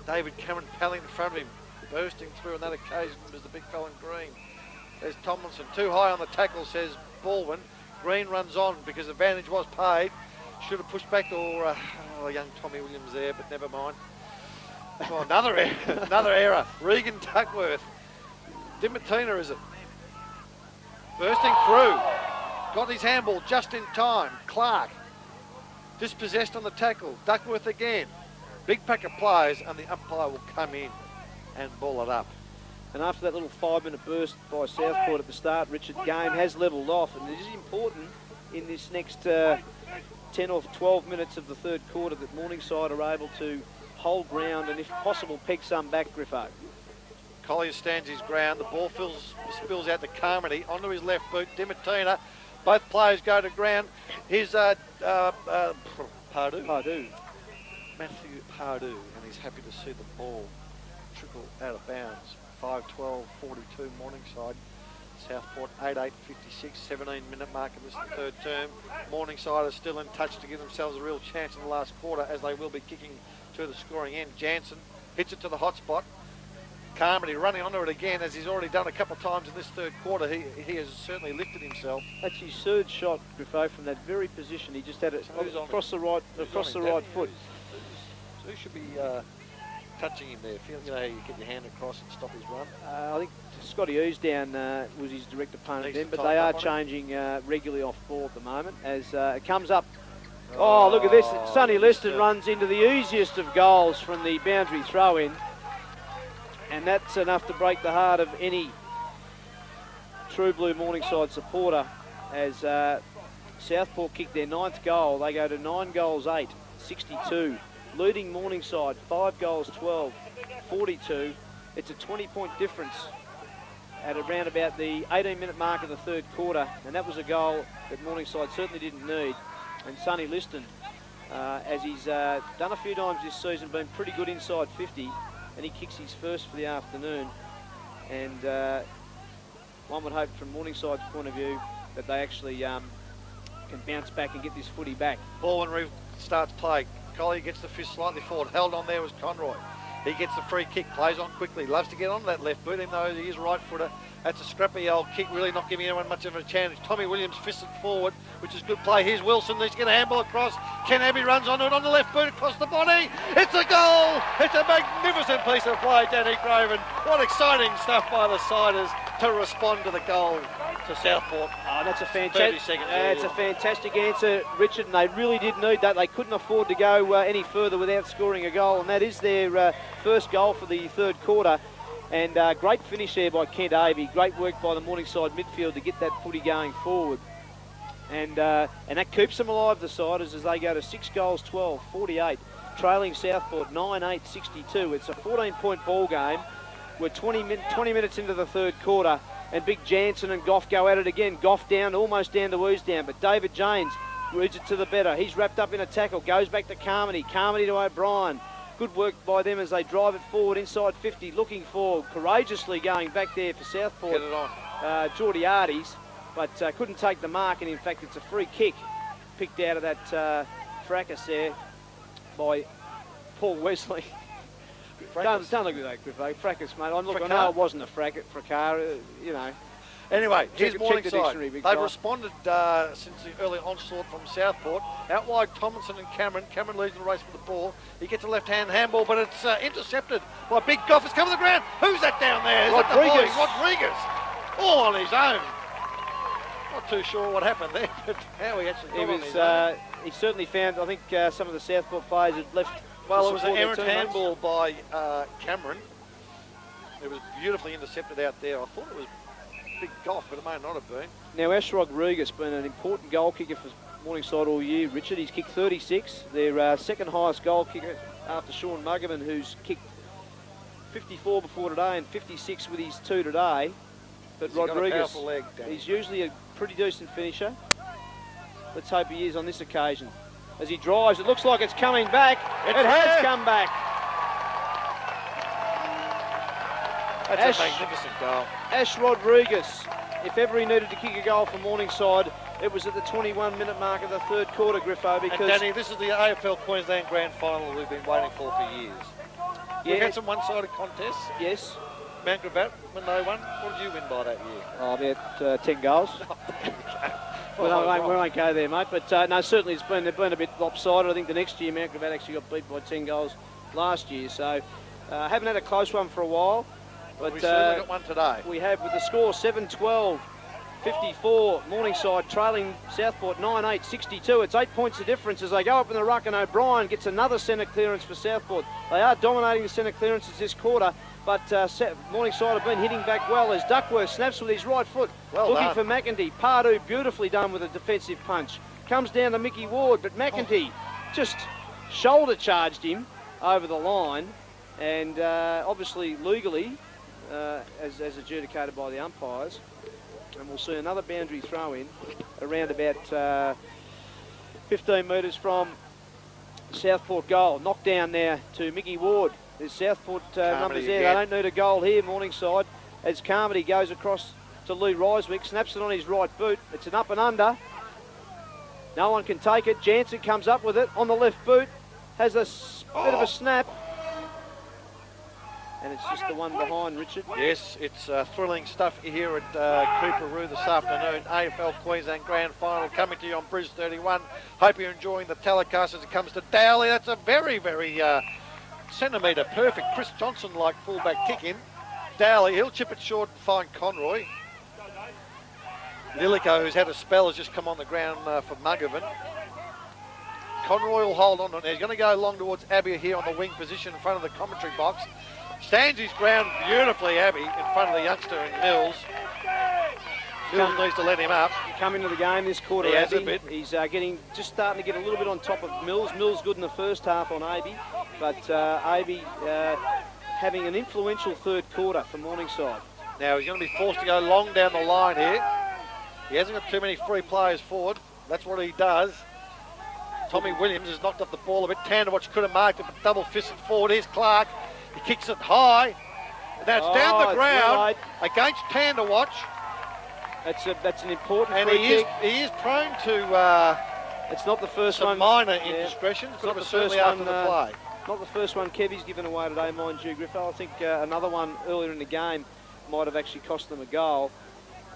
David Cameron palling in front of him. Bursting through on that occasion was the big fella in Green. There's Tomlinson, too high on the tackle, says Baldwin. Green runs on because advantage was paid. Should have pushed back, or young Tommy Williams there, but never mind. Another error. Regan Duckworth. Dimatuna, is it? Bursting through. Got his handball just in time. Clark. Dispossessed on the tackle. Duckworth again. Big pack of players, and the umpire will come in and ball it up. And after that little 5-minute burst by Southport at the start, Richard, game has levelled off, and it is important in this next 10 or 12 minutes of the third quarter that Morningside are able to hold ground and, if possible, peg some back, Griffo. Collier stands his ground. The ball spills out to Carmody onto his left boot. Dimatuna. Both players go to ground. Here's Pardue. Matthew Pardue, and he's happy to see the ball trickle out of bounds. 5-12-42 Morningside. Southport 8-8-56, 17-minute mark of this third term. Morningside are still in touch to give themselves a real chance in the last quarter, as they will be kicking to the scoring end. Jansen hits it to the hot spot. Carmody running onto it again, as he's already done a couple of times in this third quarter. He has certainly lifted himself. That's his third shot, Griffo, from that very position. He just had it across the right foot. So who should be touching him there? You know, you get your hand across and stop his run. I think Scotty Oosdown was his direct opponent then, but they are changing regularly off ball at the moment as it comes up. Oh, look at this. Sonny Liston runs into the easiest of goals from the boundary throw-in. And that's enough to break the heart of any true blue Morningside supporter, as Southport kicked their 9th goal. They go to 9 goals 8, 62. Leading Morningside 5 goals 12, 42. It's a 20-point difference at around about the 18-minute mark of the third quarter, and that was a goal that Morningside certainly didn't need. And Sonny Liston as he's done a few times this season, been pretty good inside 50, and he kicks his first for the afternoon. And one would hope from Morningside's point of view that they actually can bounce back and get this footy back. Ball and starts play. Collier gets the fist slightly forward. Held on there was Conroy. He gets the free kick, plays on quickly, loves to get on that left boot, even though he is right footer. That's a scrappy old kick, really not giving anyone much of a chance. Tommy Williams fisted forward, which is good play. Here's Wilson, he's going to handball across. Ken Abbey runs onto it on the left boot, across the body. It's a goal! It's a magnificent piece of play, Danny Craven. What exciting stuff by the Siders to respond to the goal to Southport. Oh, that's a fantastic. It's a fantastic answer, Richard, and they really did need that. They couldn't afford to go any further without scoring a goal, and that is their first goal for the third quarter. And great finish there by Kent Avey. Great work by the Morningside midfield to get that footy going forward. And that keeps them alive, the Siders, as they go to 6 goals, 12, 48, trailing Southport 9-8, 62. It's a 14-point ball game. We're 20 minutes into the third quarter, and Big Jansen and Goff go at it again. Goff down, almost down to Woosdown, but David James reads it to the better. He's wrapped up in a tackle, goes back to Carmody. Carmody to O'Brien. Good work by them as they drive it forward inside 50, looking for, courageously going back there for Southport. Get it on. Geordiades, but couldn't take the mark, and in fact it's a free kick picked out of that fracas there by Paul Wesley. Don't look at that, Griffo. Fracas, mate. I know it wasn't a fracas, you know. Anyway, here's Morningside. They've responded since the early onslaught from Southport. Out wide, Tomlinson and Cameron. Cameron leads the race for the ball. He gets a left-hand handball, but it's intercepted by Big Goff. It's come to the ground. Who's that down there? Is Rodriguez. That the Rodriguez. All on his own. Not too sure what happened there, but how he actually got on his own. He certainly found, I think, some of the Southport players had left. Well, it was an errant handball by Cameron. It was beautifully intercepted out there. I thought it was Big Goff, but it may not have been. Now, Ash Rodriguez has been an important goal kicker for Morningside all year, Richard. He's kicked 36, their second highest goal kicker after Sean Muggerman, who's kicked 54 before today and 56 with his 2 today. But Rodriguez, he's usually a pretty decent finisher. Let's hope he is on this occasion. As he drives, it looks like it's coming back. It has come back. That's a magnificent goal. Ash Rodriguez, if ever he needed to kick a goal for Morningside, it was at the 21-minute mark of the third quarter, Griffo, because... And Danny, this is the AFL Queensland Grand Final we've been waiting for years. Yeah. We've had some one-sided contests. Yes. Mount Gravatt, when they won, what did you win by that year? Oh, about 10 goals. We won't go there, mate, but no, certainly it's been a bit lopsided. I think the next year Mount Gravatt actually got beat by 10 goals last year, so haven't had a close one for a while. But we certainly got one today. We have, with the score 7-12, 54, Morningside trailing Southport 9-8, 62. It's 8 points of difference as they go up in the ruck, and O'Brien gets another centre clearance for Southport. They are dominating the centre clearances this quarter, but Morningside have been hitting back well as Duckworth snaps with his right foot, looking for McEntee. Pardue beautifully done with a defensive punch. Comes down to Mickey Ward, but McEntee just shoulder charged him over the line, and obviously legally, as adjudicated by the umpires. And we'll see another boundary throw in around about 15 metres from Southport goal. Knocked down now to Mickey Ward. There's Southport numbers there. They don't need a goal here, Morningside, as Carmody goes across to Lee Ryswick, snaps it on his right boot. It's an up and under. No one can take it. Jansen comes up with it on the left boot. Has a bit of a snap. And it's just the one behind, Richard. Yes, it's thrilling stuff here at Cooperoo this afternoon. AFL Queensland Grand Final coming to you on Bridge 31. Hope you're enjoying the telecast as it comes to Dowley. That's a very, very centimetre perfect Chris Johnson-like fullback kick in. Dowley, he'll chip it short and find Conroy. Lilico, who's had a spell, has just come on the ground for Muggerman. Conroy will hold on to it. He's going to go long towards Abbey here on the wing position in front of the commentary box. Stands his ground beautifully, Abbey, in front of the youngster in Mills. Mills needs to let him up. Come into the game this quarter, Abbey. A bit. He's just starting to get a little bit on top of Mills. Mills good in the first half on Abbey, but Abbey having an influential third quarter for Morningside. Now he's going to be forced to go long down the line here. He hasn't got too many free players forward. That's what he does. Tommy Williams has knocked off the ball a bit. Tandawatch could have marked it, but double-fisted forward. Here's Clark. He kicks it high. Now it's down the ground against Tandawatch. That's an important and free kick. He is prone to it's not the first some one. minor indiscretions, but it was certainly after the play. Not the first one Kevy's given away today, mind you, Griffo. I think another one earlier in the game might have actually cost them a goal.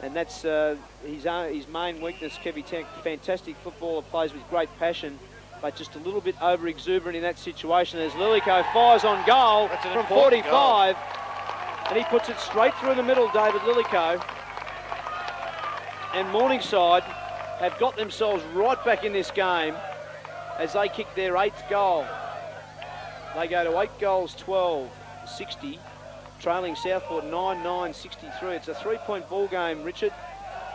And that's his main weakness. Kevy Tank, fantastic footballer, plays with great passion, but just a little bit over-exuberant in that situation. As Lillico fires on goal from 45, and he puts it straight through the middle, David Lillico. And Morningside have got themselves right back in this game as they kick their 8th goal. They go to 8 goals, 12-60. Trailing Southport 9-9-63. It's a 3-point ball game, Richard.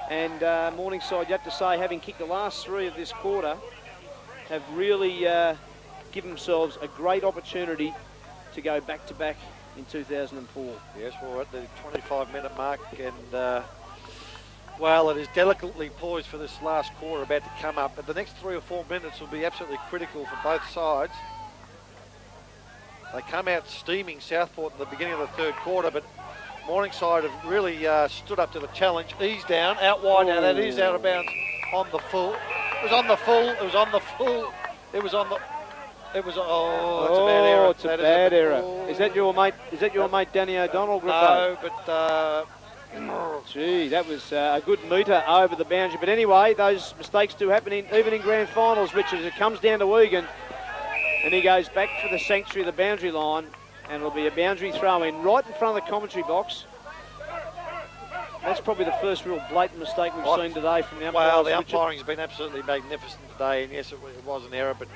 And Morningside, you have to say, having kicked the last 3 of this quarter, have really given themselves a great opportunity to go back-to-back in 2004. Yes, we're at the 25-minute mark, and well, it is delicately poised for this last quarter about to come up. But the next 3 or 4 minutes will be absolutely critical for both sides. They come out steaming Southport in the beginning of the 3rd quarter, but Morningside have really stood up to the challenge. Ease down, out wide now. That is out of bounds on the full. It was on the full. It was on the full. It was on the. It was. Oh, it's a bad error. It's a bad error. Is that your mate? Is that your mate Danny O'Donnell? No, but. Gee, that was a good metre over the boundary. But anyway, those mistakes do happen even in grand finals, Richard. It comes down to Wigan. And he goes back for the sanctuary of the boundary line, and it'll be a boundary throw-in right in front of the commentary box. That's probably the first real blatant mistake we've seen today from the umpires. Well, the umpiring has been absolutely magnificent today, and yes, it was an error, but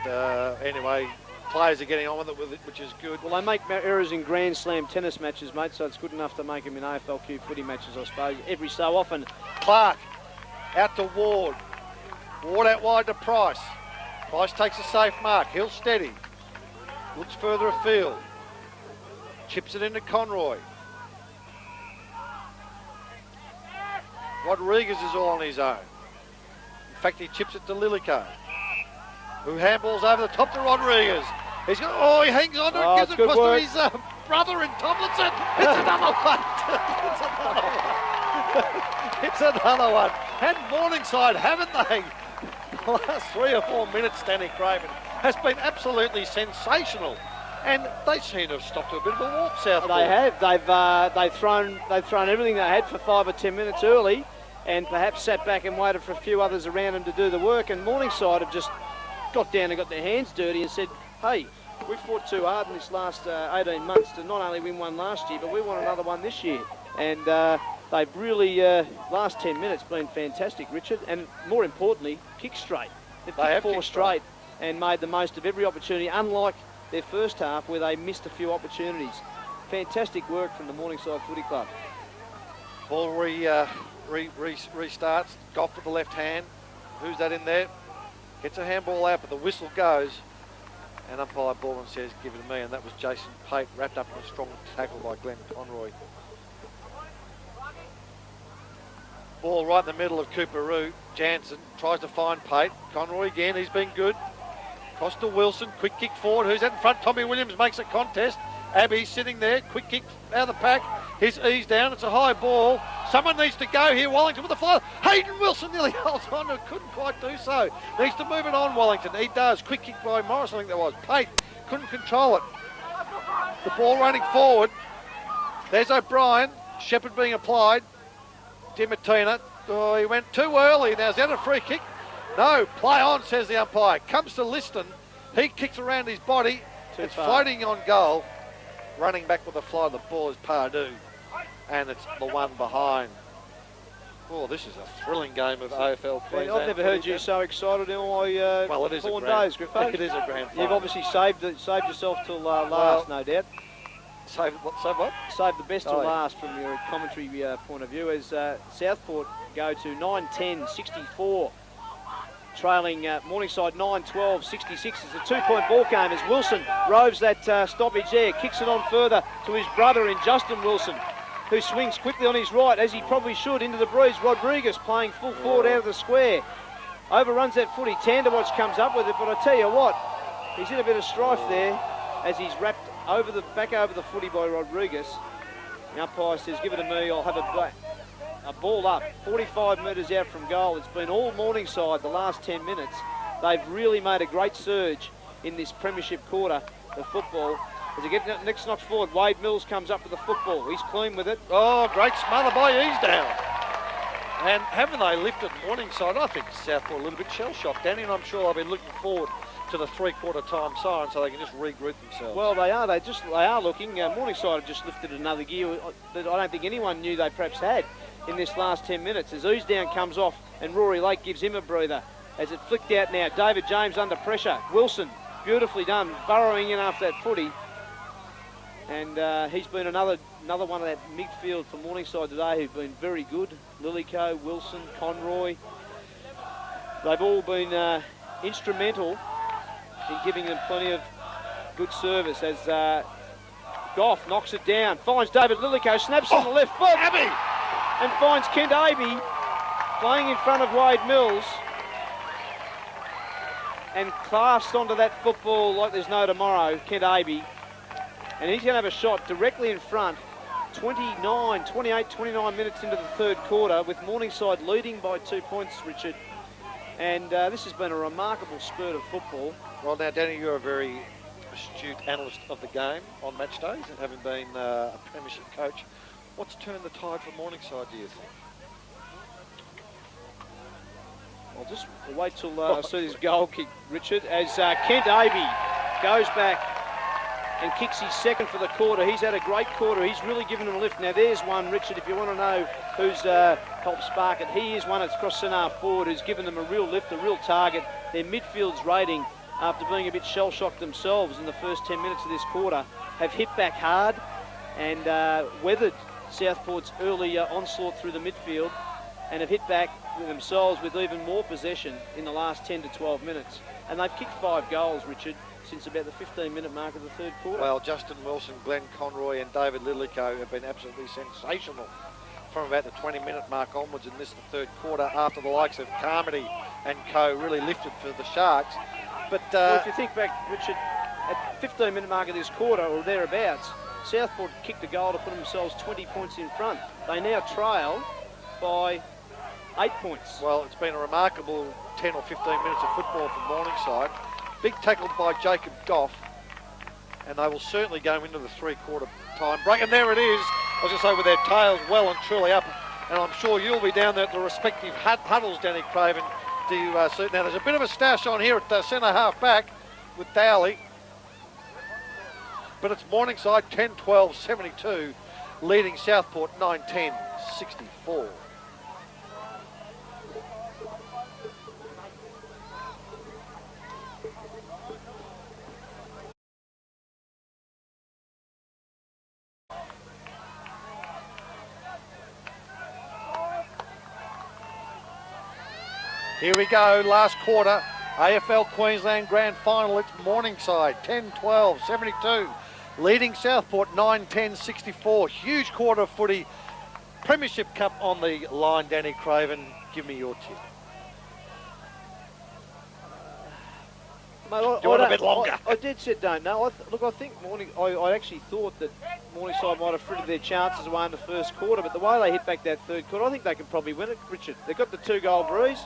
anyway, players are getting on with it, which is good. Well, they make errors in Grand Slam tennis matches, mate, so it's good enough to make them in AFLQ footy matches, I suppose, every so often. Clark, out to Ward. Ward out wide to Price. Price takes a safe mark. He'll steady. Looks further afield. Chips it into Conroy. Rodriguez is all on his own. In fact, he chips it to Lillico, who handballs over the top to Rodriguez. He hangs on to it, gives it across to his brother in Tomlinson. It's another one. It's another one. It's another one. And Morningside, haven't they? The last 3 or 4 minutes, Danny Craven has been absolutely sensational, and they seem to have stopped to a bit of a walk, Southport. They have. They've thrown everything they had for 5 or 10 minutes early, and perhaps sat back and waited for a few others around them to do the work. And Morningside have just got down and got their hands dirty and said, "Hey, we fought too hard in this last 18 months to not only win one last year, but we want another one this year." And they've really, last 10 minutes, been fantastic, Richard, and more importantly, kick straight. They've kicked 4 straight and made the most of every opportunity, unlike their first half where they missed a few opportunities. Fantastic work from the Morningside Footy Club. Ball restarts. Goff with the left hand. Who's that in there? Gets a handball out, but the whistle goes. And umpire Baldwin says, "Give it to me," and that was Jason Pate, wrapped up in a strong tackle by Glenn Conroy. Ball right in the middle of Cooperoo. Jansen tries to find Pate. Conroy again, he's been good. Cross to Wilson, quick kick forward. Who's that in front? Tommy Williams makes a contest. Abbey sitting there, quick kick out of the pack. His ease down, it's a high ball. Someone needs to go here. Wellington with the fly. Hayden Wilson nearly holds on to it, couldn't quite do so. Needs to move it on, Wellington. He does. Quick kick by Morris, I think that was. Pate couldn't control it. The ball running forward. There's O'Brien. Shepherd being applied. Dimatina. Oh, he went too early. Now, is that a free kick? No, play on, says the umpire. Comes to Liston. He kicks around his body. It's floating on goal. Running back with the fly, the ball is Pardue. And it's the one behind. Oh, this is a thrilling game of AFLQ. I've never heard you so excited in all my well, it is born days, Griffo. It is a grand final. You've obviously saved yourself till last, no doubt. Save what? Save the best till last from your commentary point of view as Southport go to 9-10-64. Trailing Morningside 9-12-66. It's a 2-point ball game as Wilson roves that stoppage there, kicks it on further to his brother in Justin Wilson, who swings quickly on his right, as he probably should, into the breeze. Rodriguez playing full forward out of the square. overruns that footy. Tanderwatch comes up with it, but I tell you what, he's in a bit of strife there as he's wrapped back over the footy by Rodriguez. The umpire says, give it to me, I'll have a ball up, 45 metres out from goal. It's been all Morningside the last 10 minutes. They've really made a great surge in this Premiership quarter of football. As they get next notch forward, Wade Mills comes up with the football. He's clean with it. Oh, great smother by Easdown. And haven't they lifted Morningside? I think Southport a little bit shell-shocked, Danny, and I'm sure they'll be looking forward to the three-quarter time siren so they can just regroup themselves. Well, they are. They are looking. Morningside have just lifted another gear that I don't think anyone knew they perhaps had in this last 10 minutes. As Easdown comes off and Rory Lake gives him a breather. As it flicked out now, David James under pressure. Wilson, beautifully done, burrowing in after that footy. And he's been another one of that midfield for Morningside today who've been very good. Lillico, Wilson, Conroy. They've all been instrumental in giving them plenty of good service as Goff knocks it down, finds David Lillico, snaps on the left foot, Abbey! And finds Kent Abbey playing in front of Wade Mills and clasped onto that football like there's no tomorrow, Kent Abbey. And he's going to have a shot directly in front, 28, 29 minutes into the third quarter with Morningside leading by 2 points, Richard. And this has been a remarkable spurt of football. Well, now, Danny, you're a very astute analyst of the game on match days and having been a Premiership coach. What's turned the tide for Morningside, do you think? I'll just wait till I see this goal kick, Richard, as Kent Abbey goes back and kicks his second for the quarter. He's had a great quarter. He's really given them a lift. Now, there's one, Richard, if you want to know who's helped spark it. He is one that's crossed centre forward who's given them a real lift, a real target. Their midfield's rating, after being a bit shell-shocked themselves in the first 10 minutes of this quarter, have hit back hard and weathered Southport's early onslaught through the midfield and have hit back themselves with even more possession in the last 10 to 12 minutes. And they've kicked 5 goals, Richard, since about the 15-minute mark of the third quarter. Well, Justin Wilson, Glenn Conroy and David Lillico have been absolutely sensational from about the 20-minute mark onwards in this the third quarter after the likes of Carmody and co really lifted for the Sharks. But well, if you think back, Richard, at the 15-minute mark of this quarter or thereabouts, Southport kicked a goal to put themselves 20 points in front. They now trail by 8 points. Well, it's been a remarkable 10 or 15 minutes of football from Morningside. Big tackle by Jacob Goff, and they will certainly go into the three-quarter time break. And there it is, I was going to say, with their tails well and truly up. And I'm sure you'll be down there at the respective huddles, Danny Craven, to see. Now, there's a bit of a stash on here at centre half back with Dowley. But it's Morningside 10-12-72, leading Southport 9-10-64. Here we go, last quarter, AFL Queensland Grand Final. It's Morningside 10-12-72, leading Southport 9-10-64. Huge quarter of footy. Premiership Cup on the line, Danny Craven. Give me your tip. Mate, Do you want a bit longer? I did sit down. No, look, I think I actually thought that Morningside might have frittered their chances away in the first quarter, but the way they hit back that third quarter, I think they can probably win it, Richard. They've got the 2-goal breeze.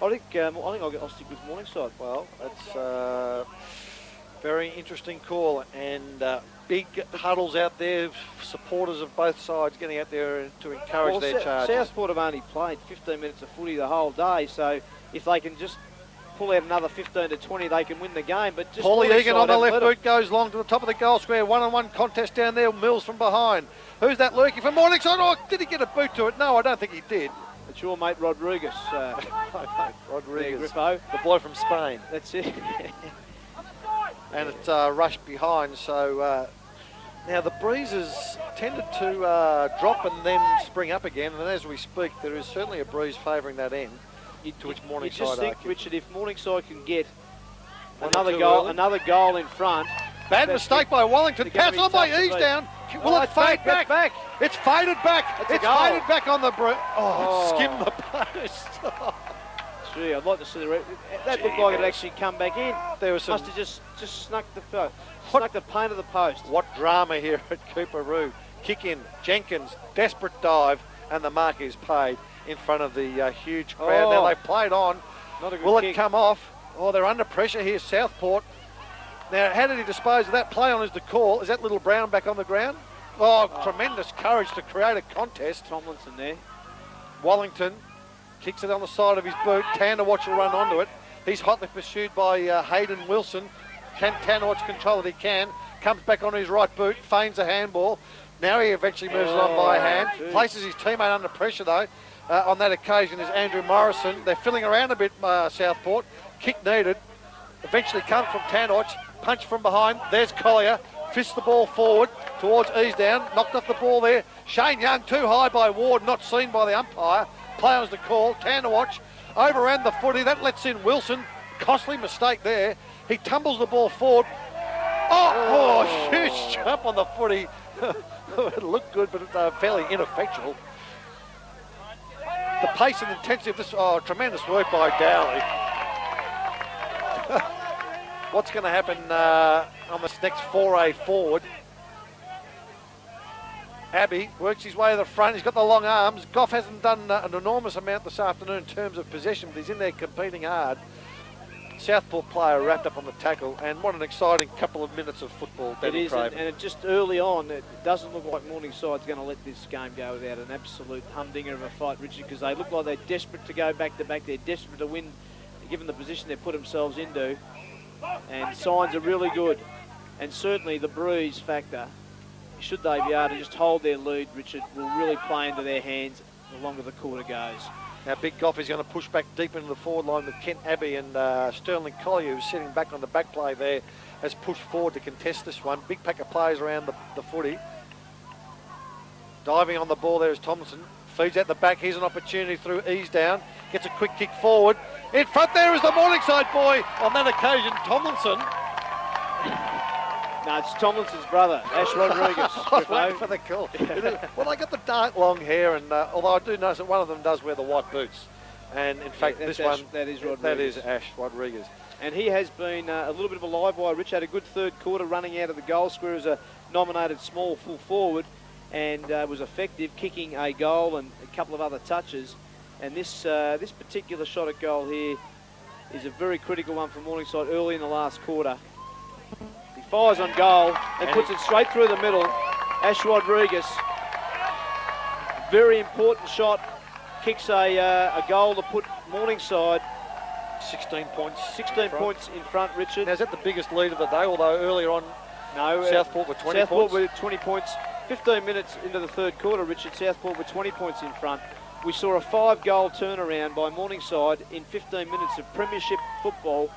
I think I'll stick with Morningside. Well, that's a very interesting call, and big huddles out there, supporters of both sides getting out there to encourage their charges. Southport have only played 15 minutes of footy the whole day, so if they can just pull out another 15 to 20, they can win the game. But just Paulie Egan on the left boot goes long to the top of the goal square. One-on-one contest down there. Mills from behind. Who's that lurking for Morningside? Oh, did he get a boot to it? No, I don't think he did. It's your mate Rodriguez. Rodriguez, Griffo. the boy from Spain. That's it. And it's rushed behind. So now the breezes tended to drop and then spring up again. And as we speak, there is certainly a breeze favouring that end. To which Morningside you just think, argue. Richard, if Morningside can get another goal in front. Bad mistake by Wellington. Pass on by Easdown. Will it fade back? It's faded back. It's faded back on the skimmed the post. Gee, I'd like to see that looked like it actually come back in. There was some... Must have just snuck the paint of the post. What drama here at Cooperoo. Kick in, Jenkins, desperate dive, and the mark is paid in front of the huge crowd. Now they've played on. Not a good Will kick. it come off? Oh, they're under pressure here, Southport. Now, how did he dispose of that? Play on is the call. Is that little Brown back on the ground? Oh, tremendous courage to create a contest. Tomlinson there. Wallington kicks it on the side of his boot. Tanderwatch will run onto it. He's hotly pursued by Hayden Wilson. Can Tanderwatch control it? He can. Comes back on his right boot, feigns a handball. Now he eventually moves it on by hand. Geez. Places his teammate under pressure though. On that occasion is Andrew Morrison. They're filling around a bit, Southport. Kick needed. Eventually comes from Tanderwatch. Punch from behind. There's Collier. Fists the ball forward towards Easdown. Knocked off the ball there. Shane Young too high by Ward, not seen by the umpire. Play on's the call. Tanderwatch overran the footy. That lets in Wilson. Costly mistake there. He tumbles the ball forward. Oh, huge jump on the footy. It looked good, but fairly ineffectual. The pace and intensity of this, tremendous work by Dowley. What's going to happen on this next foray forward? Abbey works his way to the front. He's got the long arms. Goff hasn't done an enormous amount this afternoon in terms of possession, but he's in there competing hard. Southport player wrapped up on the tackle, and what an exciting couple of minutes of football. It is, and it just early on, it doesn't look like Morningside's going to let this game go without an absolute humdinger of a fight, Richard, because they look like they're desperate to go back to back. They're desperate to win, given the position they've put themselves into, and signs are really good. And certainly the bruise factor, should they be able to just hold their lead, Richard, will really play into their hands the longer the quarter goes. Now, Big Goff is going to push back deep into the forward line with Kent Abbey, and Sterling Collier, who's sitting back on the back play there, has pushed forward to contest this one. Big pack of players around the footy. Diving on the ball there is Thompson. Feeds out the back. Here's an opportunity through Easdown. Gets a quick kick forward. In front there is the Morningside boy. On that occasion, Tomlinson. No, it's Tomlinson's brother, Ash Rodriguez. I was waiting for the call. Well, they got the dark long hair, and although I do notice that one of them does wear the white boots. And in fact, that's this Ash, one, that is Rodriguez. That is Ash Rodriguez. And he has been a little bit of a live wire. Rich had a good third quarter running out of the goal square as a nominated small full forward, and was effective, kicking a goal and a couple of other touches. And this particular shot at goal here is a very critical one for Morningside early in the last quarter. He fires on goal and puts it straight through the middle. Ash Rodriguez, very important shot, kicks a goal to put Morningside 16 points. 16 points in front, Richard. Now, is that the biggest lead of the day, although earlier on Southport were 20 points? Southport were 20 points. 15 minutes into the third quarter, Richard, Southport were 20 points in front. We saw a 5-goal turnaround by Morningside in 15 minutes of Premiership football,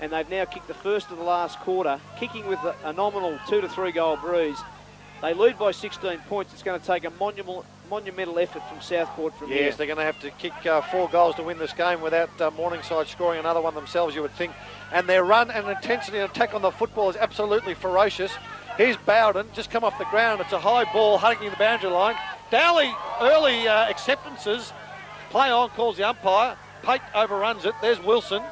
and they've now kicked the first of the last quarter, kicking with a nominal 2 to 3 goal breeze. They lead by 16 points. It's going to take a monumental effort from Southport from here. Yes, they're going to have to kick 4 goals to win this game without Morningside scoring another one themselves, you would think. And their run and intensity and attack on the football is absolutely ferocious. Here's Bowden, just come off the ground. It's a high ball, hugging the boundary line. Dowley, early acceptances. Play on, calls the umpire. Pate overruns it. There's Wilson.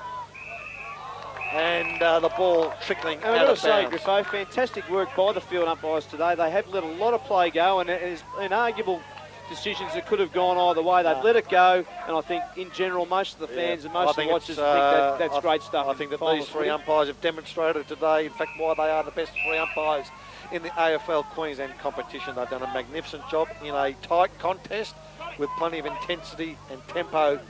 And the ball trickling out of bounds. Griffo, fantastic work by the field umpires today. They have let a lot of play go, and there's inarguable decisions that could have gone either way. They've let it go, and I think in general most of the fans and most of the watchers think that's great stuff. I think that these 3 umpires have demonstrated today, in fact, why they are the best 3 umpires in the AFL Queensland competition. They've done a magnificent job in a tight contest with plenty of intensity and tempo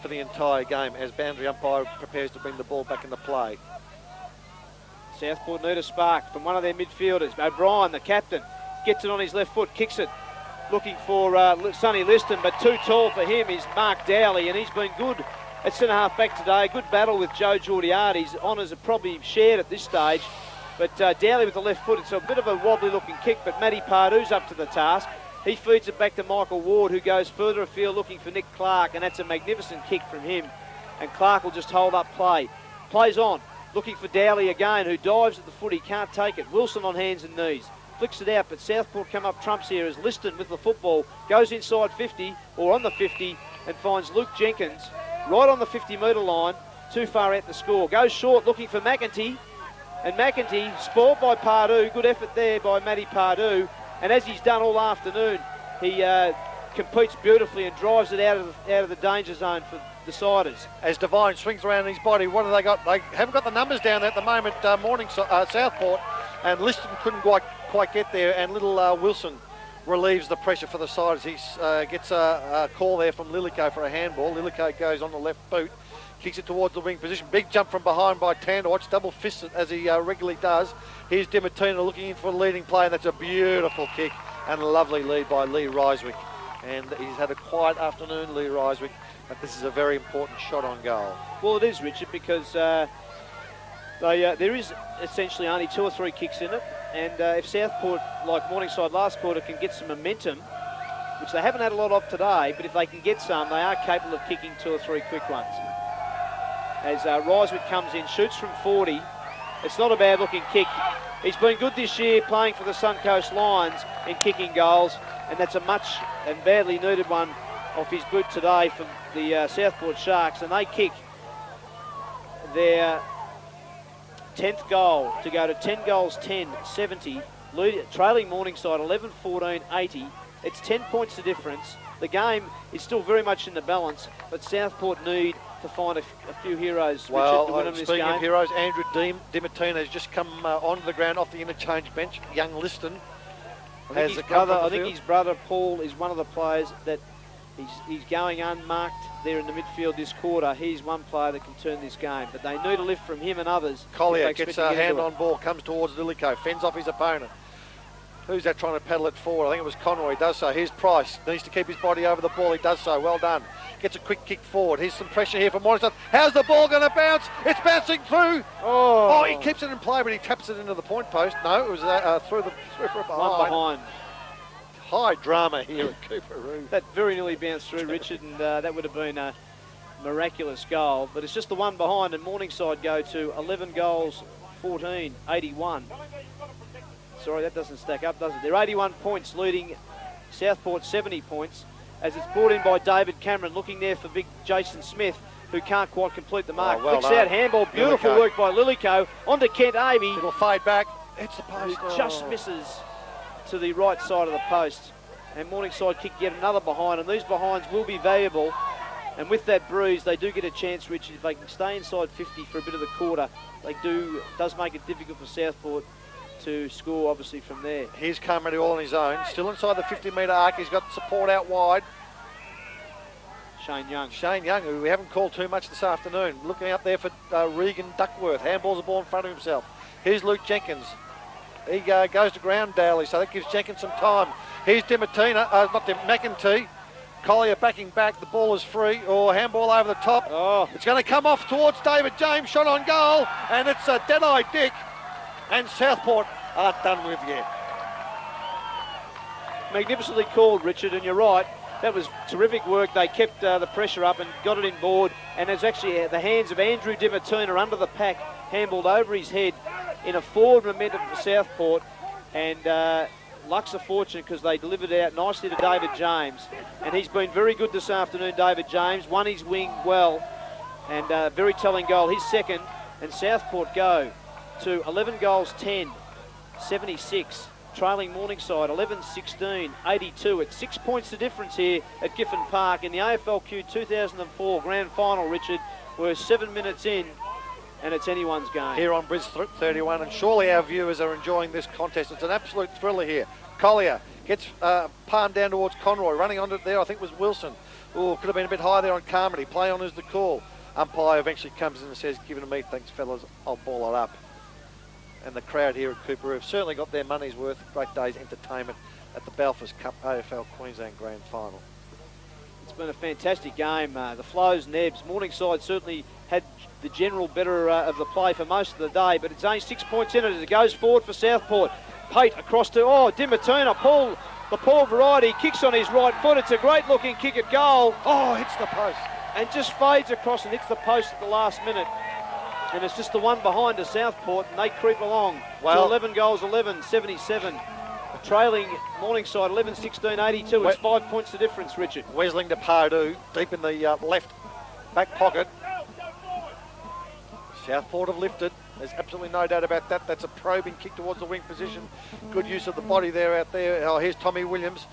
for the entire game as boundary umpire prepares to bring the ball back into play. Southport need a spark from one of their midfielders. O'Brien, the captain, gets it on his left foot, kicks it, looking for Sonny Liston, but too tall for him is Mark Dowley, and he's been good at centre-half back today. Good battle with Joe Geordiades. Honours are probably shared at this stage, but Dowley with the left foot. It's a bit of a wobbly-looking kick, but Matty Pardew's up to the task. He feeds it back to Michael Ward, who goes further afield looking for Nick Clark, and that's a magnificent kick from him. And Clark will just hold up play. Plays on, looking for Dowley again, who dives at the foot. He can't take it. Wilson on hands and knees. Flicks it out, but Southport come up trumps here as Liston with the football goes inside 50, or on the 50, and finds Luke Jenkins, right on the 50-metre line, too far out to score. Goes short looking for McEntee, and McEntee, spoiled by Pardue, good effort there by Matty Pardue, and as he's done all afternoon, he competes beautifully and drives it out of the danger zone for deciders. As Devine swings around his body, what have they got? They haven't got the numbers down there at the moment, Southport, and Liston couldn't quite get there, and little Wilson relieves the pressure for the Siders. He gets a call there from Lillico for a handball. Lillico goes on the left boot, kicks it towards the wing position. Big jump from behind by Tandwatch, double fisted as he regularly does. Here's Dimatina looking in for the leading play, and that's a beautiful kick and a lovely lead by Lee Ryswick. And he's had a quiet afternoon, Lee Ryswick, but this is a very important shot on goal. Well, it is, Richard, because there is essentially only 2 or 3 kicks in it, and if Southport, like Morningside last quarter, can get some momentum, which they haven't had a lot of today, but if they can get some, they are capable of kicking 2 or 3 quick ones. As Ryswick comes in, shoots from 40. It's not a bad-looking kick. He's been good this year playing for the Suncoast Lions in kicking goals, and that's a much and badly needed one off his boot today from the Southport Sharks, and they kick their 10th goal to go to 10 goals, 10, 70, trailing Morningside 11, 14, 80. It's 10 points the difference. The game is still very much in the balance, but Southport need to find a few heroes, Richard, to win them this game. Speaking of heroes, Andrew Dimatina has just come onto the ground off the interchange bench. Young Liston I think his brother Paul is one of the players that he's going unmarked there in the midfield this quarter. He's one player that can turn this game, but they need a lift from him and others. Collier gets a hand on ball, comes towards Lillico, fends off his opponent. Who's that trying to paddle it forward? I think it was Conroy. He does so. Here's Price. Needs to keep his body over the ball. He does so. Well done. Gets a quick kick forward. Here's some pressure here from Morningside. How's the ball going to bounce? It's bouncing through. Oh, he keeps it in play, but he taps it into the point post. No, it was through behind. One behind. High drama here at Cooperoo. That very nearly bounced through, Richard, and that would have been a miraculous goal. But it's just the one behind, and Morningside go to 11 goals, 14, 81. Sorry, that doesn't stack up, does it? They're 81 points, leading Southport 70 points, as it's brought in by David Cameron, looking there for big Jason Smith, who can't quite complete the mark. Well Flicks out, handball, beautiful Lillico. work by Lillico, onto Kent Avey. It'll fade back. It's the post. Just misses to the right side of the post. And Morningside kick yet another behind, and these behinds will be valuable. And with that bruise, they do get a chance, Richard. If they can stay inside 50 for a bit of the quarter, does make it difficult for Southport to score, obviously, from there. Here's Carmody all on his own. Still inside the 50-metre arc. He's got support out wide. Shane Young, who we haven't called too much this afternoon. Looking out there for Regan Duckworth. Handballs the ball in front of himself. Here's Luke Jenkins. He goes to ground daily, so that gives Jenkins some time. Here's McEntee. Collier backing back. The ball is free. Handball over the top. Oh. It's going to come off towards David James. Shot on goal. And it's a dead-eye Dick. And Southport aren't done with yet. Magnificently called, Richard, and you're right. That was terrific work. They kept the pressure up and got it in board. And it's actually the hands of Andrew Dimatina under the pack, handballed over his head in a forward momentum for Southport. And luck's a fortune because they delivered it out nicely to David James. And he's been very good this afternoon, David James. Won his wing well. And very telling goal. His second. And Southport go to 11 goals, 10, 76. Trailing Morningside 11, 16, 82. It's 6 points the difference here at Giffen Park in the AFLQ 2004 Grand Final, Richard. We're 7 minutes in and it's anyone's game. Here on Bris 31, and surely our viewers are enjoying this contest. It's an absolute thriller here. Collier gets palmed down towards Conroy. Running onto it there, I think was Wilson. Could have been a bit high there on Carmody. Play on is the call. Umpire eventually comes in and says, "Give it to me, thanks fellas, I'll ball it up." And the crowd here at Cooperoo have certainly got their money's worth. Great day's entertainment at the Belfast Cup AFL Queensland Grand Final. It's been a fantastic game. The flows and ebbs. Morningside certainly had the general better of the play for most of the day, but it's only 6 points in it as it goes forward for Southport. Pate across to, Dimatina, the Paul variety, kicks on his right foot. It's a great looking kick at goal. Hits the post. And just fades across and hits the post at the last minute. And it's just the one behind to Southport, and they creep along to 11 goals, 11, 77. Trailing Morningside 11, 16, 82. It's 5 points the difference, Richard. Wesling to Pardue, deep in the left back pocket. Southport have lifted. There's absolutely no doubt about that. That's a probing kick towards the wing position. Good use of the body there out there. Oh, here's Tommy Williams.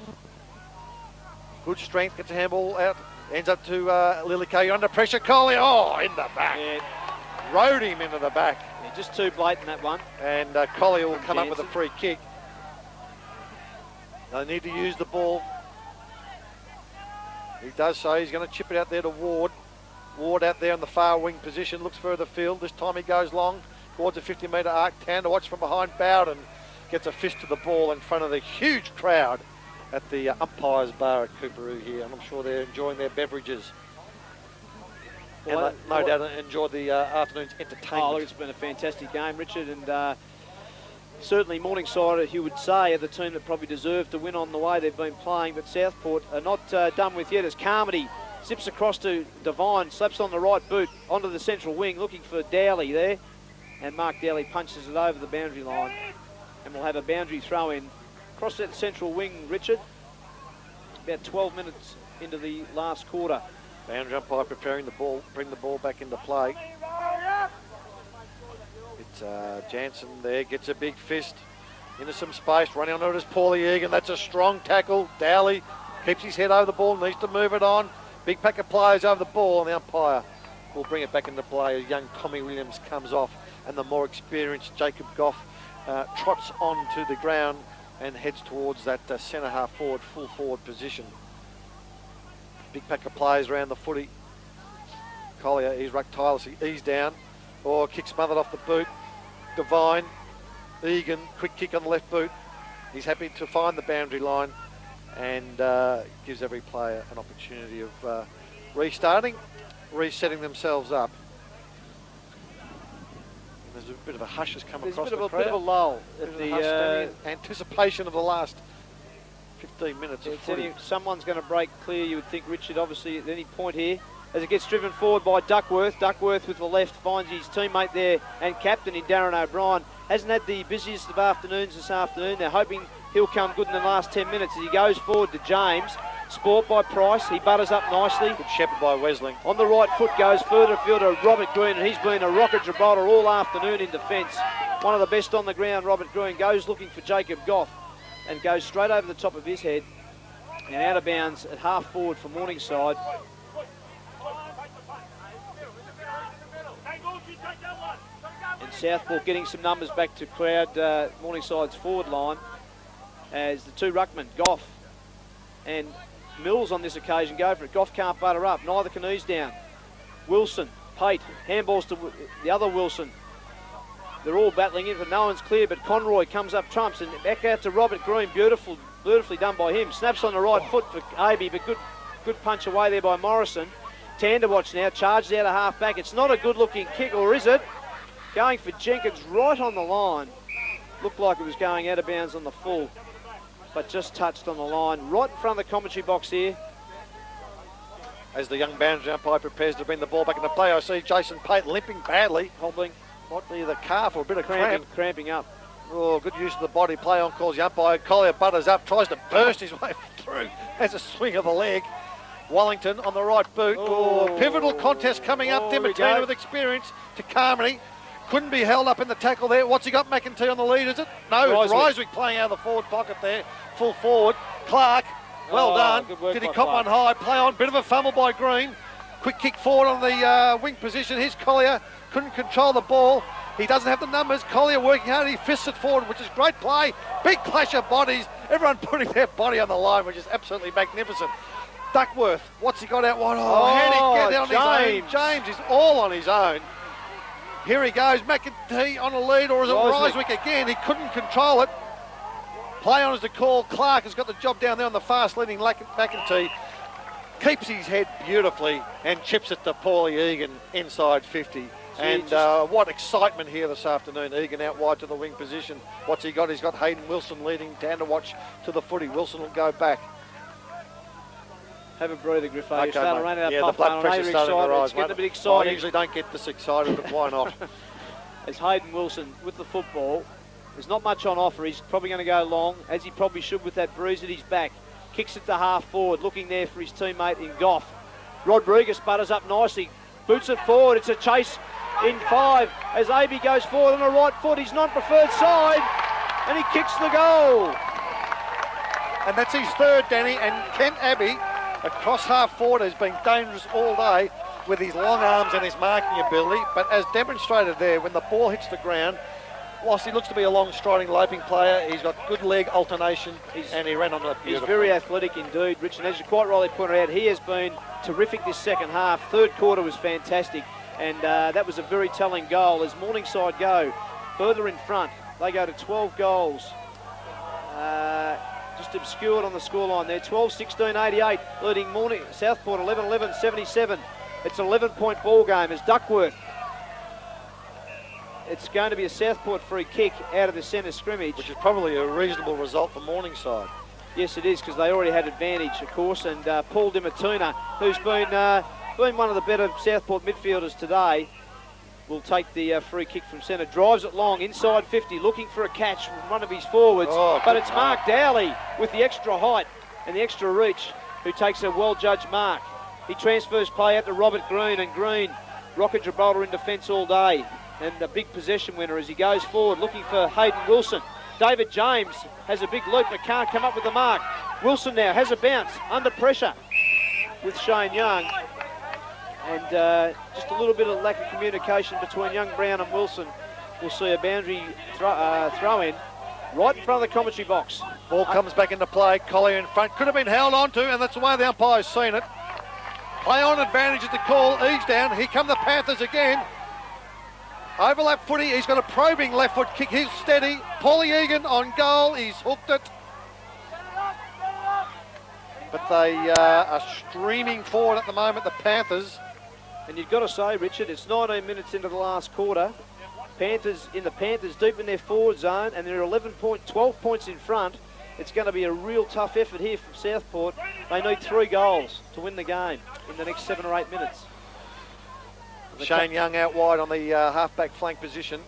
Good strength, gets a handball out. Ends up to Lilike under pressure. Collier, oh, in the back. Yeah. Rode him into the back. Yeah, just too blatant, that one. And Collier will come up with a free kick. They need to use the ball. He does so. He's going to chip it out there to Ward. Ward out there in the far wing position, looks further field. This time he goes long towards a 50-metre arc. Town to watch from behind. Bowden gets a fist to the ball in front of the huge crowd at the umpires bar at Cooperoo here, and I'm sure they're enjoying their beverages. Well, and no doubt enjoyed the afternoon's entertainment. Oh, look, it's been a fantastic game, Richard, and certainly Morningside, you would say, are the team that probably deserve to win on the way they've been playing, but Southport are not done with yet as Carmody zips across to Devine, slaps on the right boot onto the central wing, looking for Dowley there, and Mark Dowley punches it over the boundary line, and we'll have a boundary throw in across that central wing, Richard. About 12 minutes into the last quarter. Boundary umpire preparing the ball, bring the ball back into play. It's Jansen there, gets a big fist into some space, running on it is Paulie Egan. That's a strong tackle. Dowley keeps his head over the ball, needs to move it on. Big pack of players over the ball, and the umpire will bring it back into play as young Tommy Williams comes off, and the more experienced Jacob Goff trots onto the ground and heads towards that centre half forward, full forward position. Big pack of players around the footy. Collier, he's rucked tirelessly, he's down, or kick smothered off the boot. Devine, Egan, quick kick on the left boot. He's happy to find the boundary line and gives every player an opportunity of restarting, resetting themselves up. There's a bit of a hush has come across the crowd. There's a bit of a lull at the anticipation of the last 15 minutes of footy. Someone's going to break clear, you would think, Richard, obviously at any point here, as it gets driven forward by Duckworth. Duckworth with the left finds his teammate there and captain in Darren O'Brien. Hasn't had the busiest of afternoons this afternoon. They're hoping he'll come good in the last 10 minutes as he goes forward to James. Sport by Price, he butters up nicely. Good shepherd by Wesling. On the right foot goes further field to Robert Green, and he's been a rocket Gibraltar all afternoon in defence. One of the best on the ground, Robert Green, goes looking for Jacob Goff and goes straight over the top of his head and out of bounds at half forward for Morningside. And Southport getting some numbers back to crowd Morningside's forward line as the two ruckmen, Goff and Mills on this occasion, go for it. Goff can't butter up, neither can ease down. Wilson, Pate, handballs to the other Wilson. They're all battling in, but no one's clear, but Conroy comes up trumps and back out to Robert Green. Beautifully done by him. Snaps on the right foot for Abe, but good punch away there by Morrison. Tanderwatch now, charged out of half back. It's not a good looking kick, or is it? Going for Jenkins right on the line. Looked like it was going out of bounds on the full, but just touched on the line, right in front of the commentary box here. As the young boundary umpire prepares to bring the ball back into play, I see Jason Pate limping badly, hobbling, might be the calf or a bit of cramping up. Oh, good use of the body. Play on calls the umpire. Collier butters up, tries to burst his way through. Has a swing of the leg. Wellington on the right boot. Oh, pivotal contest coming up. Dimittina with experience to Carmody. Couldn't be held up in the tackle there. What's he got? McEntee on the lead, is it? No, it's Ryswick playing out of the forward pocket there. Full forward. Clark, well done. Did he cop one high? Play on. Bit of a fumble by Green. Quick kick forward on the wing position. Here's Collier. Couldn't control the ball. He doesn't have the numbers. Collier working hard. He fists it forward, which is great play. Big clash of bodies. Everyone putting their body on the line, which is absolutely magnificent. Duckworth, what's he got out wide? How did he get on his own? James is all on his own. Here he goes, McEntee on a lead, or is it Ryswick again? He couldn't control it. Play on as the call. Clark has got the job down there on the fast leading McEntee. Keeps his head beautifully and chips it to Paulie Egan inside 50. And what excitement here this afternoon. Egan out wide to the wing position. What's he got? He's got Hayden Wilson leading Tanderwatch to the footy. Wilson will go back. Have a breather, Griffo. Okay, You're starting to run out of the blood pressure's starting to rise. It's getting a bit exciting. I usually don't get this excited, but why not? As Hayden Wilson with the football, there's not much on offer. He's probably going to go long, as he probably should with that bruise at his back. Kicks it to half forward, looking there for his teammate in Goff. Rodriguez butters up nicely, boots it forward. It's a chase in 5 as Abbey goes forward on the right foot. He's non-preferred side, and he kicks the goal. And that's his third, Danny. And Kent Abbey, across half forward, has been dangerous all day with his long arms and his marking ability. But as demonstrated there, when the ball hits the ground, whilst he looks to be a long striding loping player, he's got good leg alternation, and he ran on that beautifully. He's very athletic indeed, Rich, and as you quite rightly pointed out, he has been terrific this second half. Third quarter was fantastic, and that was a very telling goal as Morningside go further in front. They go to 12 goals. Just obscured on the scoreline there. 12-16-88, leading Southport 11-11-77. It's an 11-point ball game as Duckworth. It's going to be a Southport free kick out of the centre scrimmage. Which is probably a reasonable result for Morningside. Yes, it is, because they already had advantage, of course. And Paul Dimatuna, who's been one of the better Southport midfielders today, will take the free kick from centre. Drives it long, inside 50, looking for a catch from one of his forwards. But it's Mark Dowley with the extra height and the extra reach who takes a well-judged mark. He transfers play out to Robert Green, and Green, Rocket Gibraltar in defence all day. And a big possession winner as he goes forward looking for Hayden Wilson. David James has a big loop but can't come up with the mark. Wilson now has a bounce under pressure with Shane Young. And just a little bit of lack of communication between Young, Brown and Wilson. We'll see a boundary throw in right in front of the commentary box. Ball comes back into play. Collier in front. Could have been held on to, and that's the way the umpire's seen it. Play on advantage at the call. Ease down. Here come the Panthers again. Overlap footy, he's got a probing left foot kick, he's steady. Paulie Egan on goal, he's hooked it. But they are streaming forward at the moment, the Panthers. And you've got to say, Richard, it's 19 minutes into the last quarter. Panthers deep in their forward zone, and they're 12 points in front. It's going to be a real tough effort here from Southport. They need 3 goals to win the game in the next 7 or 8 minutes. Shane Young out wide on the half-back flank position.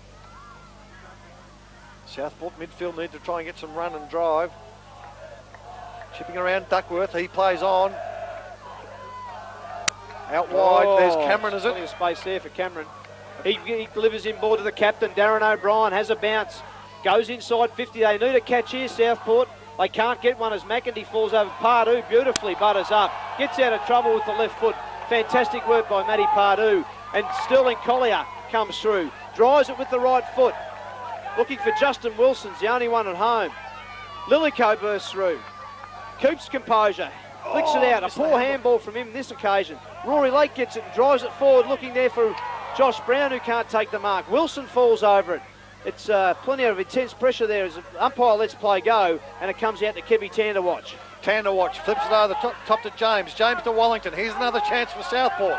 Southport midfield need to try and get some run and drive. Chipping around Duckworth, he plays on. Out wide, there's Cameron, is it? Plenty of space there for Cameron. He delivers in ball to the captain, Darren O'Brien, has a bounce. Goes inside 50, they need a catch here, Southport. They can't get one as McEntee falls over. Pardue beautifully butters up. Gets out of trouble with the left foot. Fantastic work by Matty Pardue. And Sterling Collier comes through. Drives it with the right foot. Looking for Justin Wilson's the only one at home. Lillico bursts through. Keeps composure. Flicks it out. A poor handball from him this occasion. Rory Lake gets it and drives it forward, looking there for Josh Brown, who can't take the mark. Wilson falls over it. It's plenty of intense pressure there as the umpire lets play go, and it comes out to Kebby Tanderwatch. Tanderwatch flips it over the top to James. James to Wellington. Here's another chance for Southport.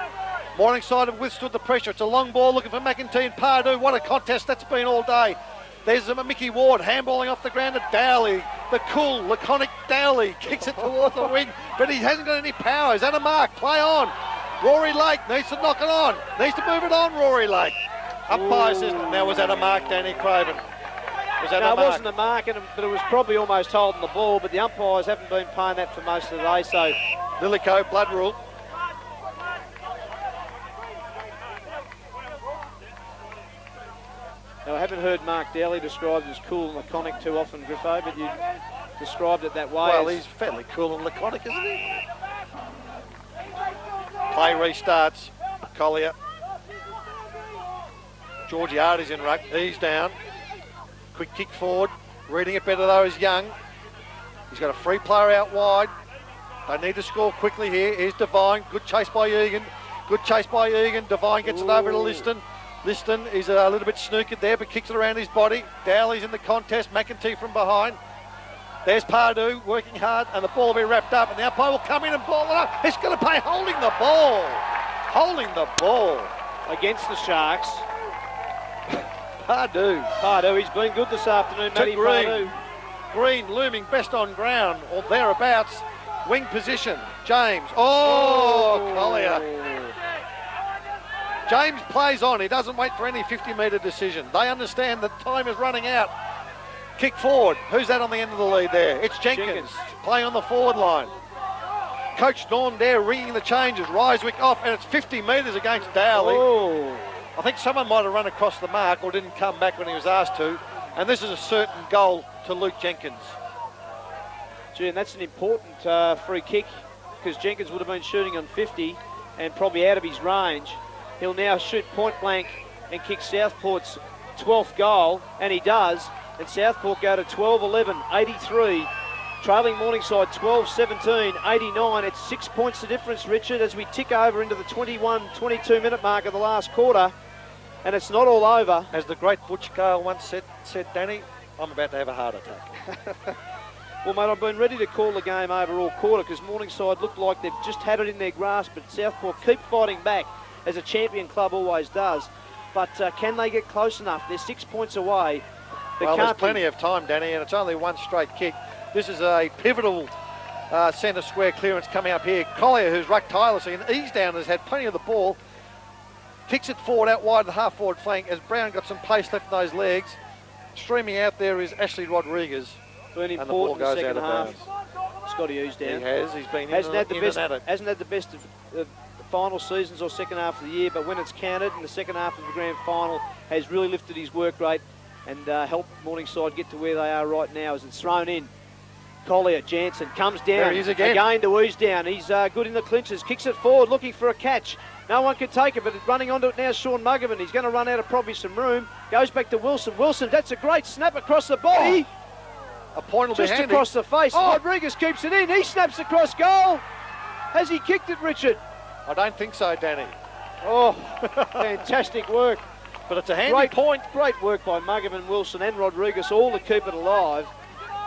Morningside have withstood the pressure. It's a long ball looking for McEntee and Pardue. What a contest that's been all day. There's Mickey Ward handballing off the ground to Dowley. The cool, laconic Dowley kicks it towards the wing, but he hasn't got any power. Is that a mark? Play on. Rory Lake needs to knock it on. Needs to move it on, Rory Lake. Umpire says, now was that a mark, Danny Craven? Was that a mark? It wasn't a mark, but it was probably almost holding the ball, but the umpires haven't been paying that for most of the day, so... Lillico, blood rule. Now, I haven't heard Mark Dowley described as cool and laconic too often, Griffo, but you described it that way. Well, he's fairly cool and laconic, isn't he? Play restarts. Collier. Georgiades in ruck. He's down. Quick kick forward. Reading it better though is Young. He's got a free player out wide. They need to score quickly here. Here's Devine. Good chase by Egan. Good chase by Egan. Devine gets it over to Liston. Liston is a little bit snookered there, but kicks it around his body. Dowley's in the contest. McEntee from behind. There's Pardue working hard, and the ball will be wrapped up, and the umpire will come in and ball it up. He's going to play holding the ball. Holding the ball. Against the Sharks. Pardue. He's been good this afternoon, Matty Pardue. Green looming best on ground, or thereabouts. Wing position. James. Collier. James plays on. He doesn't wait for any 50-metre decision. They understand that time is running out. Kick forward. Who's that on the end of the lead there? It's Jenkins. Playing on the forward line. Coach Norm there ringing the changes. Ryswick off, and it's 50 metres against Dowley. Oh. I think someone might have run across the mark or didn't come back when he was asked to. And this is a certain goal to Luke Jenkins. Gee, and that's an important free kick, because Jenkins would have been shooting on 50 and probably out of his range. He'll now shoot point blank and kick Southport's 12th goal, and he does. And Southport go to 12-11, 83. Trailing Morningside 12-17, 89. It's 6 points the difference, Richard, as we tick over into the 21-22 minute mark of the last quarter. And it's not all over. As the great Butch Gale once said, Danny, I'm about to have a heart attack. Well, mate, I've been ready to call the game over all quarter, because Morningside look like they've just had it in their grasp, but Southport keep fighting back, as a champion club always does. But can they get close enough? They're 6 points away. Well, there's plenty of time, Danny, and it's only one straight kick. This is a pivotal centre square clearance coming up here. Collier, who's rucked tirelessly, and Easdown has had plenty of the ball. Kicks it forward out wide the half-forward flank as Brown got some pace left in those legs. Streaming out there is Ashley Rodriguez. Been and the ball important goes second out of half. bounds. Scotty Easdown. He has. He's been hasn't had the best of the final seasons or second half of the year, but when it's counted in the second half of the grand final, has really lifted his work rate and helped Morningside get to where they are right now as it's thrown in. Collier, Jansen comes down. There he is again to Easdown. He's good in the clinches. Kicks it forward, looking for a catch. No one can take it, but running onto it now, Sean Muggerman. He's going to run out of probably some room. Goes back to Wilson. Wilson, that's a great snap across the body. A point will be just handy. Across the face. Rodriguez keeps it in. He snaps across goal. Has he kicked it, Richard? I don't think so, Danny. Oh, fantastic work. But it's a handy point. Great work by Muggerman, Wilson and Rodriguez, all to keep it alive.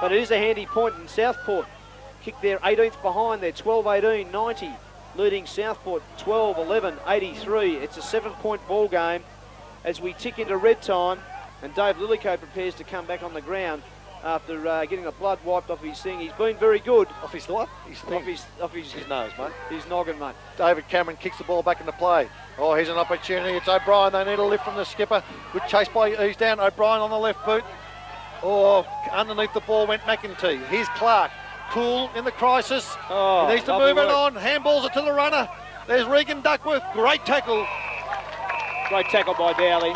But it is a handy point in Southport. Kicked their 18th behind. They're 12-18, 90. Leading Southport 12-11, 83. It's a 7-point ball game as we tick into red time. And Dave Lillico prepares to come back on the ground after getting the blood wiped off his thing. He's been very good. Off his what? Off his nose, mate. His noggin, mate. David Cameron kicks the ball back into play. Oh, here's an opportunity. It's O'Brien. They need a lift from the skipper. Good chase by Easdown. O'Brien on the left boot. Oh, underneath the ball went McEntee. Here's Clark. Cool in the crisis. Oh, he needs to move it on. Handballs it to the runner. There's Regan Duckworth. Great tackle. Great tackle by Dowley.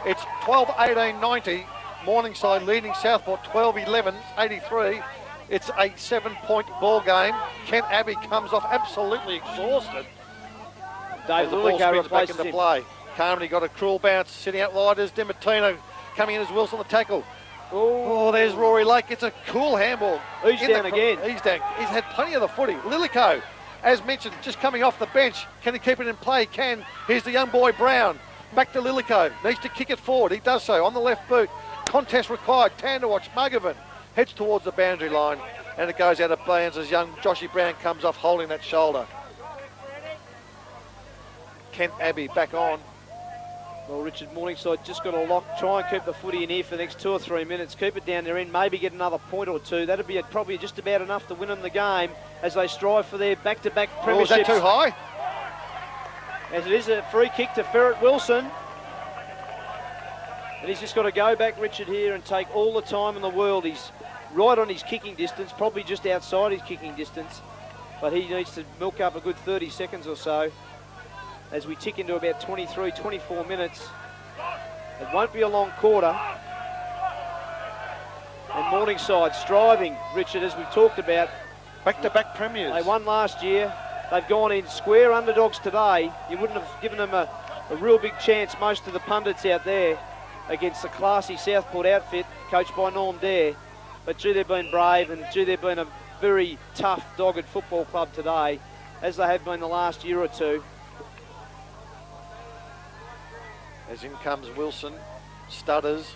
It's 12-18, 90. Morningside leading Southport 12-11, 83. It's a 7-point ball game. Kent Abbey comes off absolutely exhausted. Dave the ball Lillico spins back replaces into him. play. Carmody got a cruel bounce, sitting out wide as DiMartino coming in as Wilson the tackle. Oh, there's Rory Lake. It's a cool handball. Easdown again. Easdown. He's had plenty of the footy. Lillico, as mentioned, just coming off the bench. Can he keep it in play? Can. Here's the young boy Brown. Back to Lillico. Needs to kick it forward. He does so on the left boot. Contest required. Tanderwatch. Muggerman heads towards the boundary line, and it goes out of bounds as young Joshy Brown comes off holding that shoulder. Kent Abbey back on. Well, Richard, Morningside just got a lock. Try and keep the footy in here for the next 2 or 3 minutes. Keep it down their end. Maybe get another point or two. That'd be probably just about enough to win them the game as they strive for their back-to-back premierships. Oh, is that too high? As it is a free kick to Ferret Wilson. And he's just got to go back, Richard, here and take all the time in the world. He's right on his kicking distance, probably just outside his kicking distance. But he needs to milk up a good 30 seconds or so as we tick into about 23, 24 minutes. It won't be a long quarter. And Morningside striving, Richard, as we've talked about. Back-to-back premiers. They won last year. They've gone in square underdogs today. You wouldn't have given them a real big chance, most of the pundits out there, against the classy Southport outfit, coached by Norm Dare. But gee, they've been brave, and gee, they've been a very tough, dogged football club today, as they have been the last year or two. As in comes Wilson, stutters.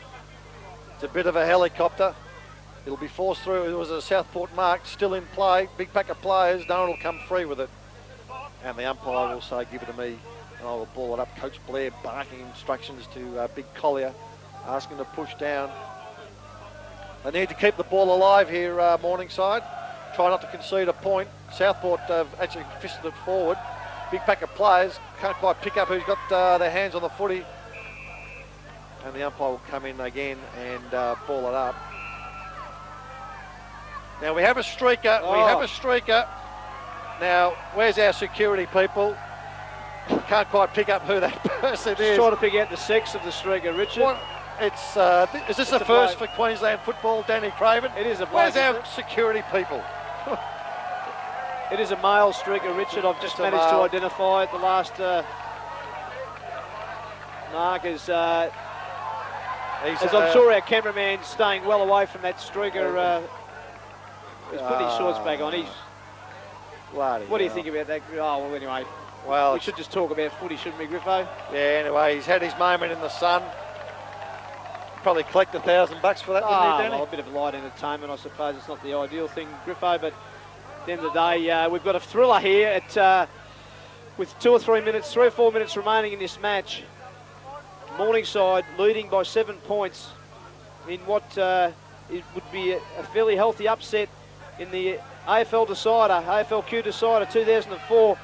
It's a bit of a helicopter. It'll be forced through. It was a Southport mark, still in play. Big pack of players. No one will come free with it. And the umpire will say, give it to me, and I will ball it up. Coach Blair barking instructions to Big Collier, asking to push down. They need to keep the ball alive here, Morningside. Try not to concede a point. Southport have actually fisted it forward. Big pack of players. Can't quite pick up who's got their hands on the footy. And the umpire will come in again and ball it up. Now we have a streaker. Oh. We have a streaker. Now, where's our security people? Can't quite pick up who that person is. Trying to pick out the sex of the streaker, Richard. What? It's is this the a first bloke. for Queensland football, Danny Craven? It is a bloke, Where's isn't our it? security people? It is a male streaker, Richard. I've just Just a managed to male. identify it. The last mark is, as I'm sure our cameraman's staying well away from that streaker. He's put his shorts back on. What do you think about that? Oh, well, anyway. Well, We should just talk about footy, shouldn't we, Griffo? yeah. Anyway, he's had his moment in the sun. Probably collect $1,000 for that, wouldn't he, Danny? Well, a bit of light entertainment, I suppose. It's not the ideal thing, Griffo, but at the end of the day, we've got a thriller here with 2 or 3 minutes, 3 or 4 minutes remaining in this match. Morningside leading by 7 points in what it would be a fairly healthy upset in the AFLQ decider 2004.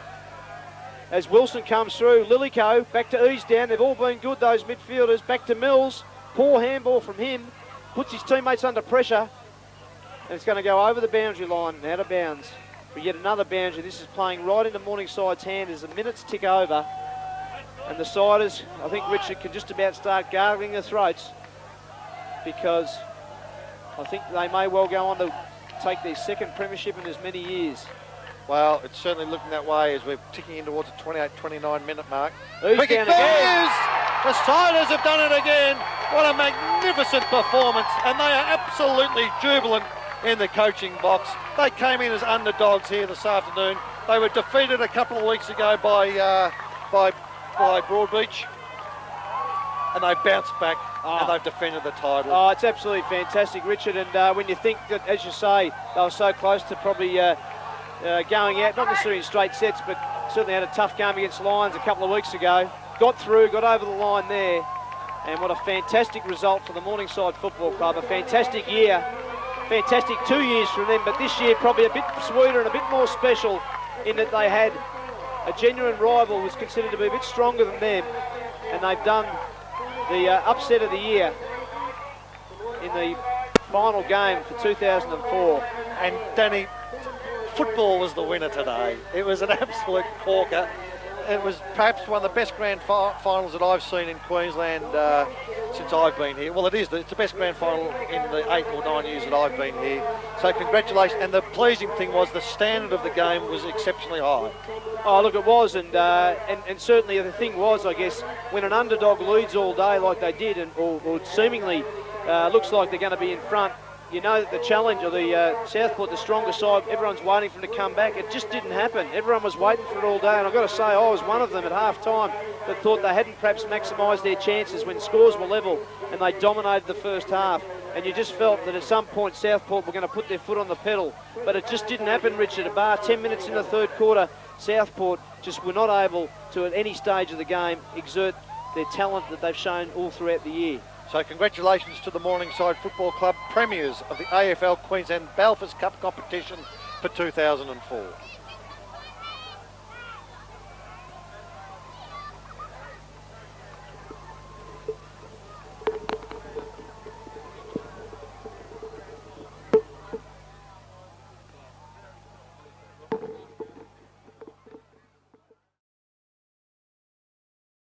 As Wilson comes through, Lillico back to ease down. They've all been good, those midfielders. Back to Mills. Poor handball from him. Puts his teammates under pressure. And it's going to go over the boundary line and out of bounds. For yet another boundary. This is playing right into Morningside's hand as the minutes tick over. And the Siders, I think Richard, can just about start gargling their throats, because I think they may well go on to take their second premiership in as many years. Well, it's certainly looking that way as we're ticking in towards the 28-29 minute mark. Who's Quick down it again? goes! The Siders have done it again. What a magnificent performance, and they are absolutely jubilant in the coaching box. They came in as underdogs here this afternoon. They were defeated a couple of weeks ago by Broadbeach, and they bounced back and they've defended the title. Oh, it's absolutely fantastic, Richard. And when you think that, as you say, they were so close to probably going out, not necessarily in straight sets, but certainly had a tough game against Lions a couple of weeks ago. Got through, got over the line there. And what a fantastic result for the Morningside Football Club. A fantastic year. Fantastic 2 years from them, but this year probably a bit sweeter and a bit more special in that they had a genuine rival who was considered to be a bit stronger than them, and they've done the upset of the year in the final game for 2004. And Danny, football was the winner today. It was an absolute corker. It was perhaps one of the best grand finals that I've seen in Queensland since I've been here. Well, it's the best grand final in the 8 or 9 years that I've been here. So congratulations. And the pleasing thing was the standard of the game was exceptionally high. Oh, look, it was, and certainly the thing was, I guess, when an underdog leads all day like they did, or seemingly looks like they're going to be in front, you know that the challenge, or the Southport, the stronger side, everyone's waiting for them to come back. It just didn't happen. Everyone was waiting for it all day, and I've got to say, I was one of them at half-time that thought they hadn't perhaps maximised their chances when scores were level and they dominated the first half. And you just felt that at some point Southport were going to put their foot on the pedal. But it just didn't happen, Richard. Bar 10 minutes in the third quarter, Southport just were not able to, at any stage of the game, exert their talent that they've shown all throughout the year. So congratulations to the Morningside Football Club, premiers of the AFL Queensland Balfours Cup competition for 2004.